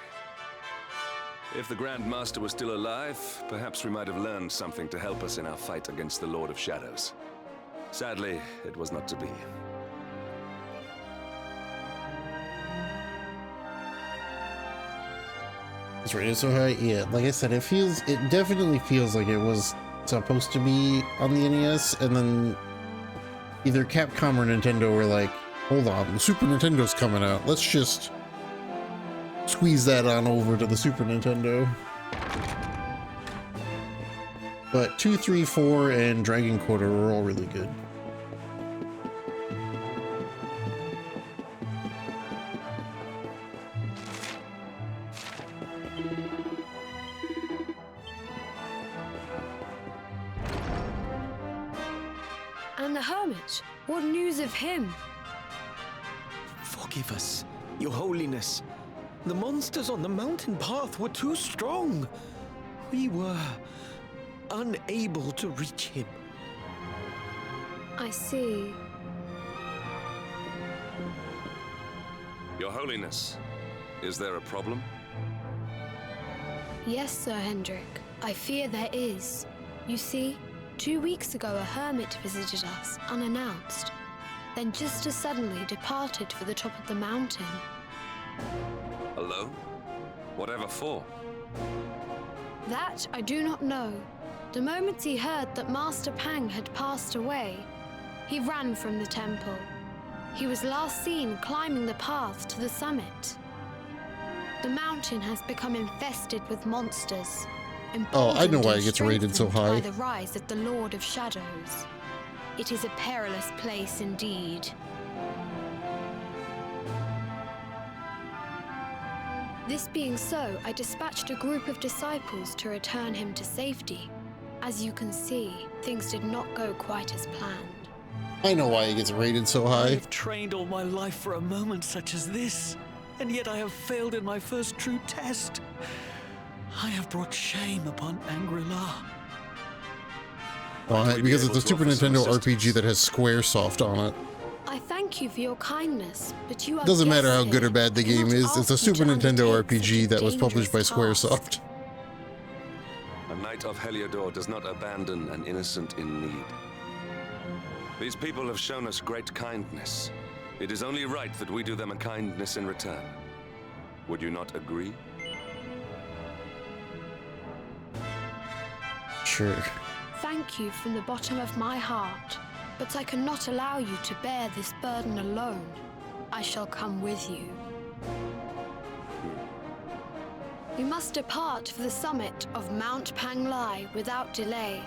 If the Grand Master was still alive, perhaps we might have learned something to help us in our fight against the Lord of Shadows. Sadly, it was not to be. It's rated so high, yeah. Like I said, it definitely feels like it was supposed to be on the NES, and then either Capcom or Nintendo were like, hold on, the Super Nintendo's coming out. Let's just squeeze that on over to the Super Nintendo. But 2, 3, 4, and Dragon Quarter were all really good. And the Hermit, what news of him? Forgive us, Your Holiness. The monsters on the mountain path were too strong. We were unable to reach him. I see. Your Holiness, is there a problem? Yes, Sir Hendrik. I fear there is. You see, 2 weeks ago a hermit visited us, unannounced, then just as suddenly departed for the top of the mountain. Alone? Whatever for? That I do not know. The moment he heard that Master Pang had passed away, he ran from the temple. He was last seen climbing the path to the summit. The mountain has become infested with monsters. Oh, I know why it gets rated so high. By the rise of the Lord of Shadows. It is a perilous place indeed. This being so, I dispatched a group of disciples to return him to safety. As you can see, things did not go quite as planned. I know why it gets rated so I high. have trained all my life for a moment such as this, and yet I have failed in my first true test. I have brought shame upon Angri-La. Why? Because it's a Super Nintendo RPG that has Squaresoft on it. I thank you for your kindness, but you are Doesn't matter how guessing. good or bad the game is, it's a Super Nintendo RPG that was published by Squaresoft. A Knight of Heliodor does not abandon an innocent in need. These people have shown us great kindness. It is only right that we do them a kindness in return. Would you not agree? Sure. Thank you from the bottom of my heart, but I cannot allow you to bear this burden alone. I shall come with you. We must depart for the summit of Mount Panglai without delay.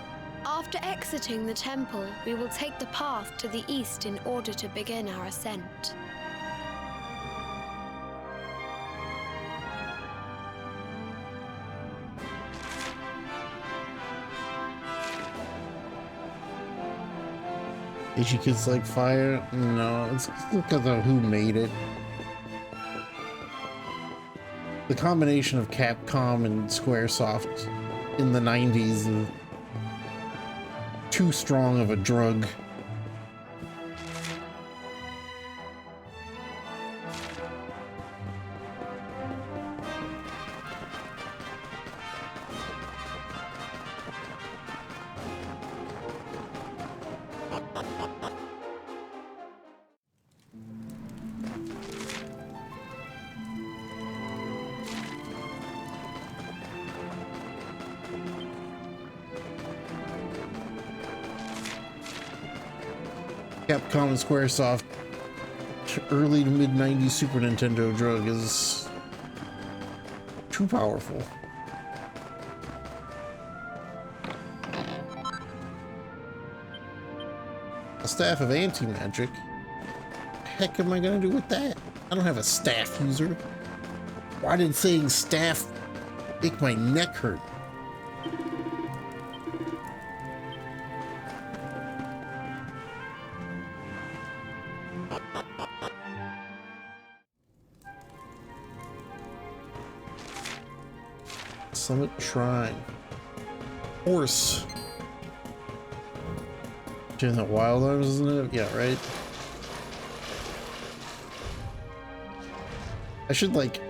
After exiting the temple, we will take the path to the east in order to begin our ascent. JHit's like fire? No, it's because of who made it. The combination of Capcom and Squaresoft in the 90s is too strong of a drug. Capcom and Squaresoft early to mid 90s Super Nintendo drug is too powerful. A staff of anti-magic? Heck am I gonna do with that? I don't have a staff user. Why did saying staff make my neck hurt? Summit Shrine. Horse. Doing the wild arms, isn't it? Yeah, right. I should like,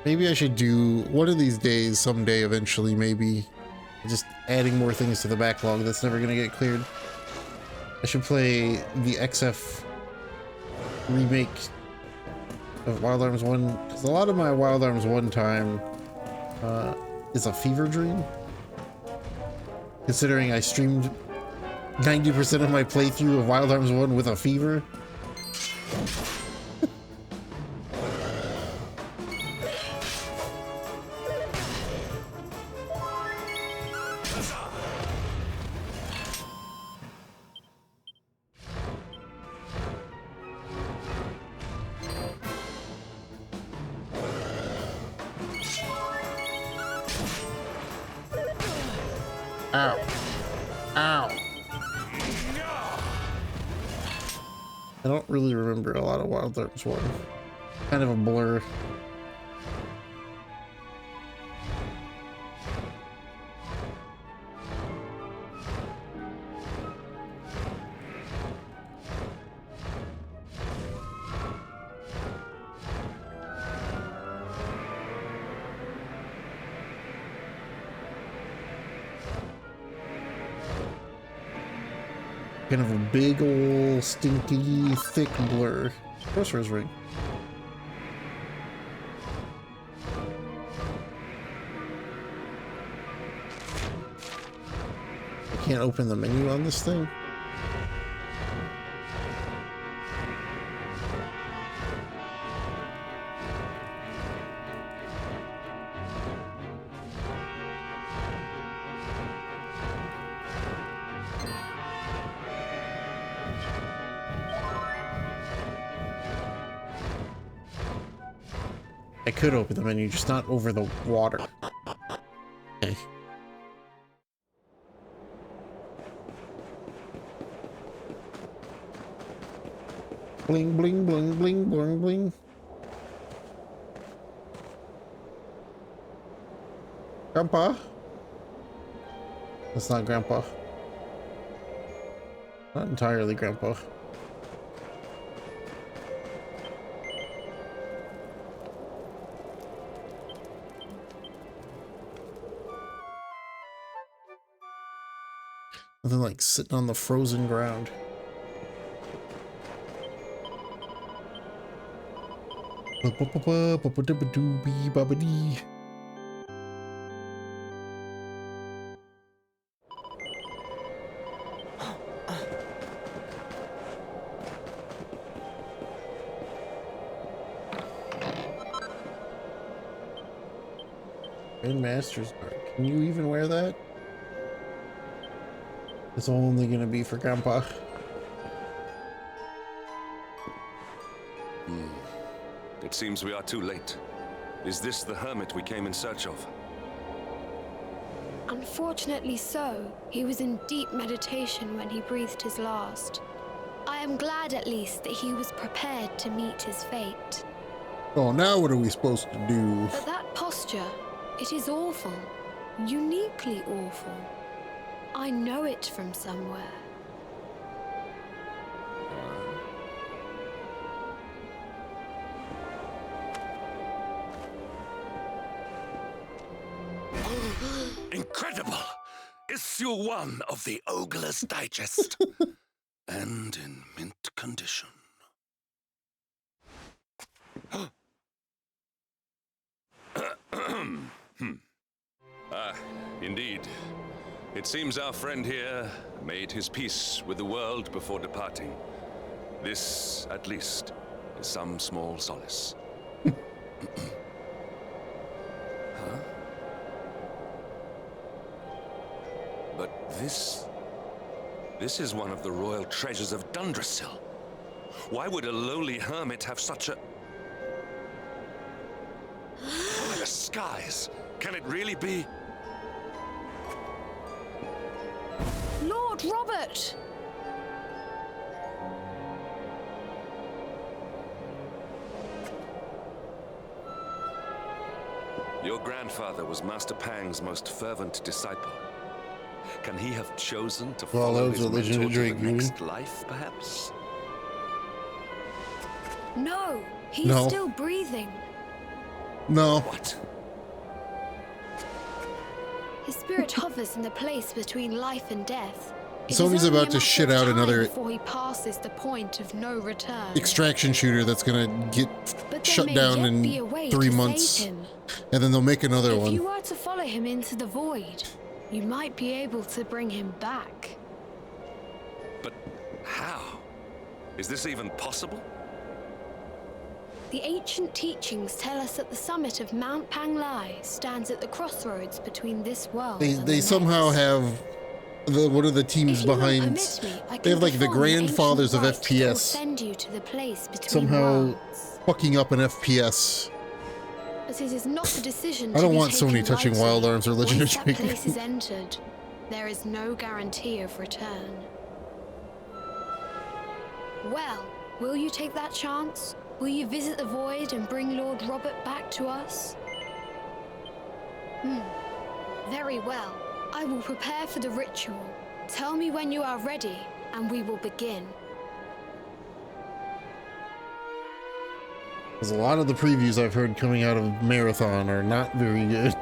maybe I should do one of these days, someday, eventually, maybe. Just adding more things to the backlog that's never gonna get cleared. I should play the XF remake of Wild Arms 1, because a lot of my Wild Arms 1 time is a fever dream. Considering I streamed 90% of my playthrough of Wild Arms 1 with a fever. Ow. Ow. I don't really remember a lot of Wild Arms 1. Kind of a blur. Kind of a big ol' stinky thick blur. Sorcerer's Ring. I can't open the menu on this thing. I could open the menu, just not over the water. Okay. Bling, bling, bling, bling, bling, bling. Grandpa? That's not Grandpa. Not entirely Grandpa. Nothing like sitting on the frozen ground. Grandmaster's Guard. Can you even wear that? It's only gonna be for Grandpa. It seems we are too late. Is this the hermit we came in search of? Unfortunately so. He was in deep meditation when he breathed his last. I am glad at least that he was prepared to meet his fate. Oh, now what are we supposed to do? But that posture, it is awful. Uniquely awful. I know it from somewhere. Incredible! Issue 1 of the Ogler's Digest. And in mint condition. Indeed. It seems our friend here made his peace with the world before departing. This, at least, is some small solace. Huh? This is one of the royal treasures of Dundrasil. Why would a lowly hermit have such a... By the skies! Can it really be? Lord Robert! Your grandfather was Master Pang's most fervent disciple. Can he have chosen to follow his mentor to the next life, perhaps? No, he's No. still breathing. No. What? His spirit hovers in the place between life and death. It is Somebody's only about a to matter shit of out time another before he passes the point of no return. extraction shooter that's gonna get But there shut may down yet be a in way 3 to months. save him. And then they'll make another If one. you were to follow him into the void, you might be able to bring him back. But how? Is this even possible? The ancient teachings tell us that the summit of Mount Panglai stands at the crossroads between this world They and they the somehow next. have one of the teams If you will behind. permit me, I They can have like the perform an ancient grandfathers of rite that will FPS send you to the place between somehow worlds. fucking up an FPS. But it is not a decision I to don't be want Sony taken touching lightly. Wild Arms or Legend of Once that Dragon. place is entered, there is no guarantee of return. Well, will you take that chance? Will you visit the void and bring Lord Robert back to us? Very well. I will prepare for the ritual. Tell me when you are ready, and we will begin. Because a lot of the previews I've heard coming out of Marathon are not very good.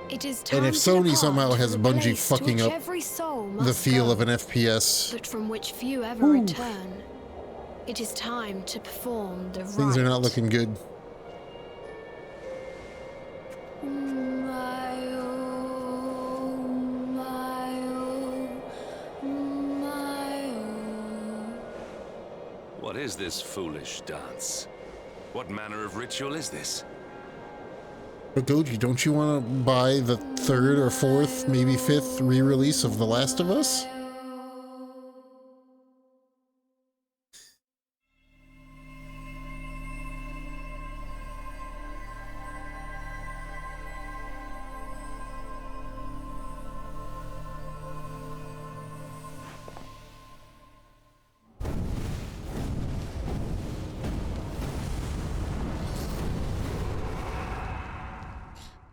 It is time And if to Sony depart somehow to has the Bungie place to fucking which up every soul the must feel go, of an FPS, but from which few ever return. It is time to perform the things are not looking good. What is this foolish dance? What manner of ritual is this? But Doji, don't you want to buy the 3rd or 4th, maybe 5th re-release of The Last of Us?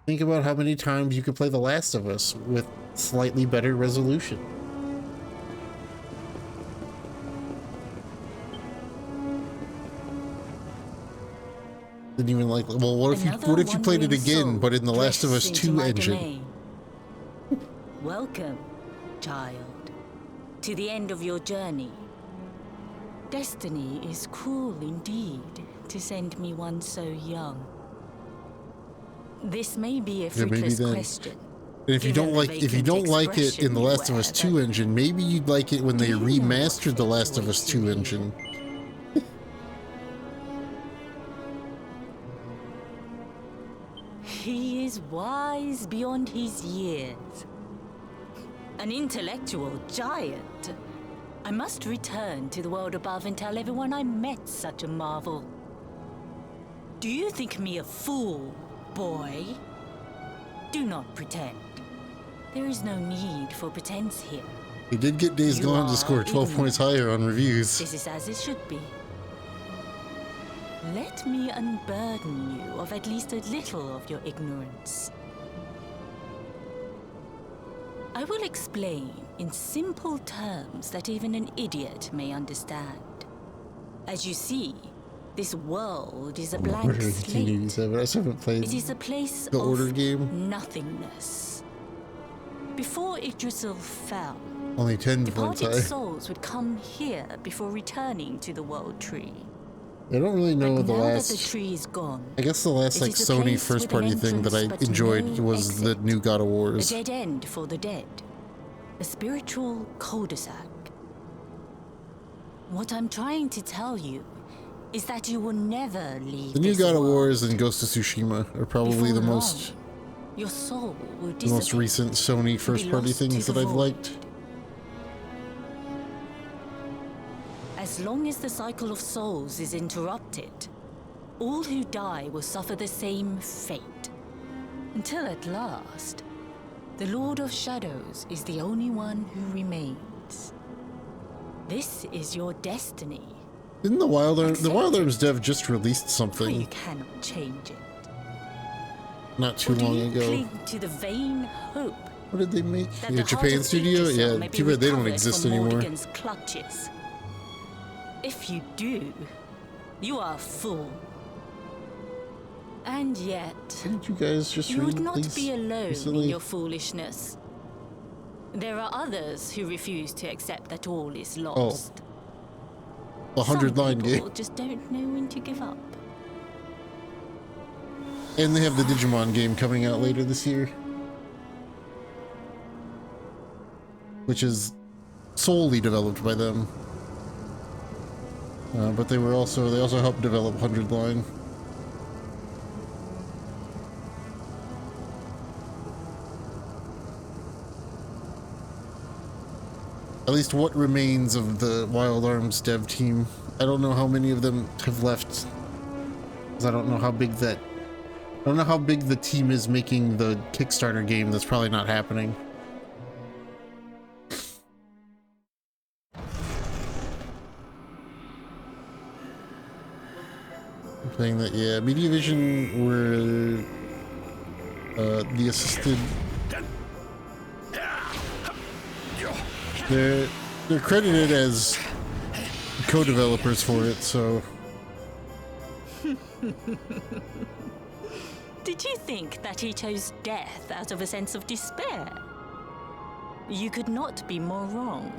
Think about how many times you could play The Last of Us with slightly better resolution. Didn't even like. Well, what if you played it again, but in The Last of Us 2 engine? Welcome, child, to the end of your journey. Destiny is cruel indeed to send me one so young. This may be a fruitless question. And if you don't like it in The Last of Us 2 engine, maybe you'd like it when they remastered The Last of Us 2 engine. He is wise beyond his years. An intellectual giant. I must return to the world above and tell everyone I met such a marvel. Do you think me a fool, boy? Do not pretend. There is no need for pretense here. He did get Days Gone to score 12 points higher on reviews. This is as it should be. Let me unburden you of at least a little of your ignorance. I will explain in simple terms that even an idiot may understand. As you see, this world is a blank slate. 1987. I still haven't played It is a place the of Order game. nothingness. Before Yggdrasil fell, Only 10 points departed high. souls would come here before returning to the world tree. I don't really know the Now that the last. tree is gone, I guess the last it like is a Sony place first with an party thing that I entrance but enjoyed no was the new God of a Wars. dead end for the dead. A spiritual cul-de-sac. What I'm trying to tell you is that you will never leave The new this God of world. Wars and Ghost of Tsushima are probably the most your soul will The most dissipate. recent Sony first-party lost to things the that I've void. liked. As long as the cycle of souls is interrupted, all who die will suffer the same fate. Until at last, the Lord of Shadows is the only one who remains. This is your destiny. Didn't the Wild Arms dev just released For you something cannot change it. not too Or do long you ago? cling to the vain hope What did they make? that Yeah, the heart Japan of studio? Yggdrasil Yeah, may be too bad they don't recovered exist from anymore. Mordegon's clutches? If you do, you are a fool. And yet, Didn't you guys just you would read not these be alone recently? in your foolishness. There are others who refuse to accept that all is lost. The 100-line Some people game. just don't know when to give up. And they have the Digimon game coming out later this year, which is solely developed by them. But they also helped develop 100-line. At least what remains of the Wild Arms dev team. I don't know how many of them have left, because I don't know how big the team is making the Kickstarter game. That's probably not happening. I'm saying that, yeah, Mediavision were the assisted. They're credited as co-developers for it, so. Did you think that he chose death out of a sense of despair? You could not be more wrong.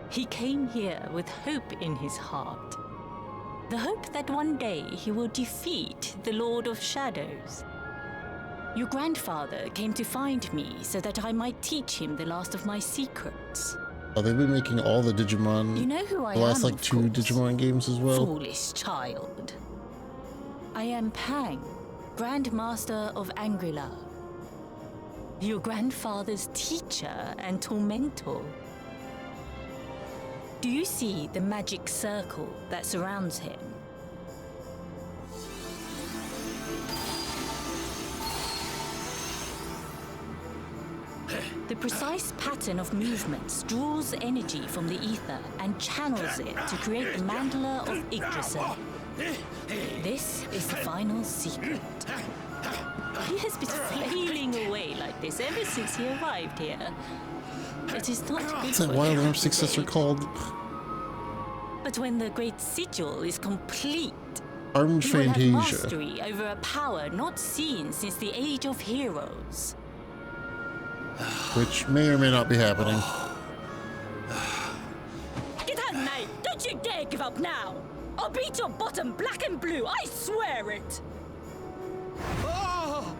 He came here with hope in his heart. The hope that one day he will defeat the Lord of Shadows. Your grandfather came to find me so that I might teach him the last of my secrets. Oh, they've been making all the Digimon. You know who I the last am, like of 2 course. Digimon games as well. Foolish child. I am Pang, Grandmaster of Angrila. Your grandfather's teacher and tormentor. Do you see the magic circle that surrounds him? The precise pattern of movements draws energy from the ether and channels it to create the mandala of Yggdrasil. This is the final secret. He has been flailing away like this ever since he arrived here. It is not good What's that for Wild him, Arms successor called? but when the great sigil is complete, Armed he will have Fantasia. mastery over a power not seen since the Age of Heroes. Which may or may not be happening. Get out, mate! Don't you dare give up now! I'll beat your bottom black and blue, I swear it! Oh!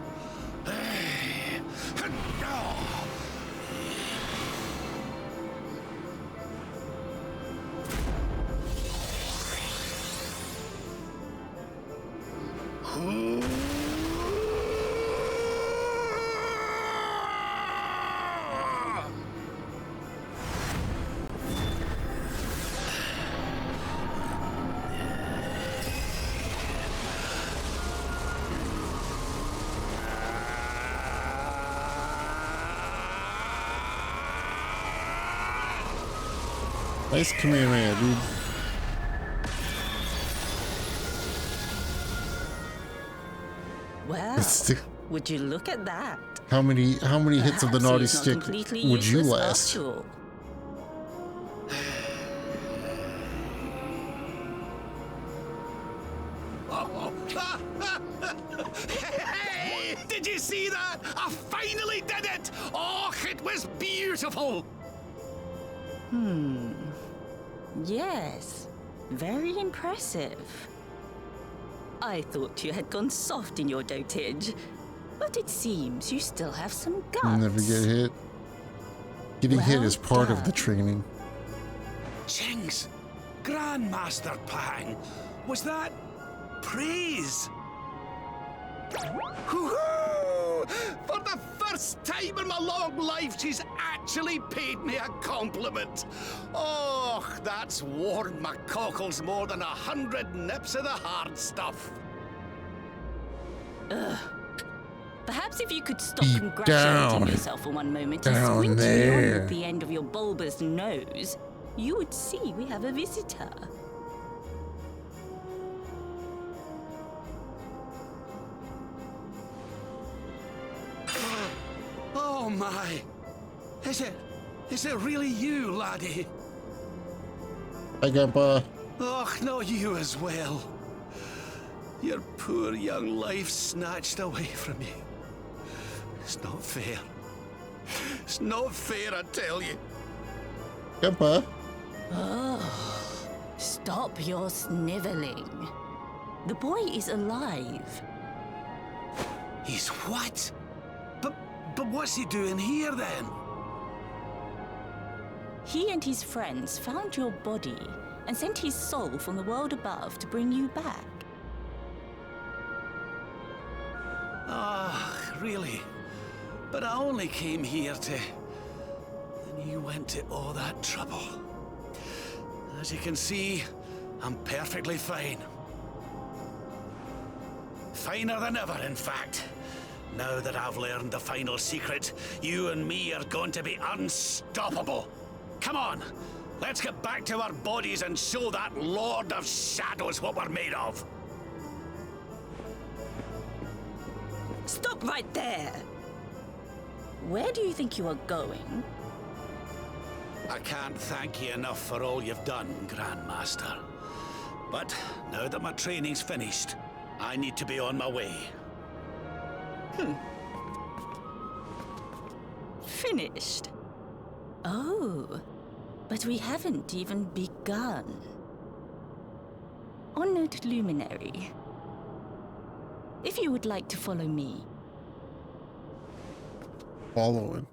Nice Kamehameha, dude. Well, It's would you look at that? how many hits of the Perhaps naughty he's not stick completely would you useless last? after all. Hey! Did you see that? I finally did it! Oh, it was beautiful! Yes, very impressive. I thought you had gone soft in your dotage, but it seems you still have some guts. You'll never get hit. Getting hit is part of the training. Jinx! Grandmaster Pang! Was that praise? Woohoo! For the first time in my long life, she's actually paid me a compliment. Oh, that's warmed my cockles more than 100 nips of the hard stuff. Ugh. Perhaps if you could stop Deep congratulating down. yourself for one moment Down and squint there. beyond the end of your bulbous nose, you would see we have a visitor. Oh my! Is it really you, laddie? Hi, Grandpa. Oh, no, you as well. Your poor young life snatched away from you. It's not fair. It's not fair, I tell you. Grandpa. Oh, stop your sniveling. The boy is alive. He's what? But what's he doing here then? He and his friends found your body and sent his soul from the world above to bring you back. Ah, really? But I only came here to... And you went to all that trouble. As you can see, I'm perfectly fine. Finer than ever, in fact. Now that I've learned the final secret, you and me are going to be unstoppable. Come on, let's get back to our bodies and show that Lord of Shadows what we're made of. Stop right there! Where do you think you are going? I can't thank you enough for all you've done, Grandmaster. But now that my training's finished, I need to be on my way. Finished? Oh, but we haven't even begun. Honored Luminary, if you would like to follow me. Follow him.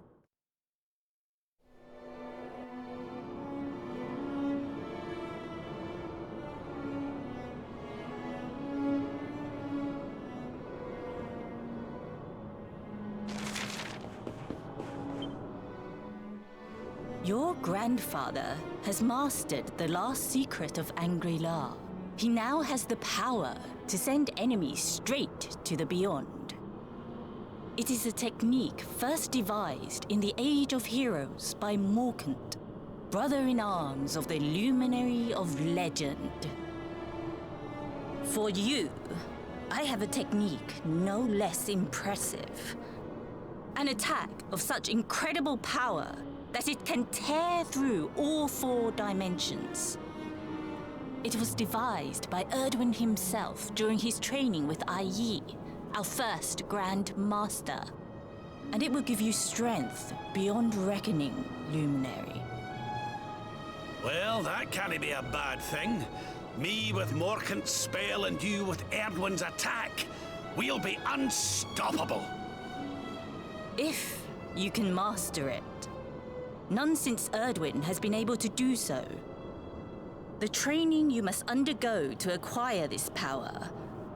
Your grandfather has mastered the last secret of Angri-La. He now has the power to send enemies straight to the beyond. It is a technique first devised in the Age of Heroes by Morkant, brother-in-arms of the Luminary of Legend. For you, I have a technique no less impressive. An attack of such incredible power that it can tear through all 4 dimensions. It was devised by Erdwin himself during his training with Yi, our first Grand Master. And it will give you strength beyond reckoning, Luminary. Well, that can't be a bad thing. Me with Morkant's spell and you with Erdwin's attack. We'll be unstoppable. If you can master it. None since Erdwin has been able to do so. The training you must undergo to acquire this power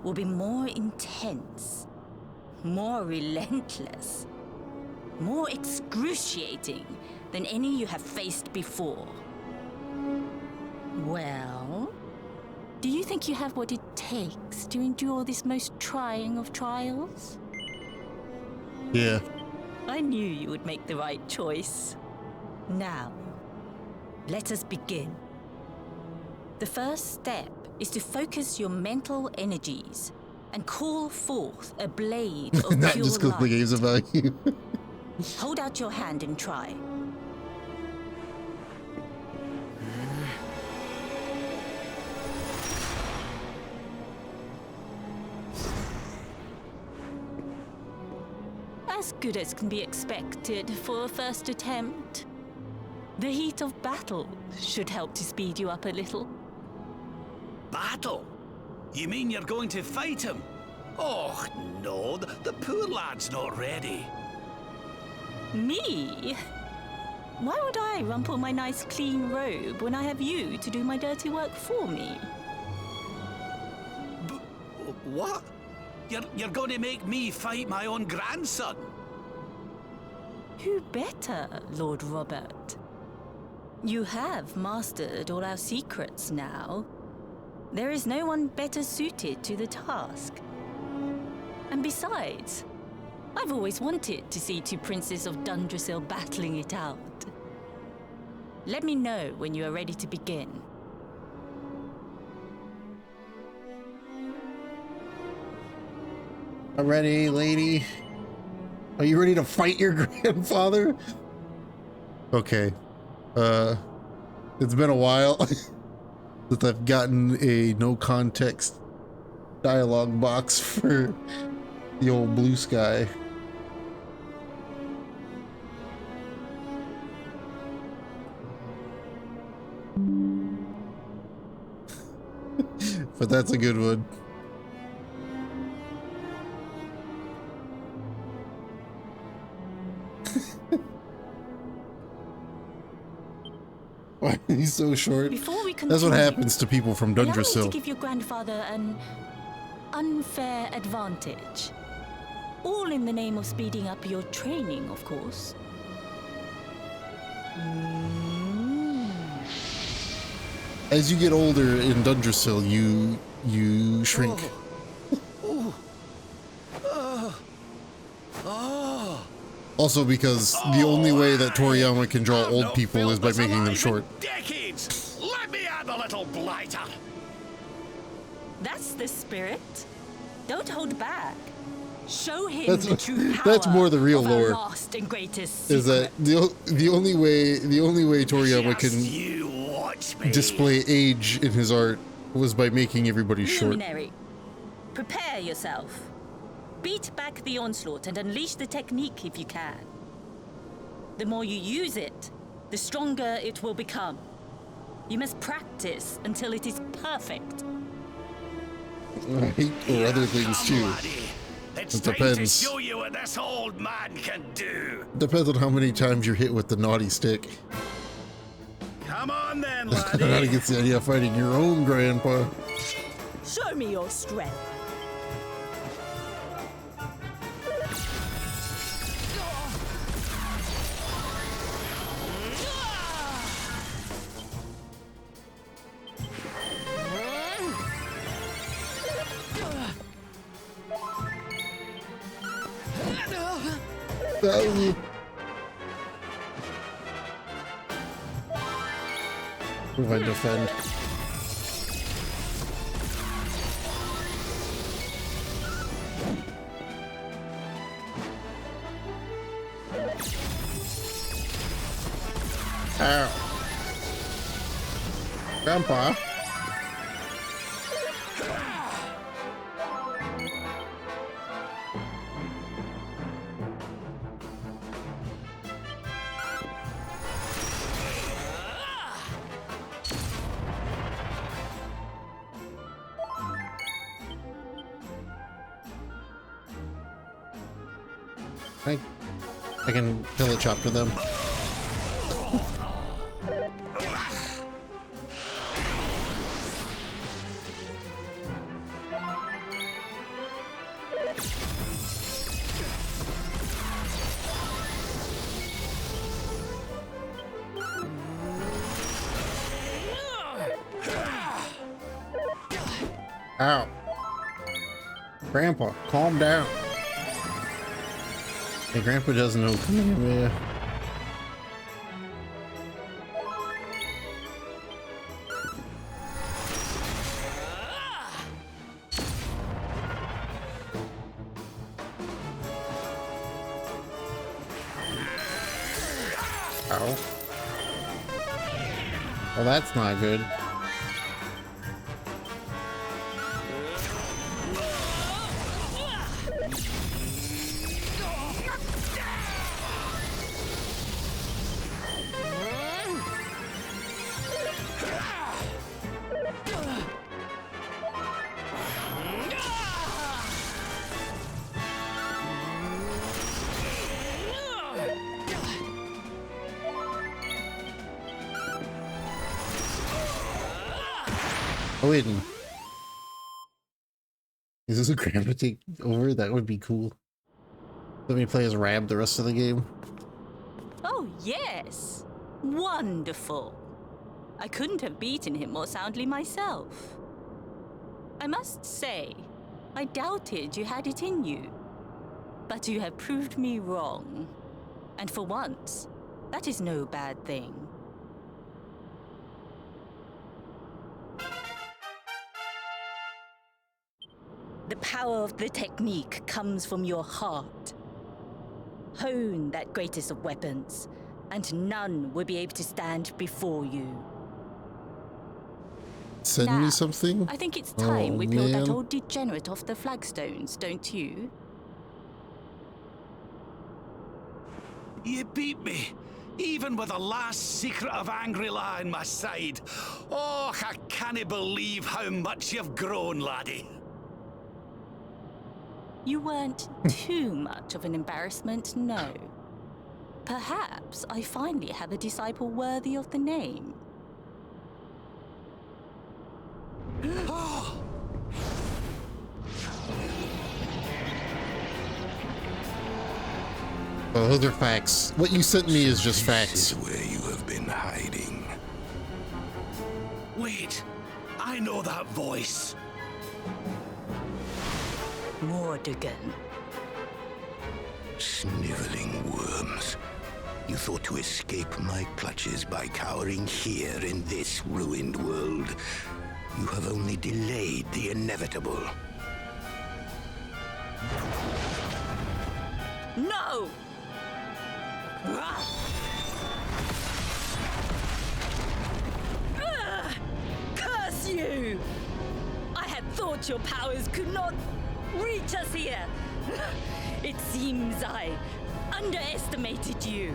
will be more intense, more relentless, more excruciating than any you have faced before. Well, do you think you have what it takes to endure this most trying of trials? Yeah. I knew you would make the right choice. Now, let us begin. The first step is to focus your mental energies and call forth a blade of Not pure just because the light. game's about you. Hold out your hand and try. As good as can be expected for a first attempt. The heat of battle should help to speed you up a little. Battle? You mean you're going to fight him? Oh, no, the poor lad's not ready. Me? Why would I rumple my nice clean robe when I have you to do my dirty work for me? What? You're going to make me fight my own grandson? Who better, Lord Robert? You have mastered all our secrets now. There is no one better suited to the task. And besides, I've always wanted to see two princes of Dundrasil battling it out. Let me know when you are ready to begin. I'm ready, lady. Are you ready to fight your grandfather? Okay. It's been a while since I've gotten a no context dialogue box for the old Blue Sky. But that's a good one. Why he's so short? Before we That's what happens to people from allow me to Dundrasil. give your grandfather an unfair advantage. All in the name of speeding up your training, of course. As you get older in Dundrasil, you shrink. Also because the only way that Toriyama can draw old people is by making them short. Decades! Let me add a little blighter! That's the spirit. Don't hold back. Show him the true power That's more the real of our lore. last and greatest Is that the only way Toriyama Just can display age in his art was by making everybody short. Luminary, prepare yourself. Beat back the onslaught and unleash the technique if you can. The more you use it, the stronger it will become. You must practice until it is perfect. I hate or other things too. It's It time to depends. show you what this old man can do. Depends on how many times you're hit with the naughty stick. Come on then, I don't know how to get the idea of fighting your own grandpa. Show me your strength. If I defend. Ow. Grandpa. I can pillow chop to them. Ow. Grandpa, calm down. Hey, Grandpa doesn't know Kamehameha. Ow. Well, that's not good. Oh, wait. Is this a grandma take over? That would be cool. Let me play as Rab the rest of the game. Oh, yes. Wonderful. I couldn't have beaten him more soundly myself. I must say, I doubted you had it in you. But you have proved me wrong. And for once, that is no bad thing. The power of the technique comes from your heart. Hone that greatest of weapons, and none will be able to stand before you. Send me something? I think it's time we peeled that man. old degenerate off the flagstones, don't you? You beat me, even with the last secret of Angry-La in my side. Oh, I can't believe how much you've grown, laddie. You weren't too much of an embarrassment, no. Perhaps I finally have a disciple worthy of the name. Oh, those are facts. What you sent me is just facts. This is where you have been hiding. Wait, I know that voice. Mordegan. Sniveling worms. You thought to escape my clutches by cowering here in this ruined world. You have only delayed the inevitable. No! Curse you! I had thought your powers could not reach us here. It seems I underestimated you.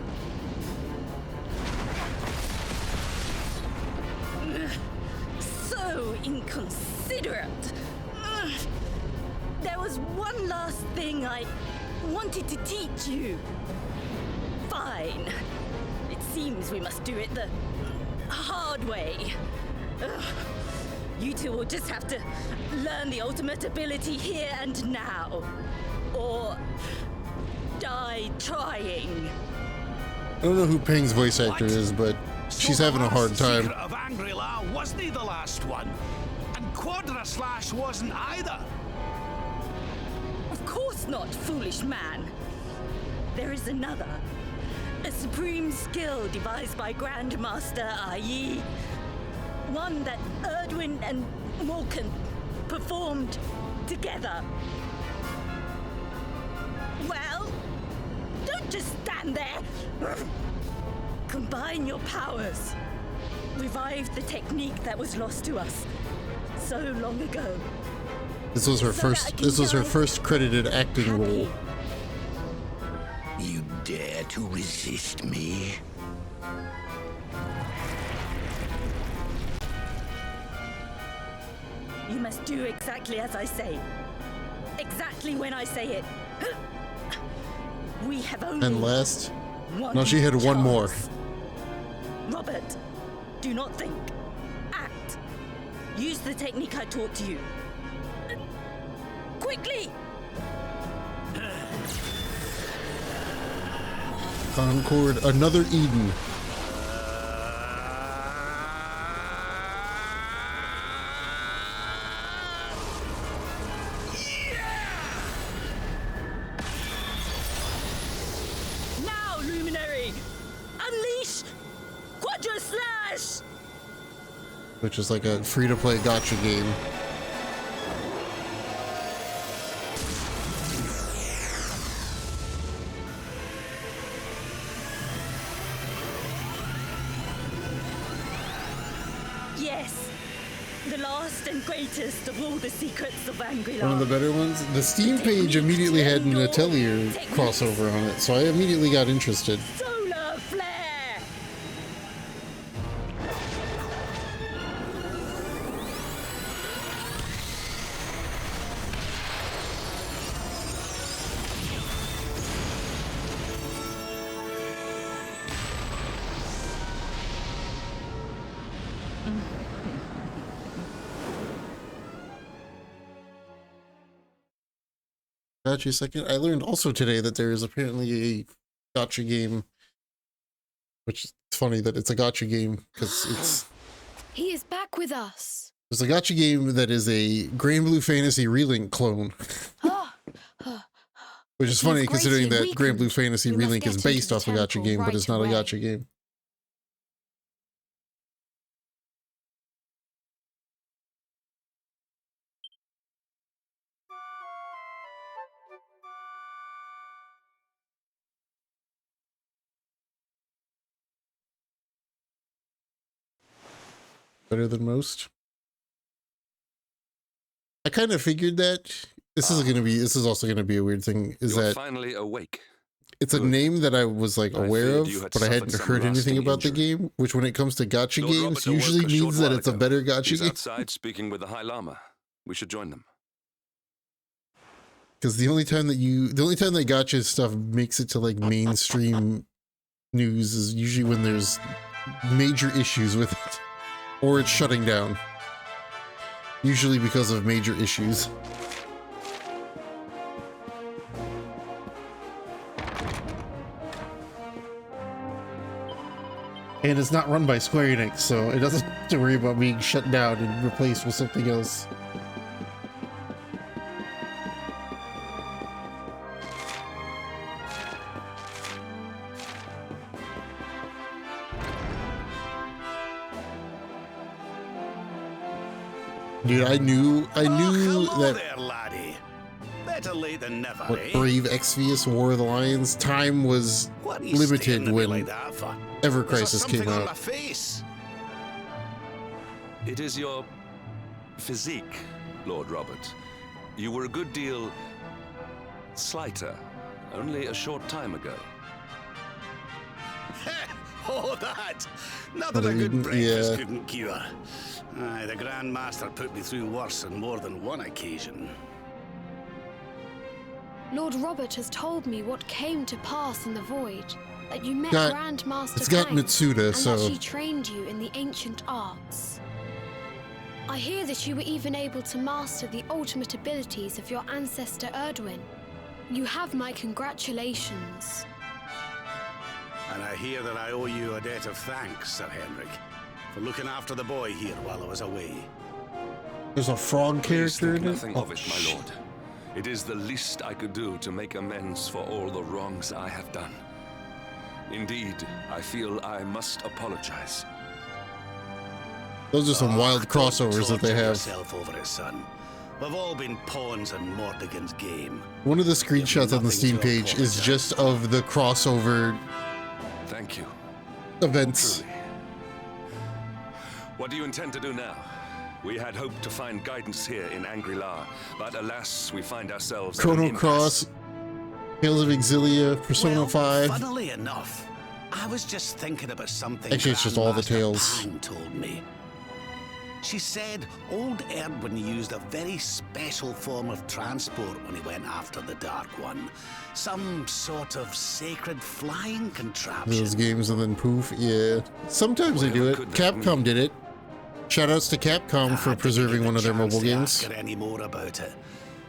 So inconsiderate. There was one last thing I wanted to teach you. Fine. It seems we must do it the hard way. You two will just have to learn the ultimate ability here and now. Or die trying. I don't know who Ping's voice actor is, but she's having a hard time. Secret of Angry-La wasn't the last one, and Quadra Slash wasn't either. Of course not, foolish man. There is another. A supreme skill devised by Grandmaster i.e. one that Erdwin and Morkan performed together. Well, don't just stand there. Combine your powers. Revive the technique that was lost to us so long ago. This was her first credited acting role. You dare to resist me? You must do exactly as I say. Exactly when I say it. We have only And last, one no, she had one more. chance. Robert, do not think. Act. Use the technique I taught to you. Quickly! Concord, another Eden. Now, Luminary! Unleash Quadra Slash! Which is like a free-to-play gacha game. Yes, the last and greatest of all the secrets of Angry-La. One of the better ones. The Steam page immediately had an Atelier crossover on it, so I immediately got interested. Solar Flare! Gotcha second. I learned also today that there is apparently a gotcha game, which is funny that it's a gotcha game because it's He is back with us. there's a gotcha game that is a Grand Blue Fantasy Relink clone. Which is funny considering that Grand Blue Fantasy Relink is based off a gotcha game, but it's not a gotcha game. Better than most. I kind of figured that this is also gonna be a weird thing. Is You're that finally awake? it's a name that I was like aware of, but I hadn't heard anything about the game. Which, when it comes to gotcha games, usually means that it's a better gotcha He's game. outside speaking with the High Lama. We should join them. Because the only time that gotcha stuff makes it to like mainstream news is usually when there's major issues with it, or it's shutting down. Usually because of major issues. And it's not run by Square Enix, so it doesn't have to worry about being shut down and replaced with something else. Dude, I knew that there, laddie. Better late than never, what eh? Brave Exvius War of the Lions time was What are you limited staring at me when like that for? Ever Is there Crisis came something on my out. face? It is your physique, Lord Robert. You were a good deal slighter only a short time ago. Oh, that! Nothing But a I good didn't- breakfast yeah. couldn't cure. Aye, the Grand Master put me through worse on more than one occasion. Lord Robert has told me what came to pass in the void. That you met Got- Grandmaster it's got Kang, Mitsuda, and so- that she trained you in the ancient arts. I hear that you were even able to master the ultimate abilities of your ancestor Erdwin. You have my congratulations. And I hear that I owe you a debt of thanks, Sir Henrik, for looking after the boy here while I was away. There's a frog Please character think in it. nothing Oh, of it, my lord. It is the least I could do to make amends for all the wrongs I have done. Indeed, I feel I must apologize. those are some wild crossovers that they Torture have. yourself over it, son. We've all been pawns in Mordegon's game. One of the screenshots on the Steam page is just of the crossover Thank you. events. Truly. What do you intend to do now? We had hoped to find guidance here in Angri-La, but alas, we find ourselves at an Chrono impasse. Cross, Tales of Exilia, Persona 5. Funnily enough, I was just thinking about something Actually, it's just all the Grandmaster tales. Pang told me. She said old Erdwin used a very special form of transport when he went after the Dark One. Some sort of sacred flying contraption. Those games and then poof, yeah. Sometimes they do it. Capcom did it. Shoutouts to Capcom for preserving one of their mobile games. Ask her any more about it.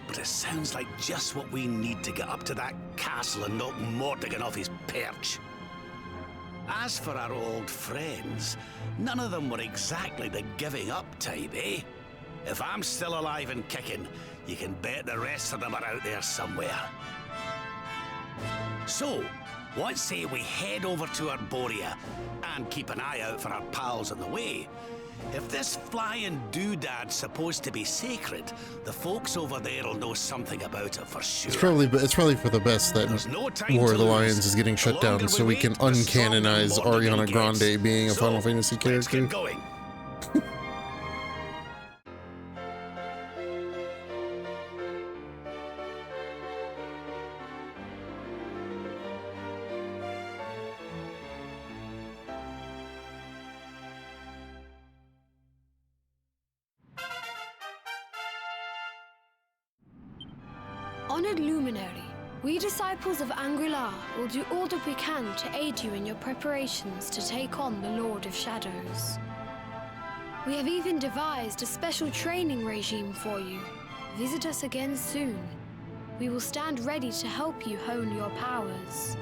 But it sounds like just what we need to get up to that castle and knock Mordegon off his perch. As for our old friends, none of them were exactly the giving up type, eh? If I'm still alive and kicking, you can bet the rest of them are out there somewhere. So, what say we head over to Arborea and keep an eye out for our pals on the way? If this flying doodad's supposed to be sacred, the folks over there will know something about it for sure. It's probably for the best that no time War to of the lose. Lions is getting shut down so we can uncanonize Ariana Grande being a Final Fantasy character. Going. Honored Luminary, we disciples of Angri-La will do all that we can to aid you in your preparations to take on the Lord of Shadows. We have even devised a special training regime for you. Visit us again soon. We will stand ready to help you hone your powers.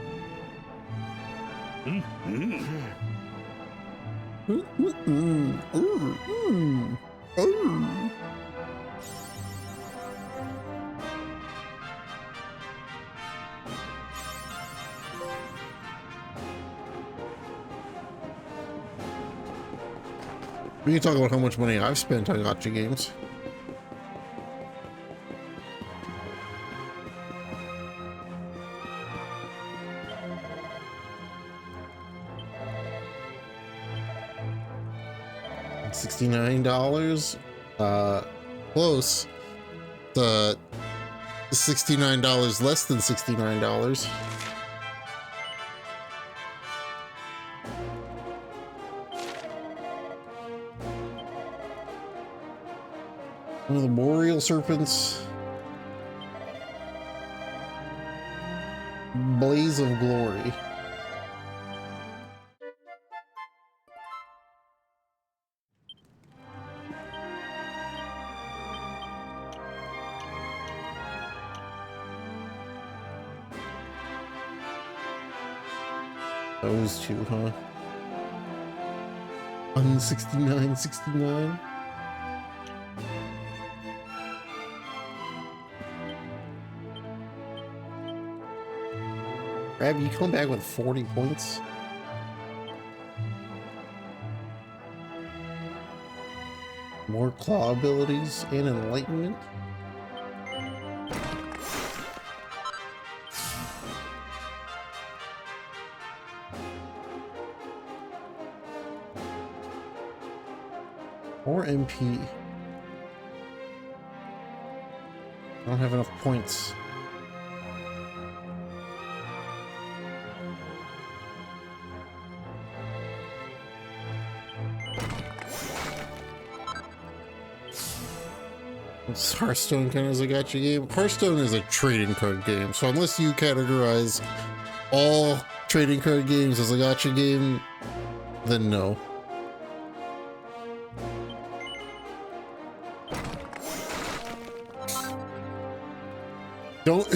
We can talk about how much money I've spent on gacha games. $69. Close. The $69 less than $69. One of the boreal serpents. Blaze of glory. Those two, huh? 169.69. Rab, you come back with 40 points? More claw abilities and enlightenment? Or MP. I don't have enough points. What's Hearthstone kind of as a gacha game? Hearthstone is a trading card game, so unless you categorize all trading card games as a gacha game, then no. Don't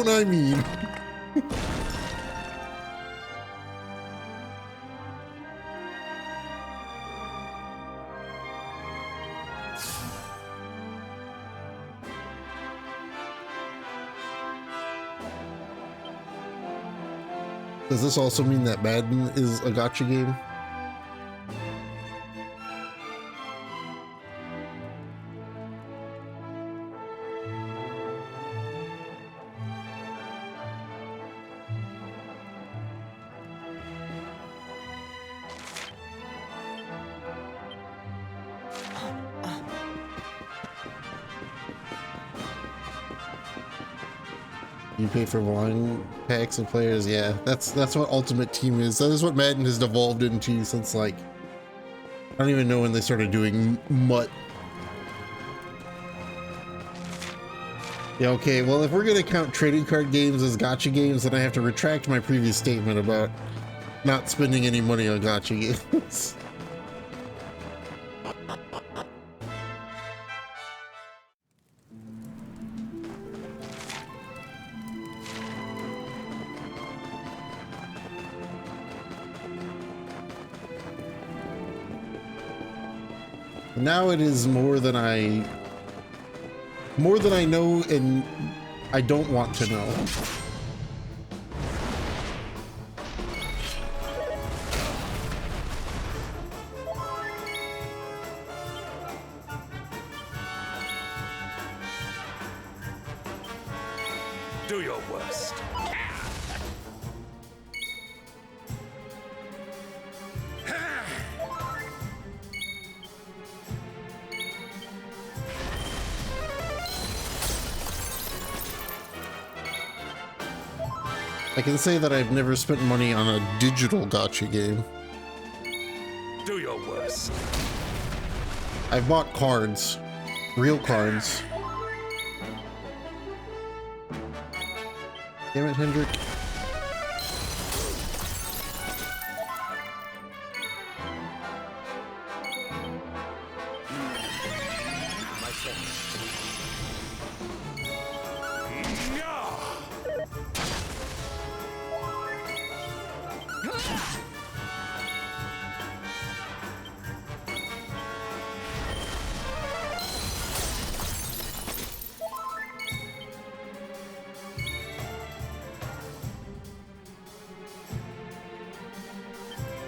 I mean? Does this also mean that Madden is a gacha game? You pay for blind packs and players, yeah. That's what Ultimate Team is. That is what Madden has devolved into since, like, I don't even know when they started doing MUT. Yeah, okay, well, if we're gonna count trading card games as gacha games, then I have to retract my previous statement about not spending any money on gacha games. Now it is more than I know, and I don't want to know. Do your worst. I can say that I've never spent money on a digital gacha game. Do your worst. I've bought cards. Real cards. Damn it, Hendrik.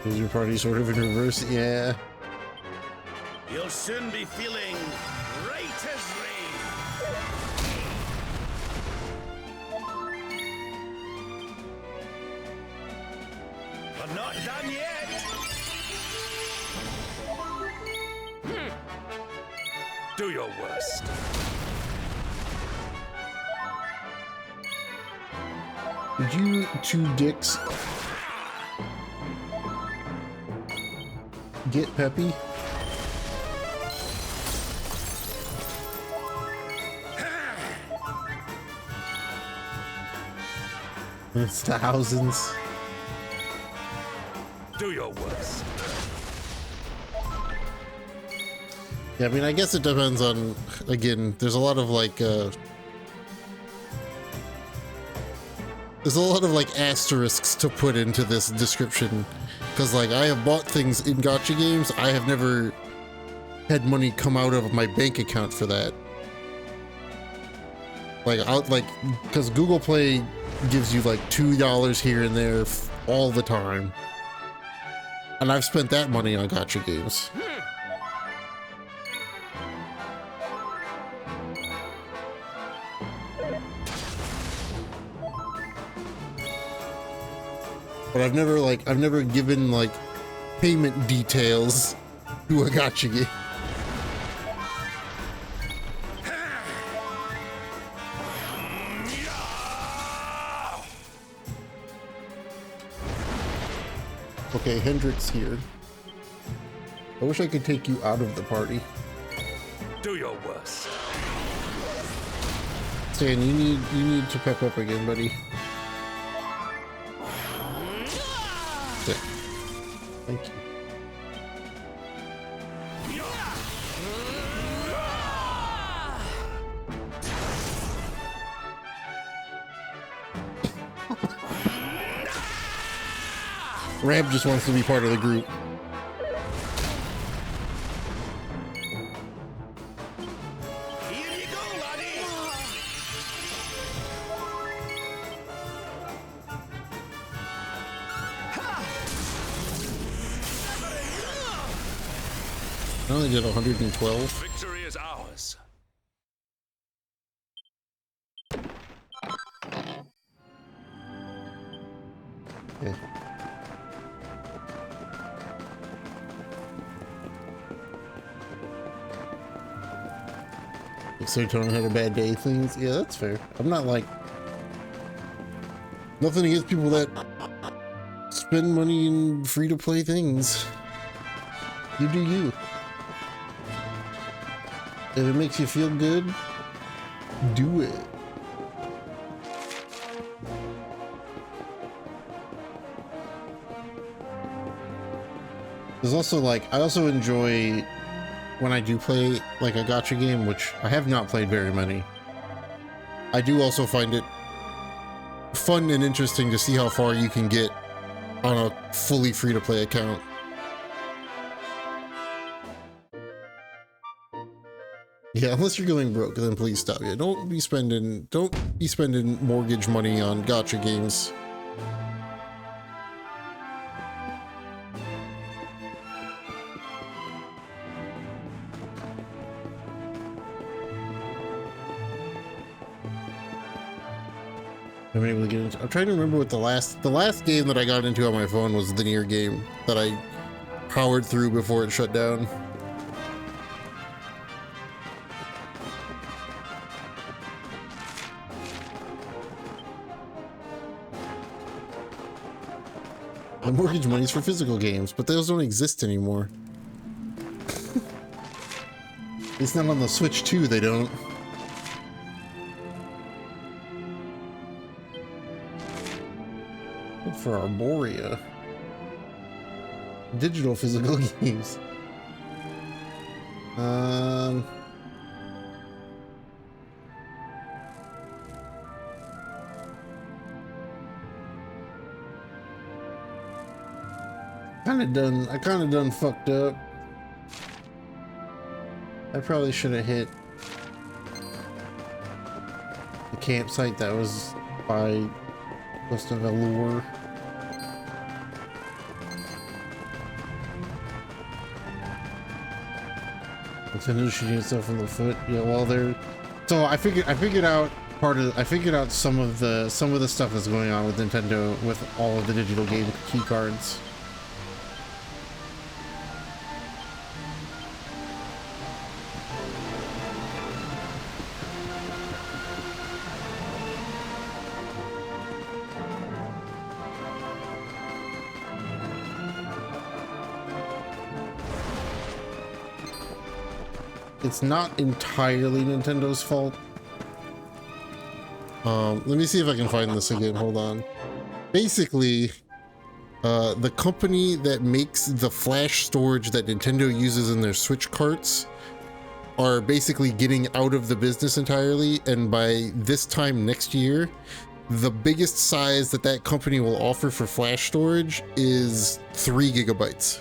Is your party sort of in reverse? Yeah. You'll soon be feeling right as rain. But not done yet. Do your worst. Did you two dicks get peppy? It's thousands. Do your worst. Yeah, I mean, I guess it depends on, again, there's a lot of like, there's a lot of like asterisks to put into this description. Because like, I have bought things in gacha games, I have never had money come out of my bank account for that. Like, because Google Play gives you like $2 here and there all the time. And I've spent that money on gacha games. But I've never given like payment details to a gacha game. Okay, Hendrick's here. I wish I could take you out of the party. Do your worst. Stan, you need to pep up again, buddy. Yeah. Thank you. Rab just wants to be part of the group. I only did 112. Victory is ours. Okay. So Tony had a bad day things. Yeah, that's fair. I'm not like nothing against people that spend money in free-to-play things. You do you. If it makes you feel good, do it. There's also like, I also enjoy when I do play like a gacha game, which I have not played very many. I do also find it fun and interesting to see how far you can get on a fully free-to-play account. Yeah, unless you're going broke, then please stop. Yeah, don't be spending mortgage money on gacha games. I'm able to get into. I'm trying to remember what the last game that I got into on my phone was the Nier game that I powered through before it shut down. My mortgage money's for physical games, but those don't exist anymore. It's not on the Switch 2, they don't. Look for Arborea. Digital physical games. I kinda done fucked up. I probably should have hit the campsite that was by Costa Velour. Nintendo shooting itself in the foot. Yeah, well, they're. So I figured out some of the stuff that's going on with Nintendo with all of the digital game key cards. It's not entirely Nintendo's fault. Let me see if I can find this again. Hold on. Basically, the company that makes the flash storage that Nintendo uses in their Switch carts are basically getting out of the business entirely, and by this time next year, the biggest size that company will offer for flash storage is 3 gigabytes.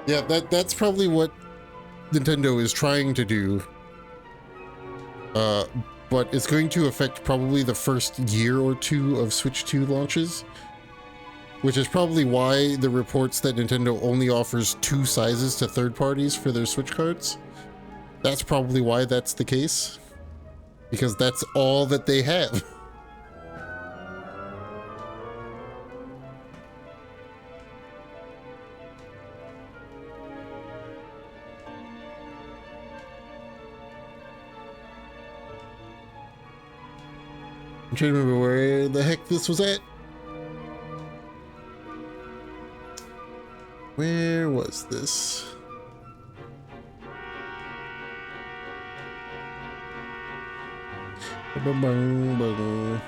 Yeah, that's probably what Nintendo is trying to do. But it's going to affect probably the first year or two of Switch 2 launches, which is probably why the reports that Nintendo only offers 2 sizes to third parties for their Switch cards. That's probably why that's the case, because that's all that they have. I'm trying to remember where the heck this was at. Where was this? Ba-bum-bum.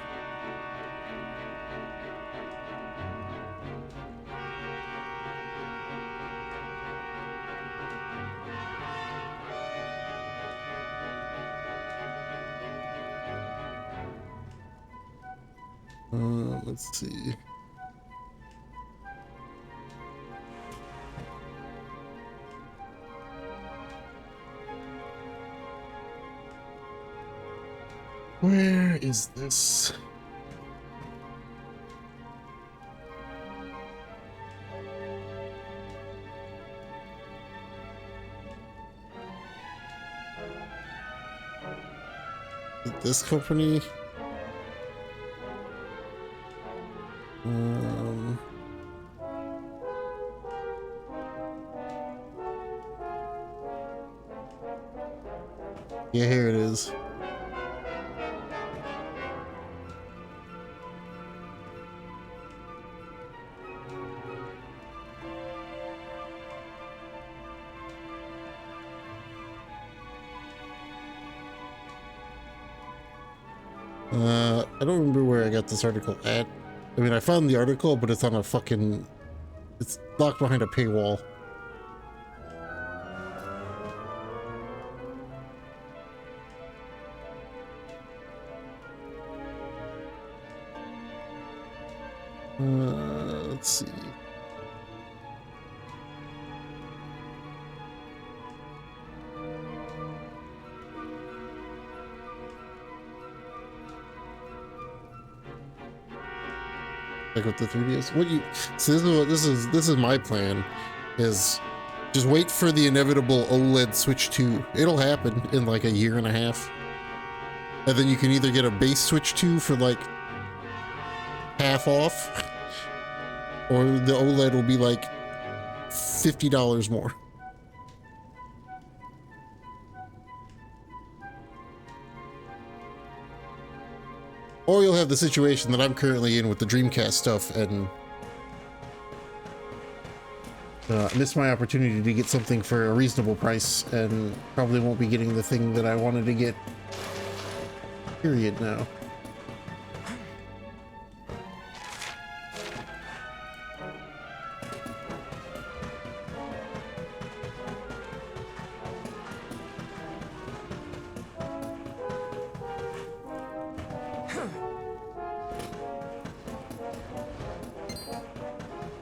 Let's see. Where is this? This company? Yeah, here it is. I don't remember where I got this article at. I mean, I found the article, but it's on a fucking... It's locked behind a paywall. Let's see. Like with the 3DS, what you so this is my plan, is just wait for the inevitable OLED Switch 2. It'll happen in like a year and a half, and then you can either get a base Switch 2 for like half off, or the OLED will be like $50 more. Or you'll have the situation that I'm currently in with the Dreamcast stuff and miss my opportunity to get something for a reasonable price, and probably won't be getting the thing that I wanted to get, period, now.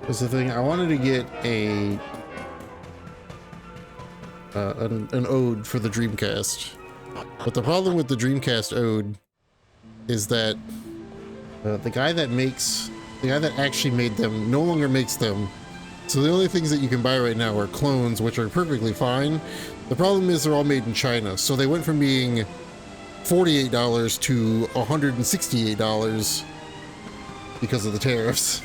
was the thing. I wanted to get an ode for the Dreamcast, but the problem with the Dreamcast ode is that the guy that actually made them no longer makes them. So the only things that you can buy right now are clones, which are perfectly fine. The problem is they're all made in China, so they went from being $48 to $168 because of the tariffs.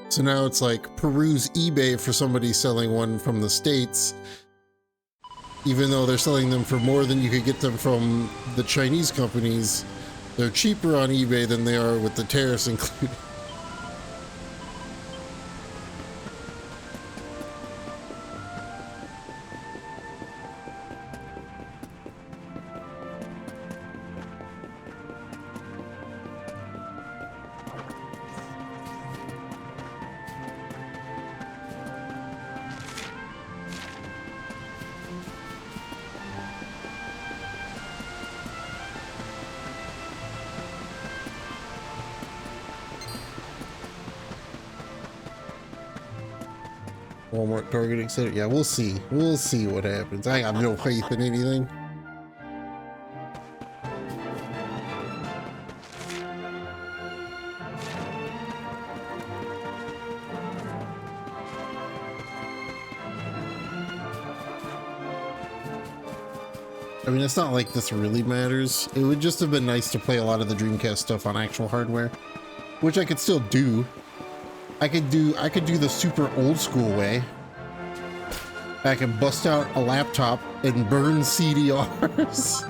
So now it's like peruse eBay for somebody selling one from the States, even though they're selling them for more than you could get them from the Chinese companies. They're cheaper on eBay than they are with the tariffs included. Walmart, Target, etc. Yeah, we'll see. We'll see what happens. I have no faith in anything. I mean, it's not like this really matters. It would just have been nice to play a lot of the Dreamcast stuff on actual hardware, which I could still do. I could do the super old school way. I can bust out a laptop and burn CDRs.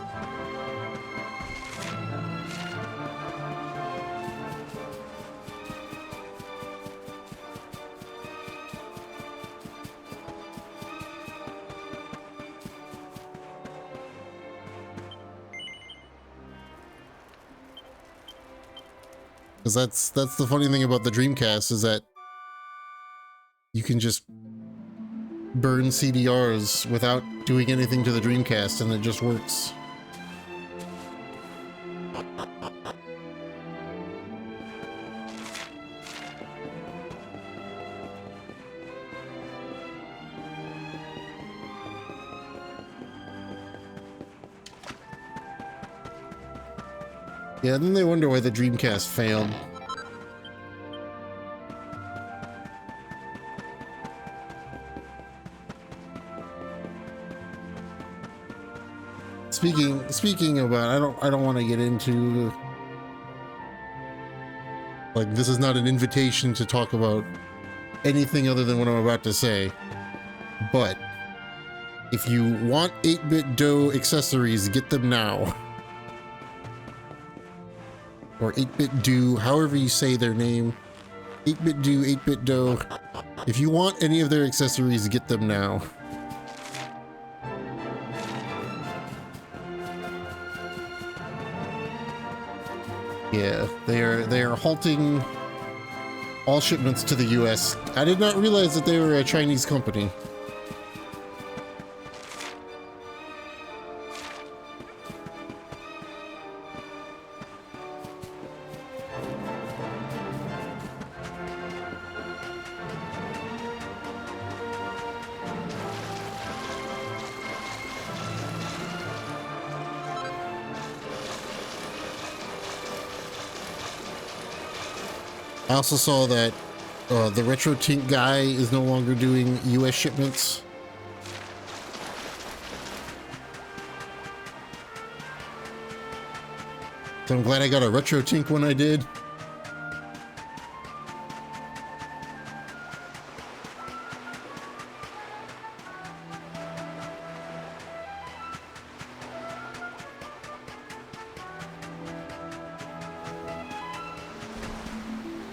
Because that's the funny thing about the Dreamcast, is that you can just burn CDRs without doing anything to the Dreamcast, and it just works. Yeah, and then they wonder why the Dreamcast failed. Speaking about, I don't want to get into, like, this is not an invitation to talk about anything other than what I'm about to say, but if you want 8-bit dough accessories, get them now. Or 8-bit do, however you say their name. 8-bit do, 8-bit dough. If you want any of their accessories, get them now. Yeah, they are halting all shipments to the US. I did not realize that they were a Chinese company. I also saw that the Retro Tink guy is no longer doing US shipments. So I'm glad I got a Retro Tink when I did.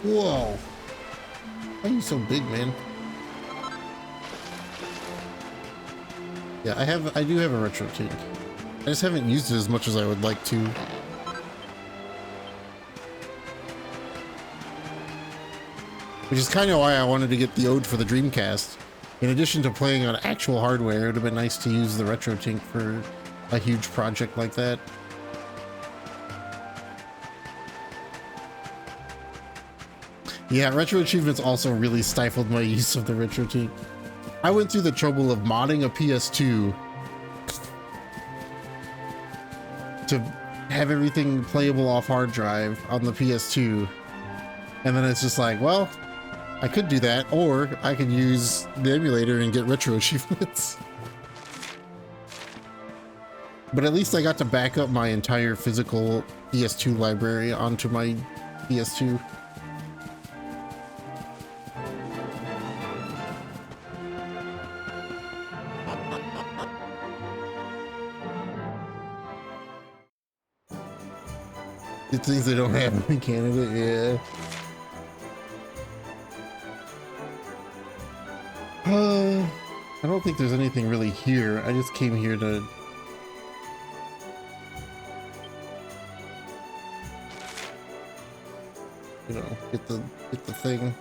Whoa. Why are you so big, man? Yeah, I do have a retro tank. I just haven't used it as much as I would like to. Which is kind of why I wanted to get the Ode for the Dreamcast. In addition to playing on actual hardware, it would have been nice to use the retro tank for a huge project like that. Yeah, retro achievements also really stifled my use of the retro tank. I went through the trouble of modding a PS2 to have everything playable off hard drive on the PS2, and then it's just like, well, I could do that, or I could use the emulator and get retro achievements. But at least I got to back up my entire physical PS2 library onto my PS2. It things they don't have in Canada, yeah. I don't think there's anything really here. I just came here to... you know, get the thing.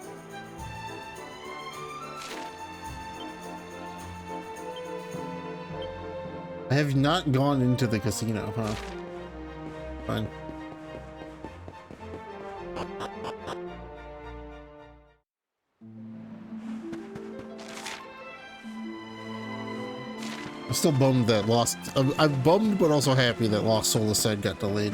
I have not gone into the casino, huh? Fine. I'm still bummed that Lost... I'm bummed, but also happy that Lost Soul Ascend got delayed.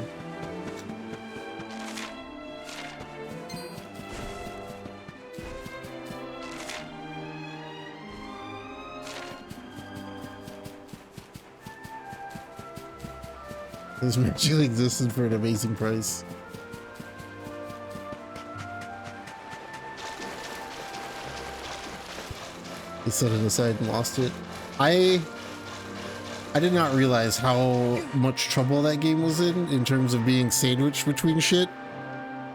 This magically existed for an amazing price. He set it aside and lost it. I did not realize how much trouble that game was in terms of being sandwiched between shit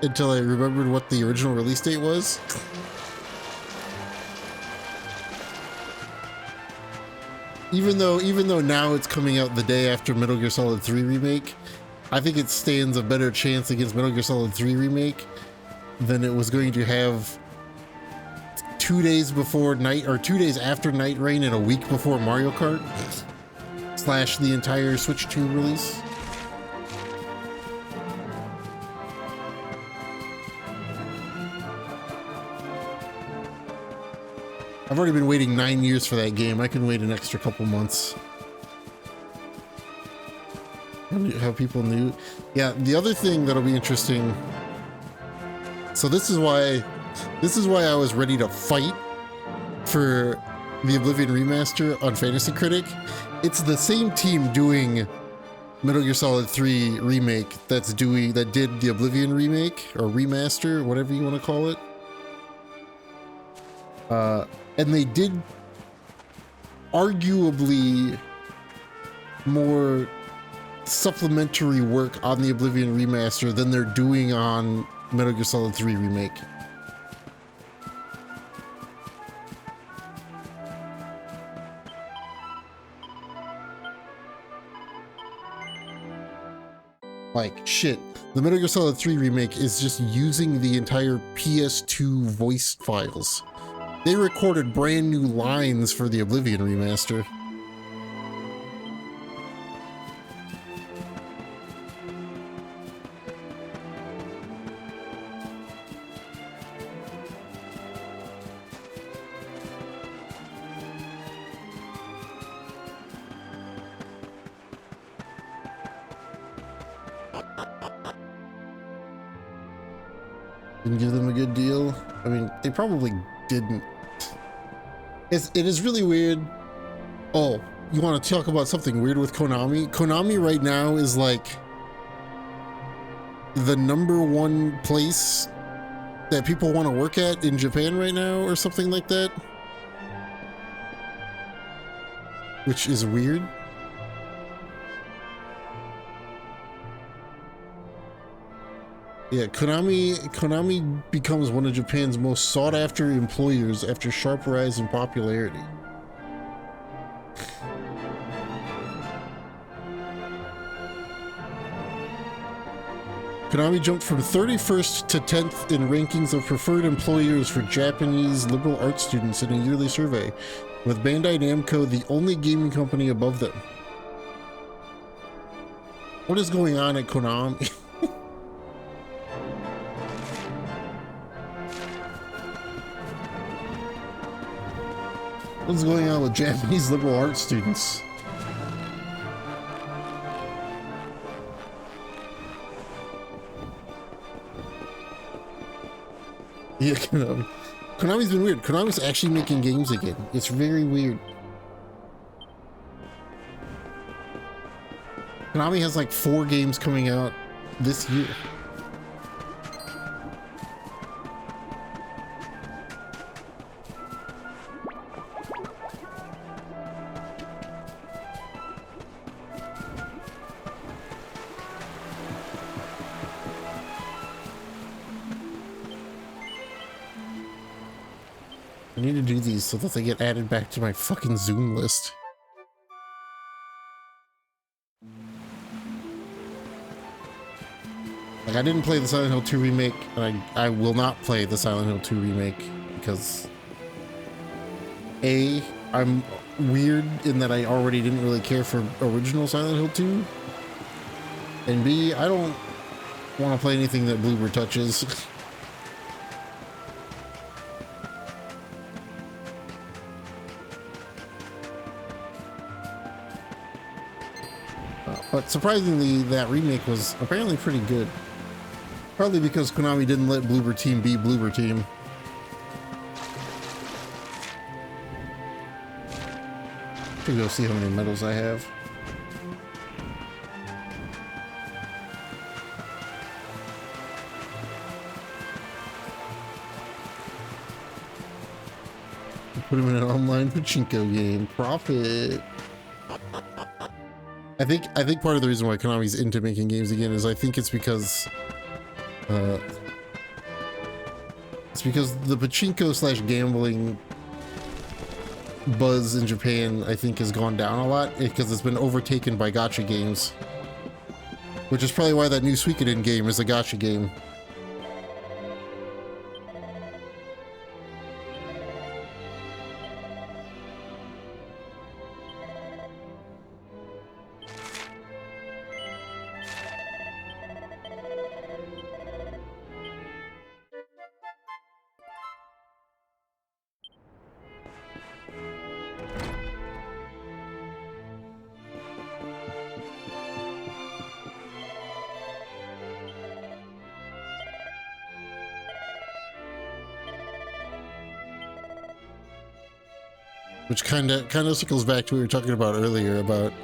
until I remembered what the original release date was. Even though now it's coming out the day after Metal Gear Solid 3 Remake, I think it stands a better chance against Metal Gear Solid 3 Remake than it was going to have 2 days before night, or 2 days after Night Rain and a week before Mario Kart / the entire Switch 2 release. I've already been waiting 9 years for that game. I can wait an extra couple months. How people knew. Yeah, the other thing that'll be interesting. So this is why I was ready to fight for the Oblivion remaster on Fantasy Critic. It's the same team doing Metal Gear Solid 3 Remake that did the Oblivion remake or remaster, whatever you want to call it. And they did arguably more supplementary work on the Oblivion remaster than they're doing on Metal Gear Solid 3 Remake. Like, shit, the Metal Gear Solid 3 Remake is just using the entire PS2 voice files. They recorded brand new lines for the Oblivion remaster. Didn't give them a good deal. I mean, they probably didn't. It is really weird. Oh, you want to talk about something weird with Konami? Konami right now is like the #1 place that people want to work at in Japan right now, or something like that. Which is weird. Yeah, Konami becomes one of Japan's most sought-after employers after sharp rise in popularity. Konami jumped from 31st to 10th in rankings of preferred employers for Japanese liberal arts students in a yearly survey, with Bandai Namco the only gaming company above them. What is going on at Konami? What's going on with Japanese liberal arts students? Yeah, Konami. Konami's been weird. Konami's actually making games again. It's very weird. Konami has like 4 games coming out this year. I need to do these so that they get added back to my fucking Zoom list. Like, I didn't play the Silent Hill 2 remake, and I will not play the Silent Hill 2 remake because A, I'm weird in that I already didn't really care for original Silent Hill 2, and B, I don't want to play anything that Bloober touches. But surprisingly, that remake was apparently pretty good. Probably because Konami didn't let Bloober Team be Bloober Team. Should go see how many medals I have. Put him in an online pachinko game. Profit. I think part of the reason why Konami's into making games again is I think it's because the pachinko slash gambling buzz in Japan I think has gone down a lot because it's been overtaken by gacha games, which is probably why that new Suikoden game is a gacha game. Which kind of circles back to what we were talking about earlier about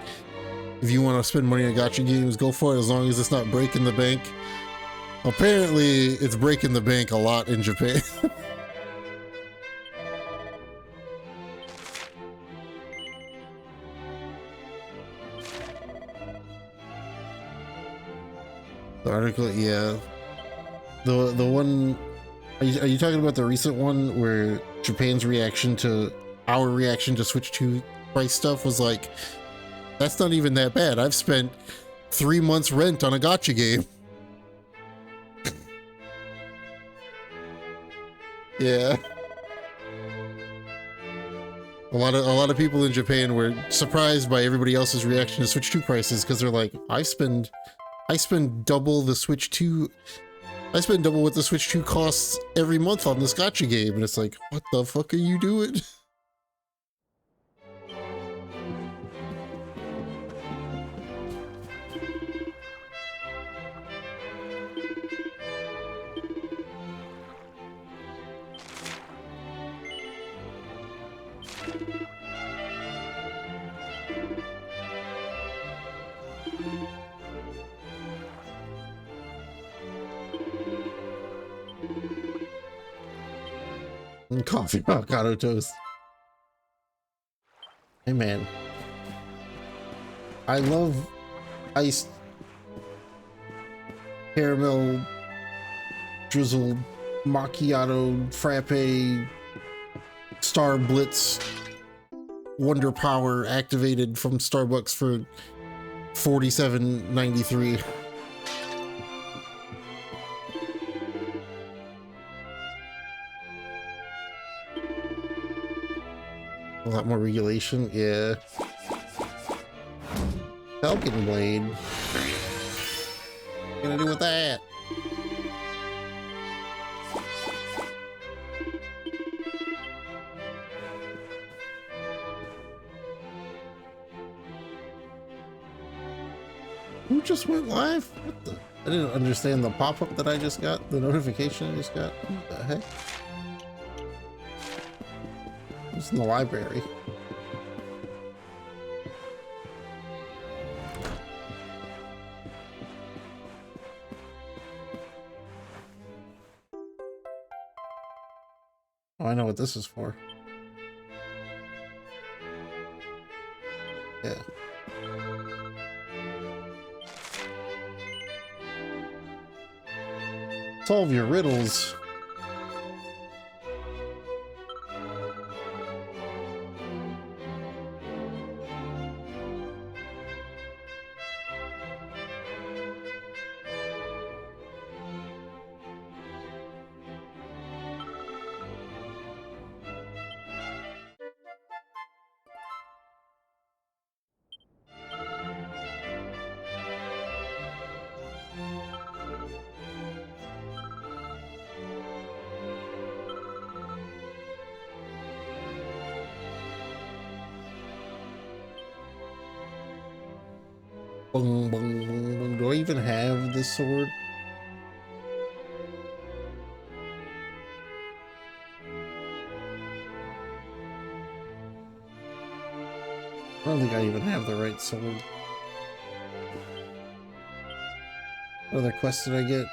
if you want to spend money on gacha games, go for it as long as it's not breaking the bank. Apparently, it's breaking the bank a lot in Japan. The article, yeah. The one, are you talking about the recent one where Japan's reaction to our reaction to Switch 2 price stuff was like, that's not even that bad. I've spent 3 months rent on a gacha game. Yeah. A lot of people in Japan were surprised by everybody else's reaction to Switch 2 prices because they're like, I spend double the Switch 2. I spend double what the Switch 2 costs every month on this gacha game, and it's like, what the fuck are you doing? Coffee avocado toast. Hey man, I love iced caramel drizzled macchiato frappe Star Blitz Wonder Power activated from Starbucks for $47.93. lot more regulation, yeah. Falcon Blade. What gonna do with that? Who just went live? What the? I didn't understand the pop-up that I just got, the notification I just got. What the heck? It's in the library. Oh, I know what this is for. Yeah. Solve your riddles. Boom, boom, boom, boom. Do I even have this sword? I don't think I even have the right sword. What other quest did I get?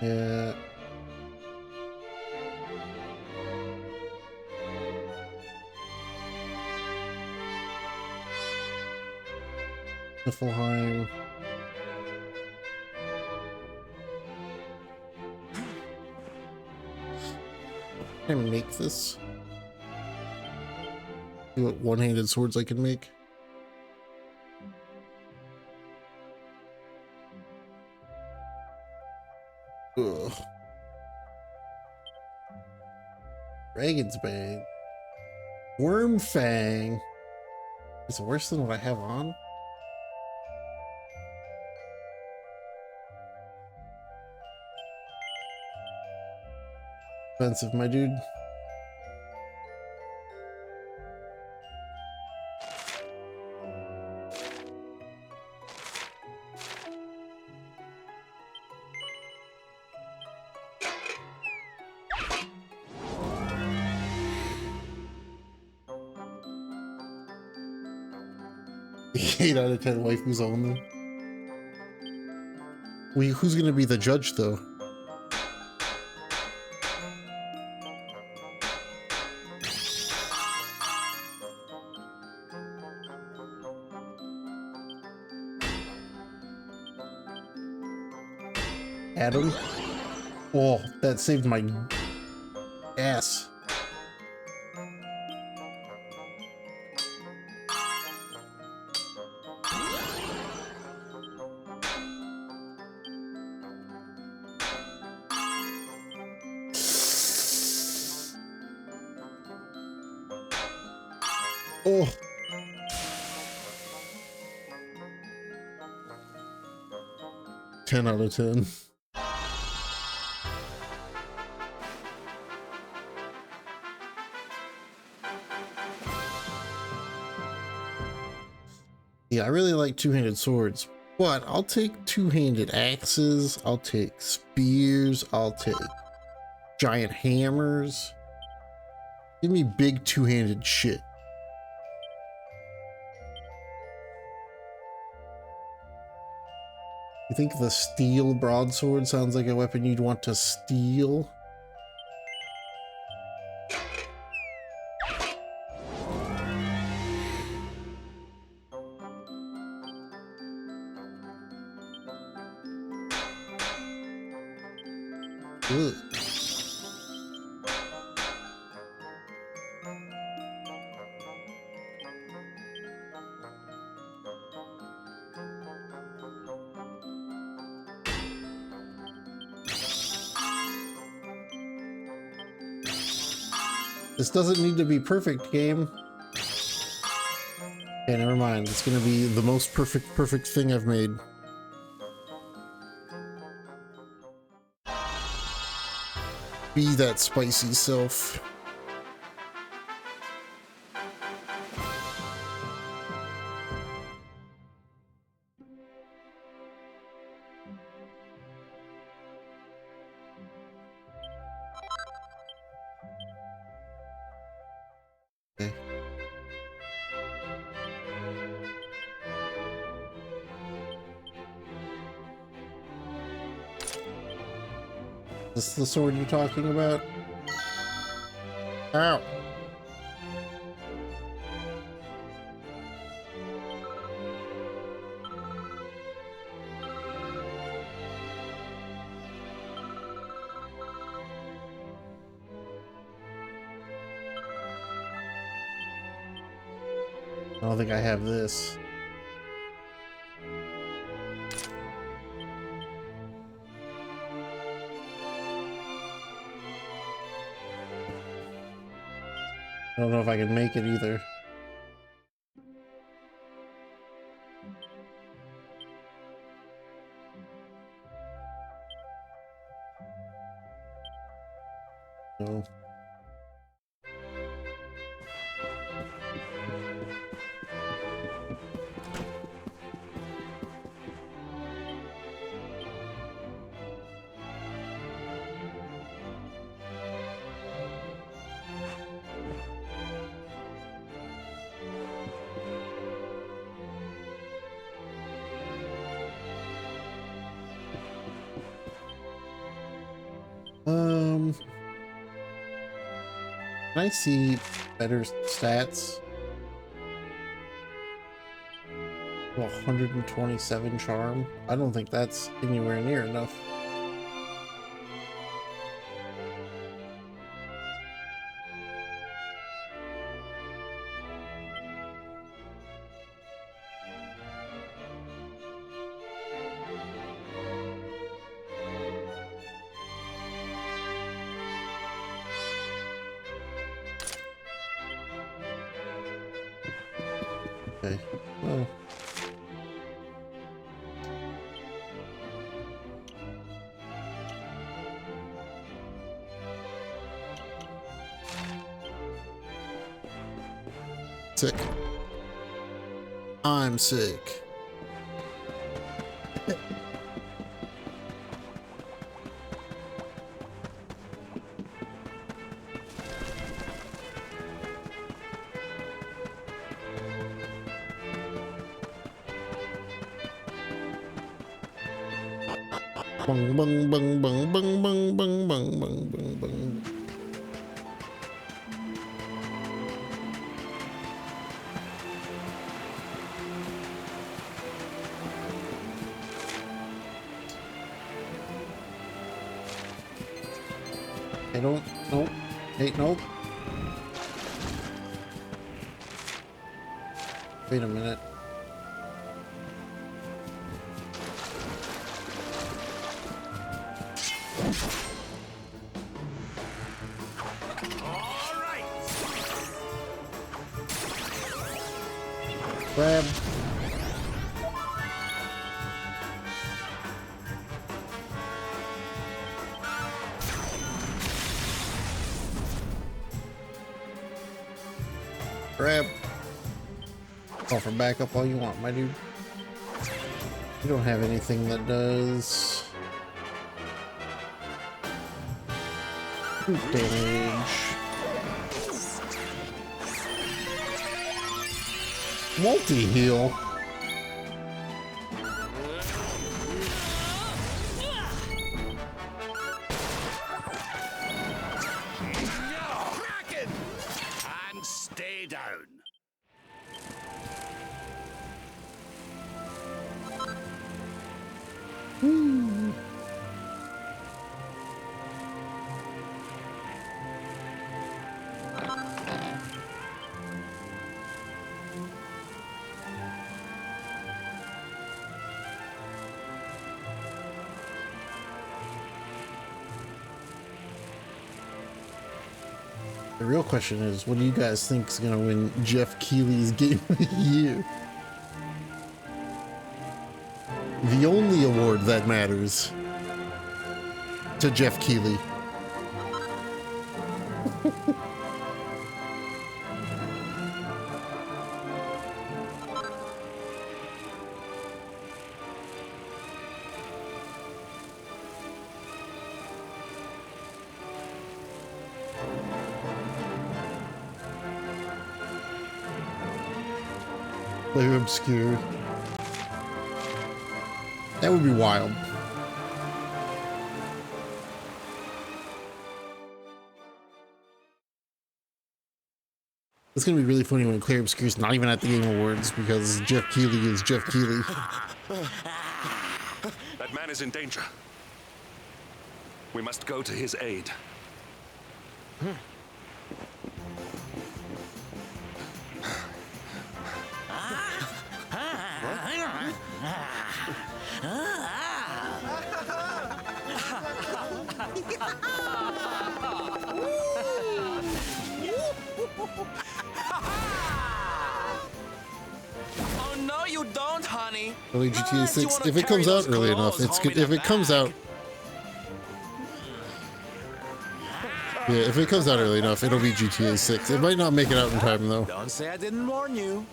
Yeah. Niflheim. Can I make this? See what one-handed swords I can make. Ugh. Dragon's Bane. Worm Fang. Is it worse than what I have on? Expensive, my dude. Eight out of 10 waifus only. Who's gonna be the judge though? Adam? Oh, that saved my ass. Oh. Ten out of 10. Yeah, I really like two-handed swords, but I'll take two-handed axes, I'll take spears, I'll take giant hammers. Give me big two-handed shit. You think the steel broadsword sounds like a weapon you'd want to steal? Ugh. This doesn't need to be perfect, game. Okay, never mind. It's gonna be the most perfect thing I've made. Be that spicy self. Okay. Is this the sword you're talking about? Ow! I don't think I have this. I don't know if I can make it either. No. Can I see better stats? 127 charm? I don't think that's anywhere near enough. Okay, well. Sick. I'm sick. Bung bung bung bung bung bung bung bung bung bung bung. I don't. Nope. Hey, nope. Wait a minute. Grab. Grab. Call for backup all you want, my dude. You don't have anything that does damage. Multi-heal. And stay down. The real question is, what do you guys think is going to win Jeff Keighley's Game of the Year? The only award that matters to Jeff Keighley. Player obscure. That would be wild. It's gonna be really funny when Claire Obscure's not even at the Game Awards because Jeff Keighley is Jeff Keighley. That man is in danger. We must go to his aid. Oh no, you don't, honey. Early GTA 6. If it comes out early enough, it's good. If it comes out, yeah, if it comes out early enough, it'll be GTA 6. It might not make it out in time though. Don't say I didn't warn you.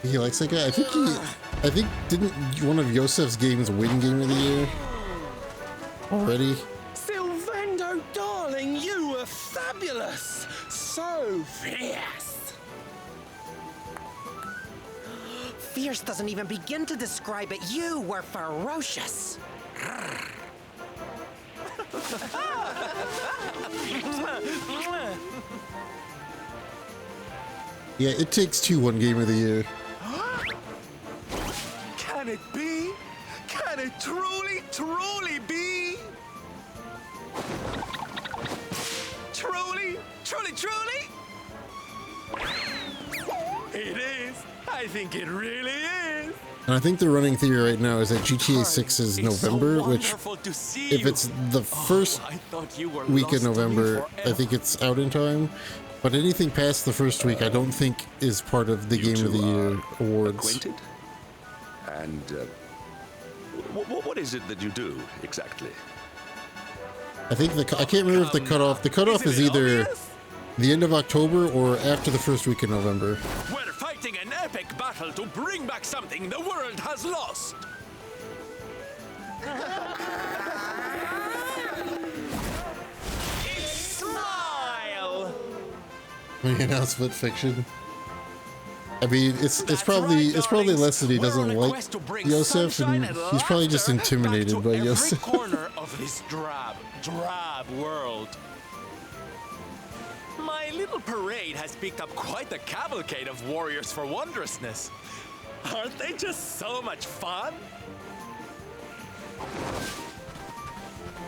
He likes that guy. I think didn't one of Yosef's games win Game of the Year already? Sylvando, darling, you were fabulous. So fierce. Fierce doesn't even begin to describe it. You were ferocious. Yeah, It Takes Two won Game of the Year. Can it be? Can it truly, truly be? Truly, truly, truly? It is. I think it really is. And I think the running theory right now is that GTA 6 is November, which if it's the first week of November, I think it's out in time. But anything past the first week, I don't think is part of the Game of the Year awards. Acquainted? And what is it that you do exactly? I think I can't remember if the cutoff is either the end of October or after the first week of November. We're fighting an epic battle to bring back something the world has lost. Smile. You know, split fiction. I mean, it's probably less that he doesn't like Yosef, and he's probably just intimidated by Yosef. Corner of this drab world. My little parade has picked up quite a cavalcade of warriors for wondrousness. Aren't they just so much fun?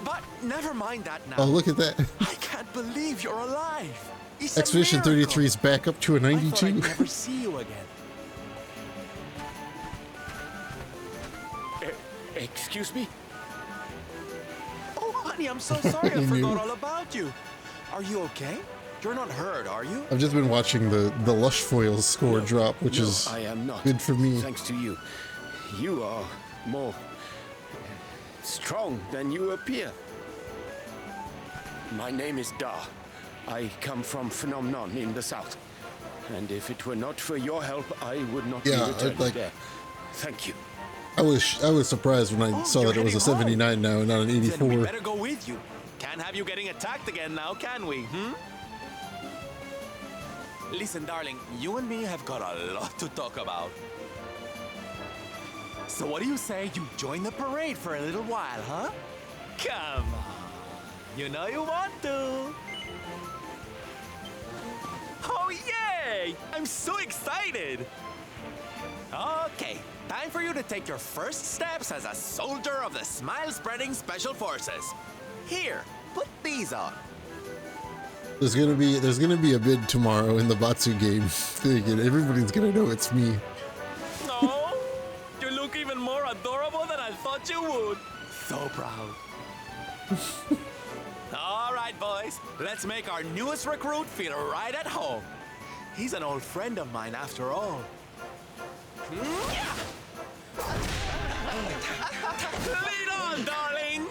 But never mind that now. Oh, look at that! I can't believe you're alive. It's Expedition 33 is back up to a 92. I thought I'd never see you again. Excuse me? Oh, honey, I'm so sorry. I forgot all about you. Are you okay? You're not hurt, are you? I've just been watching the Lush Foils score drop, which is I am not. good for me. Thanks to you. You are more strong than you appear. My name is Da. I come from Phenomenon in the south. And if it were not for your help, I would not be returning there. Thank you. I was surprised when I saw that it was a 79 now and not an 84. Then we better go with you. Can't have you getting attacked again now, can we? Listen, darling, you and me have got a lot to talk about. So what do you say you join the parade for a little while, huh? Come on. You know you want to. Oh, yay! I'm so excited! Okay, time for you to take your first steps as a soldier of the Smile-Spreading Special Forces. Here, put these on. There's gonna be a bid tomorrow in the Batsu game. Everybody's gonna know it's me. Oh, look even more adorable than I thought you would. So proud. All right, boys. Let's make our newest recruit feel right at home. He's an old friend of mine after all. Lead on, darling!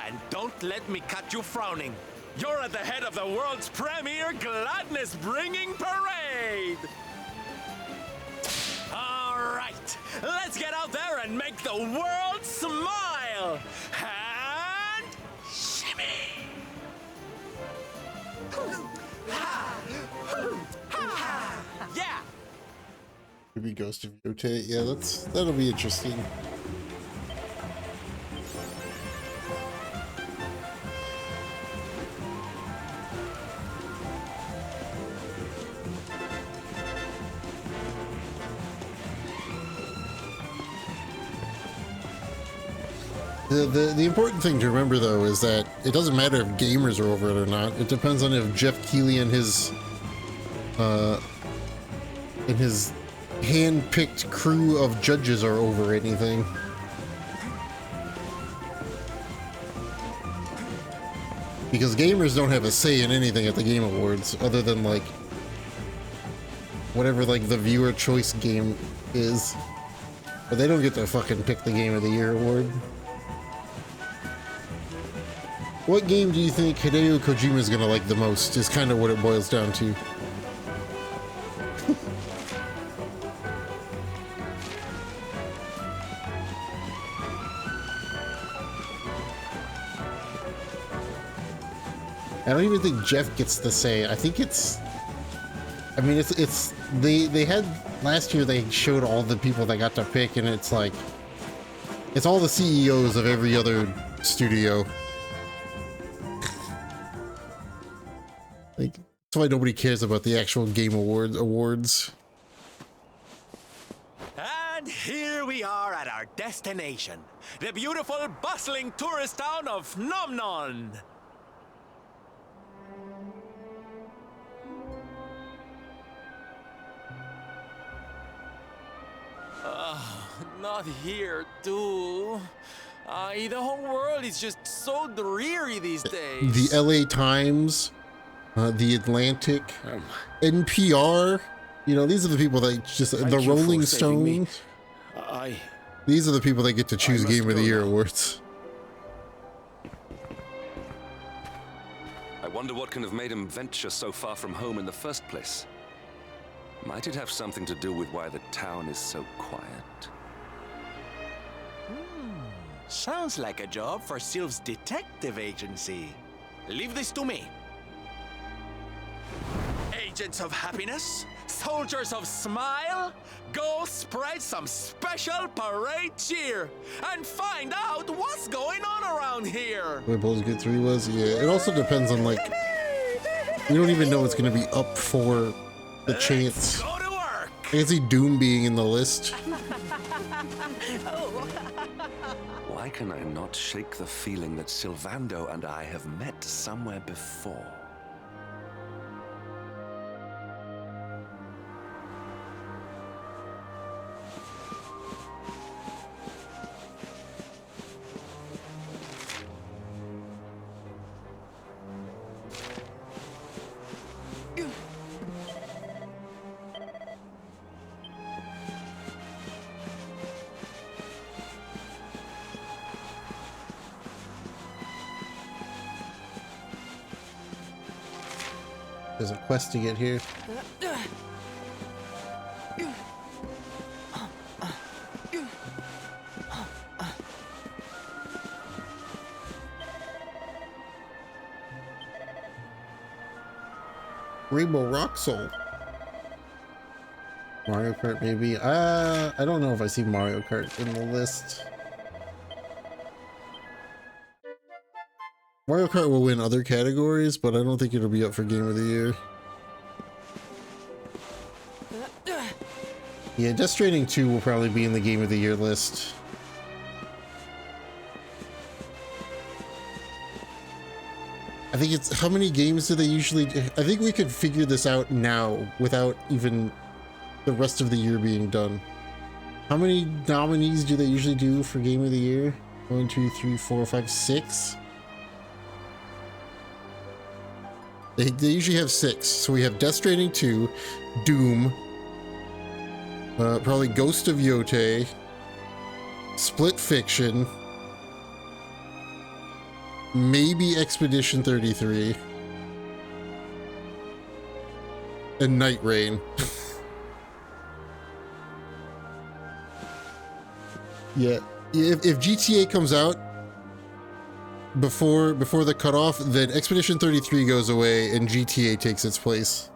And don't let me catch you frowning. You're at the head of the world's premier gladness-bringing parade! All right, let's get out there and make the world smile! And shimmy! Yeah! Maybe Ghost of Yote. Yeah, that'll be interesting. The important thing to remember though is that it doesn't matter if gamers are over it or not. It depends on if Jeff Keighley and his hand-picked crew of judges are over anything. Because gamers don't have a say in anything at the Game Awards other than like whatever like the viewer choice game is. But they don't get to fucking pick the Game of the Year award. What game do you think Hideo Kojima is gonna like the most is kind of what it boils down to. I don't even think Jeff gets to say. I think it's, I mean, it's they had last year they showed all the people that got to pick, and it's like it's all the CEOs of every other studio. Like, that's why nobody cares about the actual Game Awards. And here we are at our destination, the beautiful, bustling tourist town of Phnom Penh. Not here, too. The whole world is just so dreary these days. The LA Times, the Atlantic, NPR. You know, these are the people that just the Rolling Stones. These are the people that get to choose Game of the Year awards. I wonder what can have made him venture so far from home in the first place. Might it have something to do with why the town is so quiet? Sounds like a job for Sylph's detective agency. Leave this to me. Agents of happiness, soldiers of smile, go spread some special parade cheer and find out what's going on around here. Where Baldur's Gate 3 was? Yeah, it also depends on like, we don't even know what's going to be up for the chance. Go to work. I can see Doom being in the list. Why can I not shake the feeling that Sylvando and I have met somewhere before? There's a quest to get here. Rainbow Rock Soul. Mario Kart maybe. I don't know if I see Mario Kart in the list. Mario Kart will win other categories, but I don't think it'll be up for Game of the Year. Yeah, Death Stranding 2 will probably be in the Game of the Year list. I think it's, how many games do they usually do? I think we could figure this out now without even the rest of the year being done. How many nominees do they usually do for Game of the Year? 1, 2, 3, 4, 5, 6? They usually have 6. So we have Death Stranding 2, Doom, probably Ghost of Yote, Split Fiction, maybe Expedition 33, and Night Rain. Yeah, if GTA comes out before the cutoff, then Expedition 33 goes away and GTA takes its place.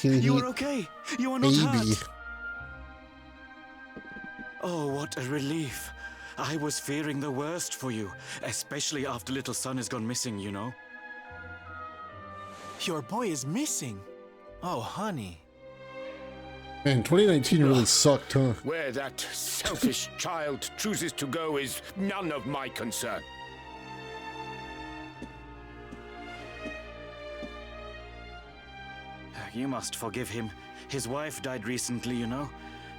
You are okay. You are not Baby. hurt. Oh, what a relief. I was fearing the worst for you, especially after little son has gone missing, you know. Your boy is missing. Oh, honey. Man, 2019 really sucked, huh? Where that selfish child chooses to go is none of my concern. You must forgive him. His wife died recently, you know,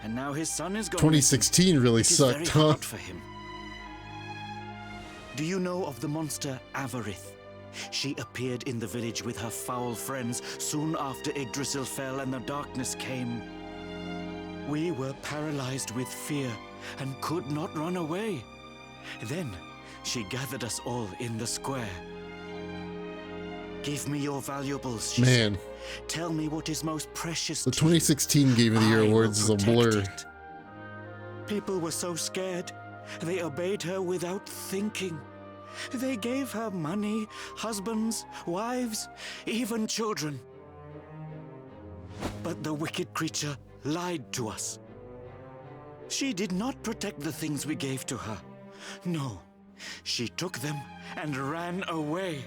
and now his son is gone. 2016 really It is sucked, very huh? hard for him. Do you know of the monster Avarith? She appeared in the village with her foul friends soon after Yggdrasil fell and the darkness came. We were paralyzed with fear and could not run away. Then she gathered us all in the square. Give me your valuables, she Man. said. Tell me what is most precious The to you. 2016 Game of the Year I will awards is a protect blur. it. People were so scared. They obeyed her without thinking. They gave her money, husbands, wives, even children. But the wicked creature lied to us. She did not protect the things we gave to her. No, she took them and ran away.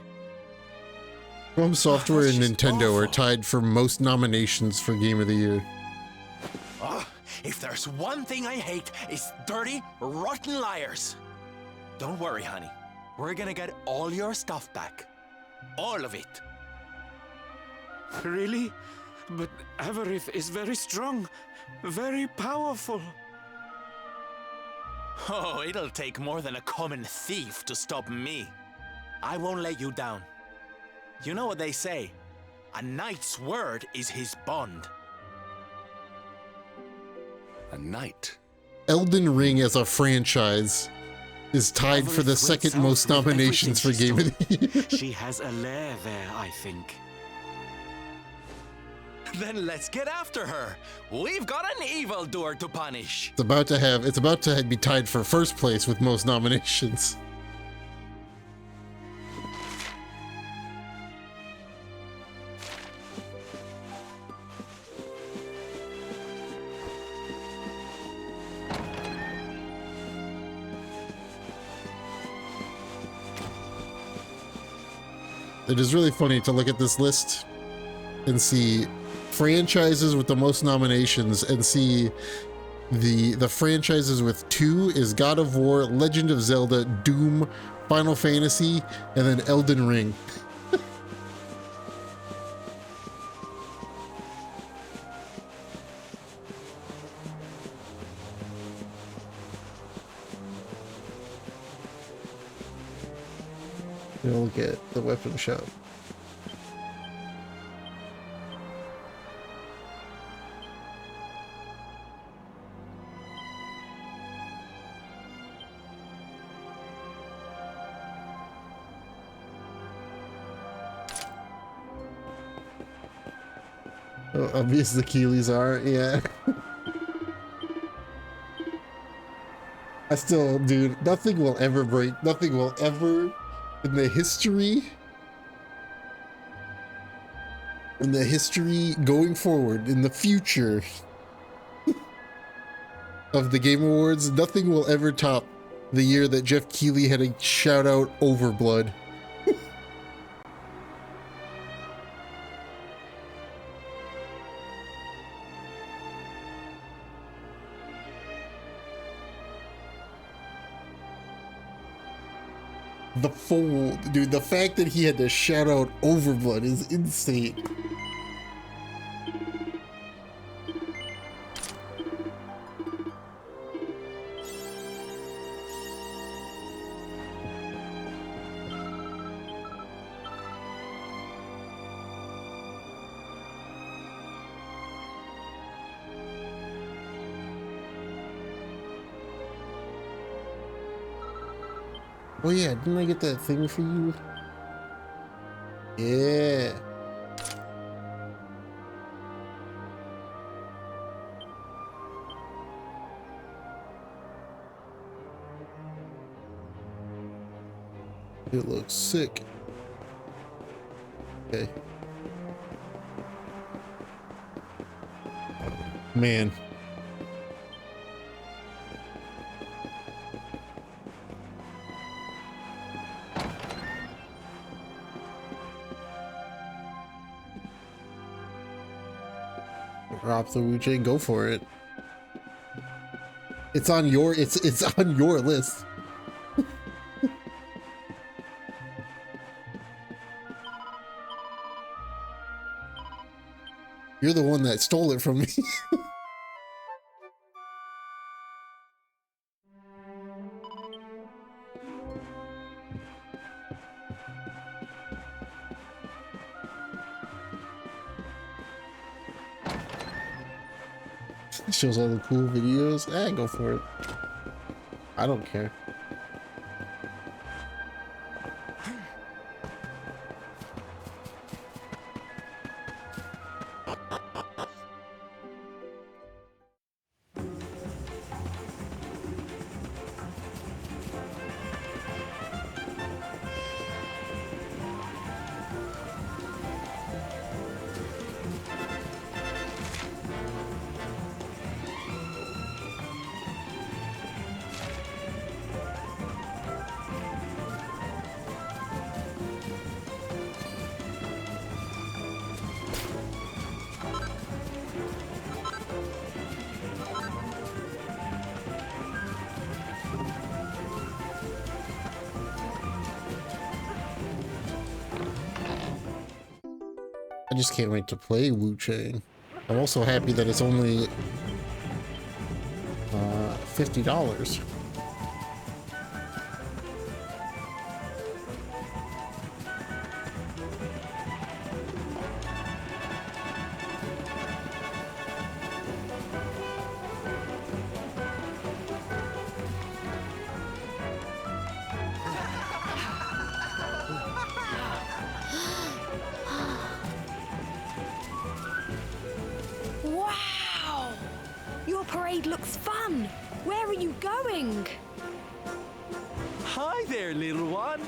From Software and Nintendo are tied for most nominations for Game of the Year. Oh, if there's one thing I hate, it's dirty, rotten liars. Don't worry, honey. We're gonna get all your stuff back. All of it. Really? But Avarith is very strong, very powerful. Oh, it'll take more than a common thief to stop me. I won't let you down. You know what they say? A knight's word is his bond. A knight? Elden Ring as a franchise is tied for the second most nominations for Game of the Year. She has a lair there, I think. Then let's get after her. We've got an evildoer to punish. It's about to be tied for first place with most nominations. It is really funny to look at this list and see franchises with the most nominations and see the franchises with 2 is God of War, Legend of Zelda, Doom, Final Fantasy, and then Elden Ring. You'll get the weapon shop. Oh, obvious the Keeleys are, yeah. I still, dude, nothing will ever in the history in the history going forward, in the future of the Game Awards, nothing will ever top the year that Jeff Keighley had a shout out Overblood. The fold, dude, the fact that he had to shout out Overblood is insane. Oh yeah, didn't I get that thing for you? Yeah. It looks sick. Okay. Man. Drop the Wu-Chang, go for it. It's on your it's on your list. You're the one that stole it from me. Shows all the cool videos. Go for it. I don't care. I just can't wait to play Wu-Chang. I'm also happy that it's only $50. Wow! Your parade looks fun. Where are you going? Hi there, little one.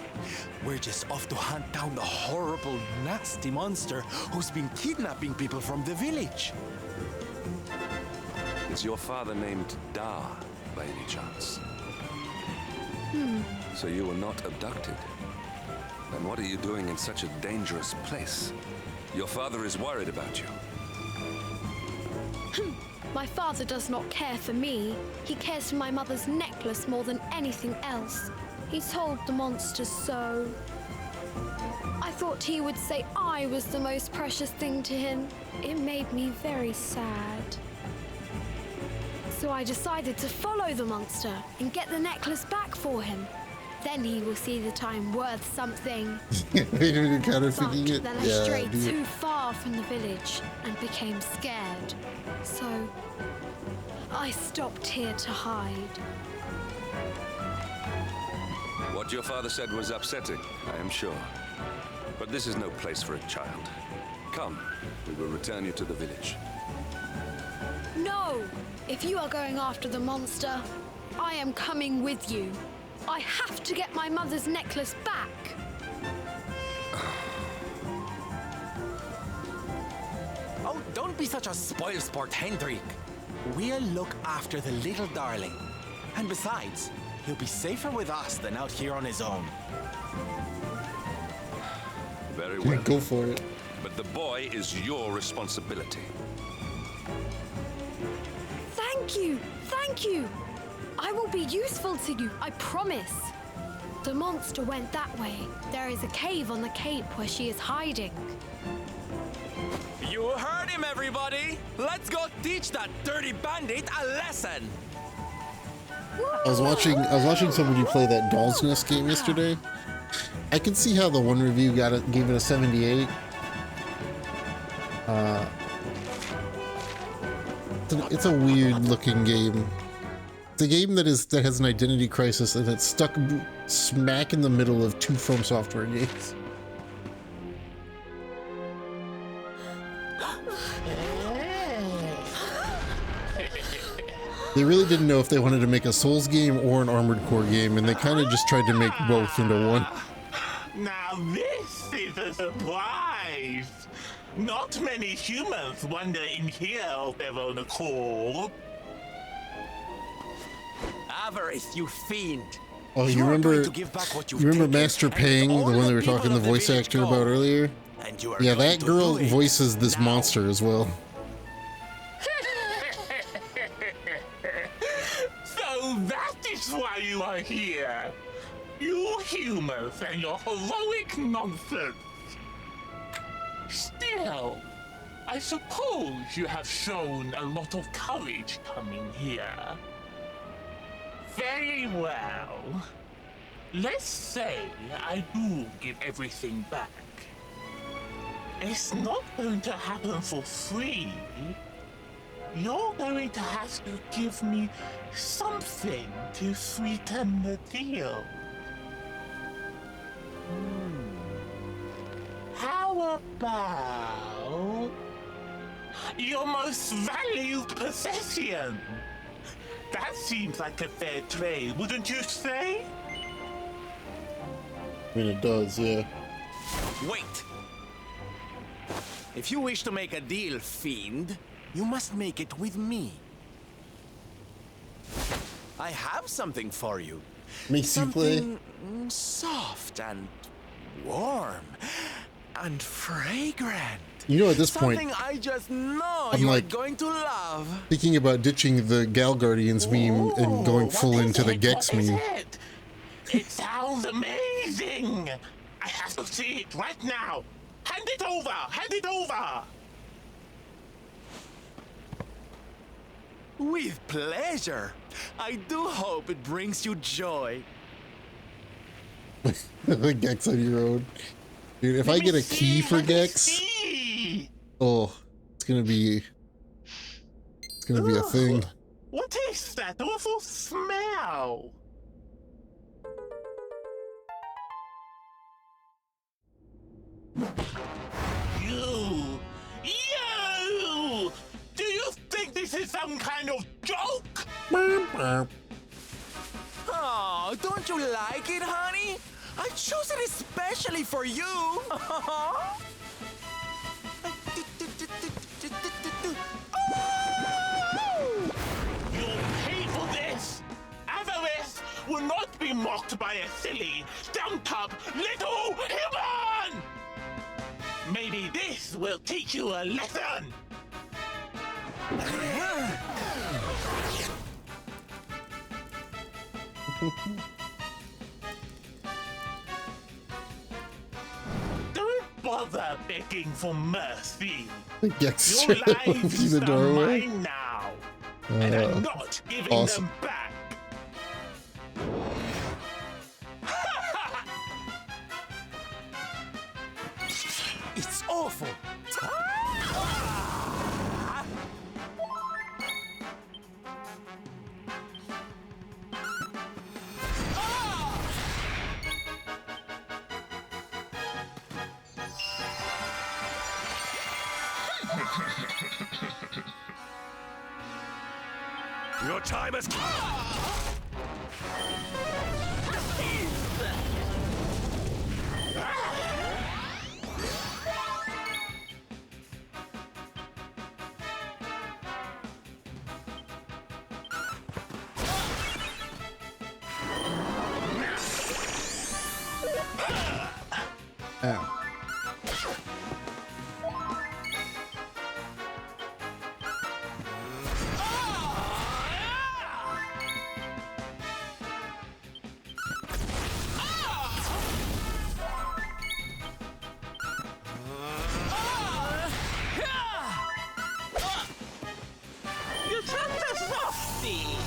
We're just off to hunt down the horrible, nasty monster who's been kidnapping people from the village. Is your father named Da, by any chance? So you were not abducted? Then what are you doing in such a dangerous place? Your father is worried about you. My father does not care for me. He cares for my mother's necklace more than anything else. He told the monsters so. I thought he would say I was the most precious thing to him. It made me very sad. So I decided to follow the monster and get the necklace back for him. Then he will see that I'm worth something. But then I strayed too far from the village and became scared. So I stopped here to hide. What your father said was upsetting, I am sure. But this is no place for a child. Come, we will return you to the village. No! If you are going after the monster, I am coming with you. I have to get my mother's necklace back. Don't be such a spoilsport, Hendrik. We'll look after the little darling. And besides, he'll be safer with us than out here on his own. Very well. Go for it. But the boy is your responsibility. Thank you! Thank you! I will be useful to you, I promise. The monster went that way. There is a cave on the cape where she is hiding. You heard him, everybody! Let's go teach that dirty bandit a lesson! I was watching somebody play that Doll's Nest game yesterday. I can see how the one review gave it a 78. It's a weird looking game. It's a game that has an identity crisis and it's stuck smack in the middle of 2 From Software games. They really didn't know if they wanted to make a Souls game or an Armored Core game, and they kind of just tried to make both into one. Now this is a surprise! Not many humans wander in here of their own accord. Avarith, you fiend! Oh, you remember Master Pang, the one they were talking the voice actor about earlier? Yeah, that girl voices this monster as well. So that is why you are here. You humans and your heroic nonsense. Still, I suppose you have shown a lot of courage coming here. Very well. Let's say I do give everything back. It's not going to happen for free. You're going to have to give me something to sweeten the deal. How about your most valued possession? That seems like a fair trade, wouldn't you say? I mean, it does, yeah. Wait! If you wish to make a deal, fiend, you must make it with me. I have something for you. Makes you play. Something soft and warm and fragrant. You know, at this point, Something I just know I'm you're like going to love. thinking about ditching the Gal Guardians meme and going full into the Gex meme. It sounds amazing! I have to see it right now! Hand it over! Hand it over! With pleasure. I do hope it brings you joy. The Gex on your own. Dude, if I get a key for Gex, oh, it's gonna be a thing. What is that awful smell? You! Do you think this is some kind of joke? Oh, don't you like it, honey? I chose it especially for you. You'll pay for this! Avarith will not be mocked by a silly, stumped-up little human! Maybe this will teach you a lesson! Don't bother begging for mercy. Gex Your straight lives opens the are doorway. mine now, and I'm not giving awesome. them back. It's awful. Your time has come! Ow. You're such a softie!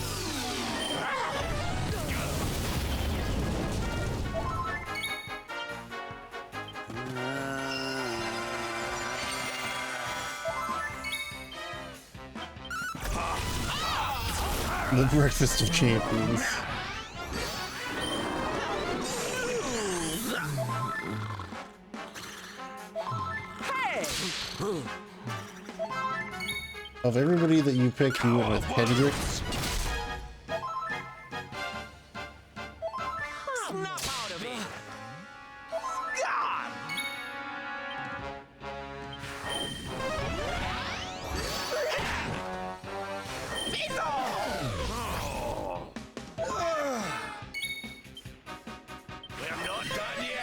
The Breakfast of Champions. Of everybody that you picked, you went with Hendrik. Snap out of it! God! We're not done yet.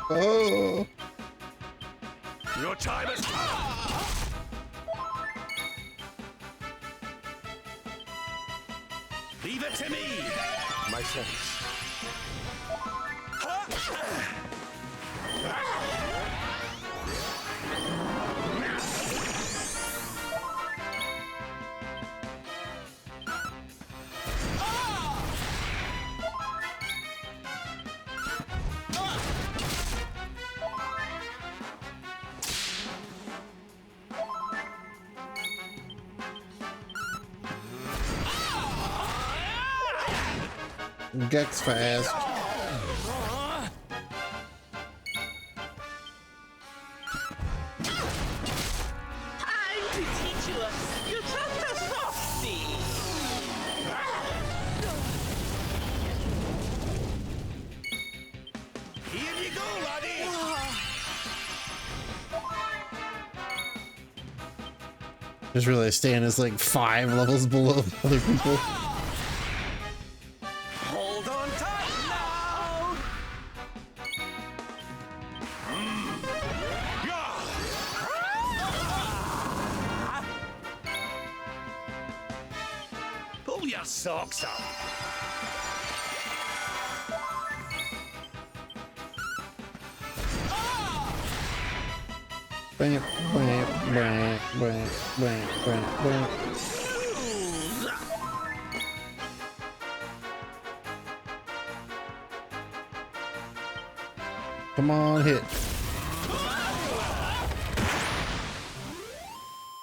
Oh! Your time has come. Leave it to me, my friends. Gex fast. Time to teach you you're just a softie! Here you go, laddie. Just realized Stan is like 5 levels below other people. Hold on tight now. Pull your socks up. Bam, bam, bam, bam, bam, bam, bam. Come on, hit.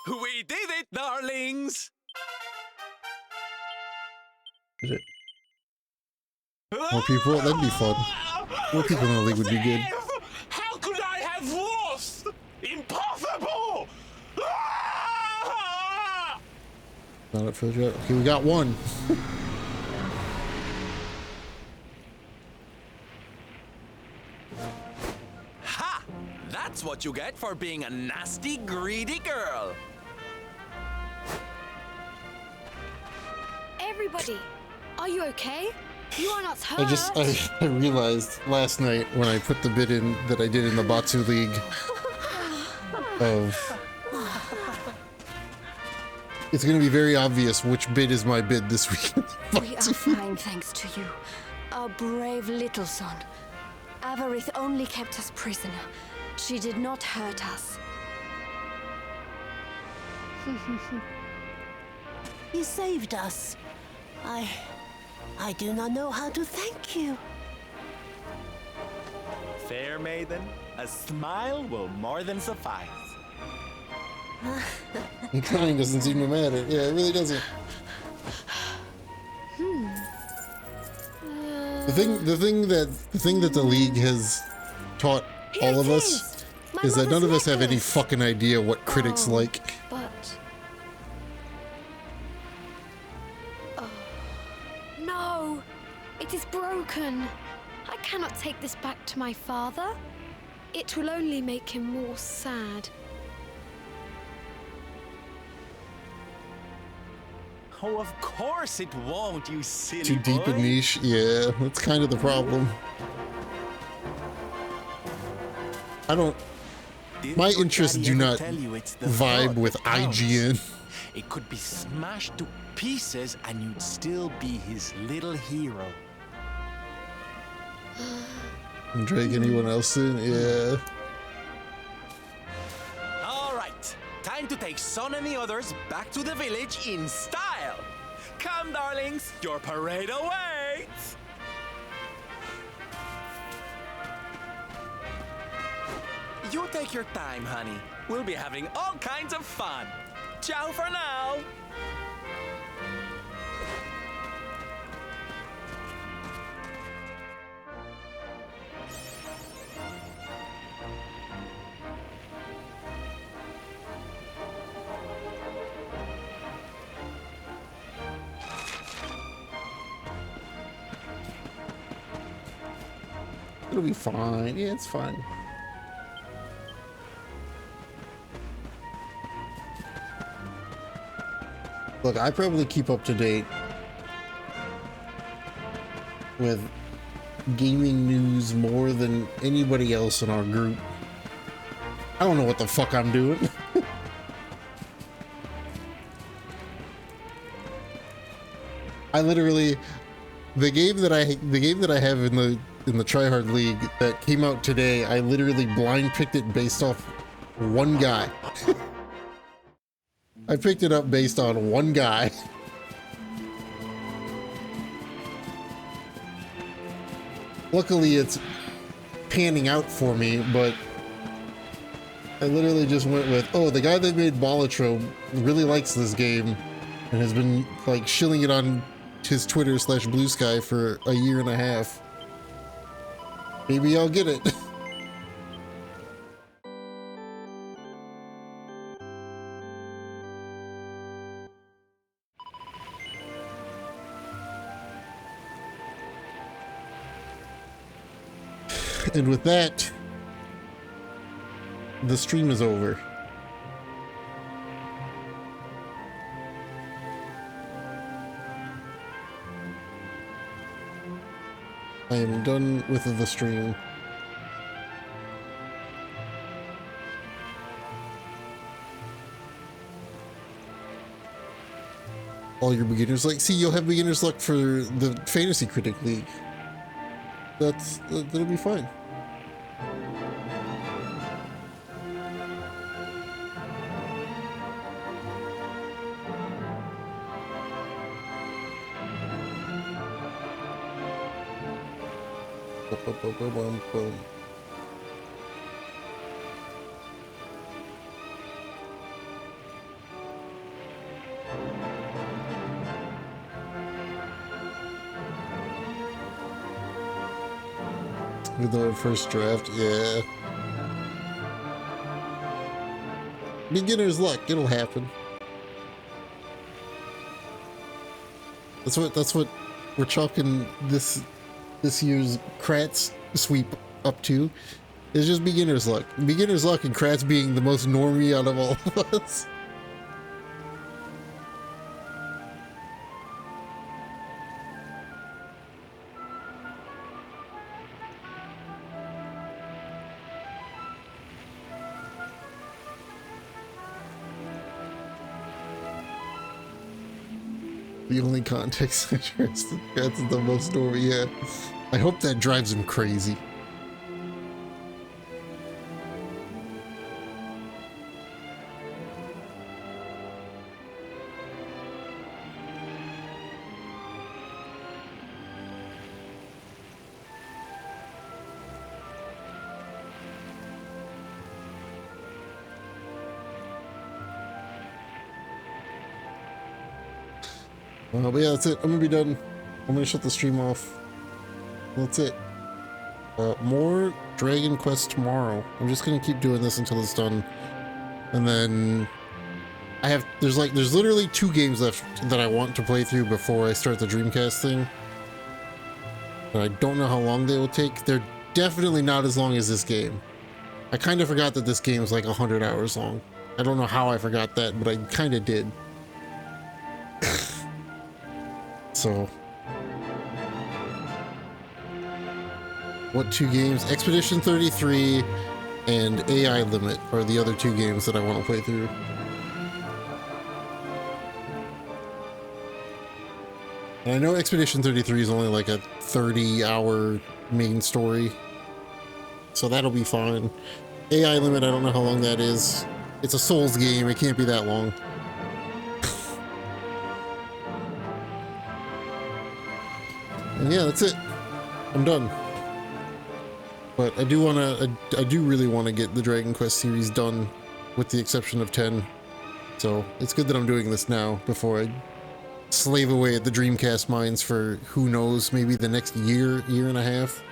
We did it, darlings! Is it? More people? That'd be fun. More people in the league would be good. How could I have lost? Impossible! Ah! Not up for the joke. Okay, we got one. Ha! That's what you get for being a nasty, greedy girl. Everybody, are you okay? You are not hurt. I realized last night when I put the bid in that I did in the Batsu League of it's going to be very obvious which bid is my bid this week. We are fine thanks to you, our brave little son. Avarith only kept us prisoner. She did not hurt us. You saved us. I do not know how to thank you. Fair maiden, a smile will more than suffice. Crying doesn't seem to matter. Yeah, it really doesn't. The thing that the league has taught all of us is that none of us have any fucking idea what critics like. But no, back to my father, it will only make him more sad. Oh, of course it won't, you silly Too deep boy. in niche? Yeah, that's kind of the problem. I don't... My interests do not vibe with IGN. It could be smashed to pieces and you'd still be his little hero. Drag anyone else in? Yeah. All right, time to take Son and the others back to the village in style. Come, darlings, your parade awaits. You take your time, honey. We'll be having all kinds of fun. Ciao for now. It'll be fine. Yeah, it's fine. Look, I probably keep up to date with gaming news more than anybody else in our group. I don't know what the fuck I'm doing. I literally, the game that I have in the tryhard league that came out today, I literally blind picked it based off one guy. I picked it up based on one guy. Luckily, it's panning out for me, but I literally just went with, oh, the guy that made Balatro really likes this game and has been like shilling it on his Twitter/Blue Sky for a year and a half. Maybe I'll get it. And with that, the stream is over. I am done with the stream. All your beginners luck. See, you'll have beginners luck for the Fantasy Critic League. That'll be fine. Boom. With the first draft, yeah. Beginner's luck, it'll happen. That's what we're chalking this year's Kratz sweep up to. It's just beginner's luck. Beginner's luck and Kratz being the most normie out of all of us. The only context that's the most normie, yeah. I hope that drives him crazy. But yeah, that's it. I'm gonna be done. I'm gonna shut the stream off. That's it. More Dragon Quest tomorrow. I'm just gonna keep doing this until it's done. And then there's literally 2 games left that I want to play through before I start the Dreamcast thing. And I don't know how long they will take. They're definitely not as long as this game. I kind of forgot that this game is like 100 hours long. I don't know how I forgot that, but I kind of did. So, what 2 games? Expedition 33 and AI Limit are the other 2 games that I want to play through. And I know Expedition 33 is only like a 30-hour main story, so that'll be fine. AI Limit, I don't know how long that is. It's a Souls game, it can't be that long. And yeah, that's it. I'm done. But I do really want to get the Dragon Quest series done, with the exception of 10. So it's good that I'm doing this now before I slave away at the Dreamcast mines for who knows, maybe the next year and a half.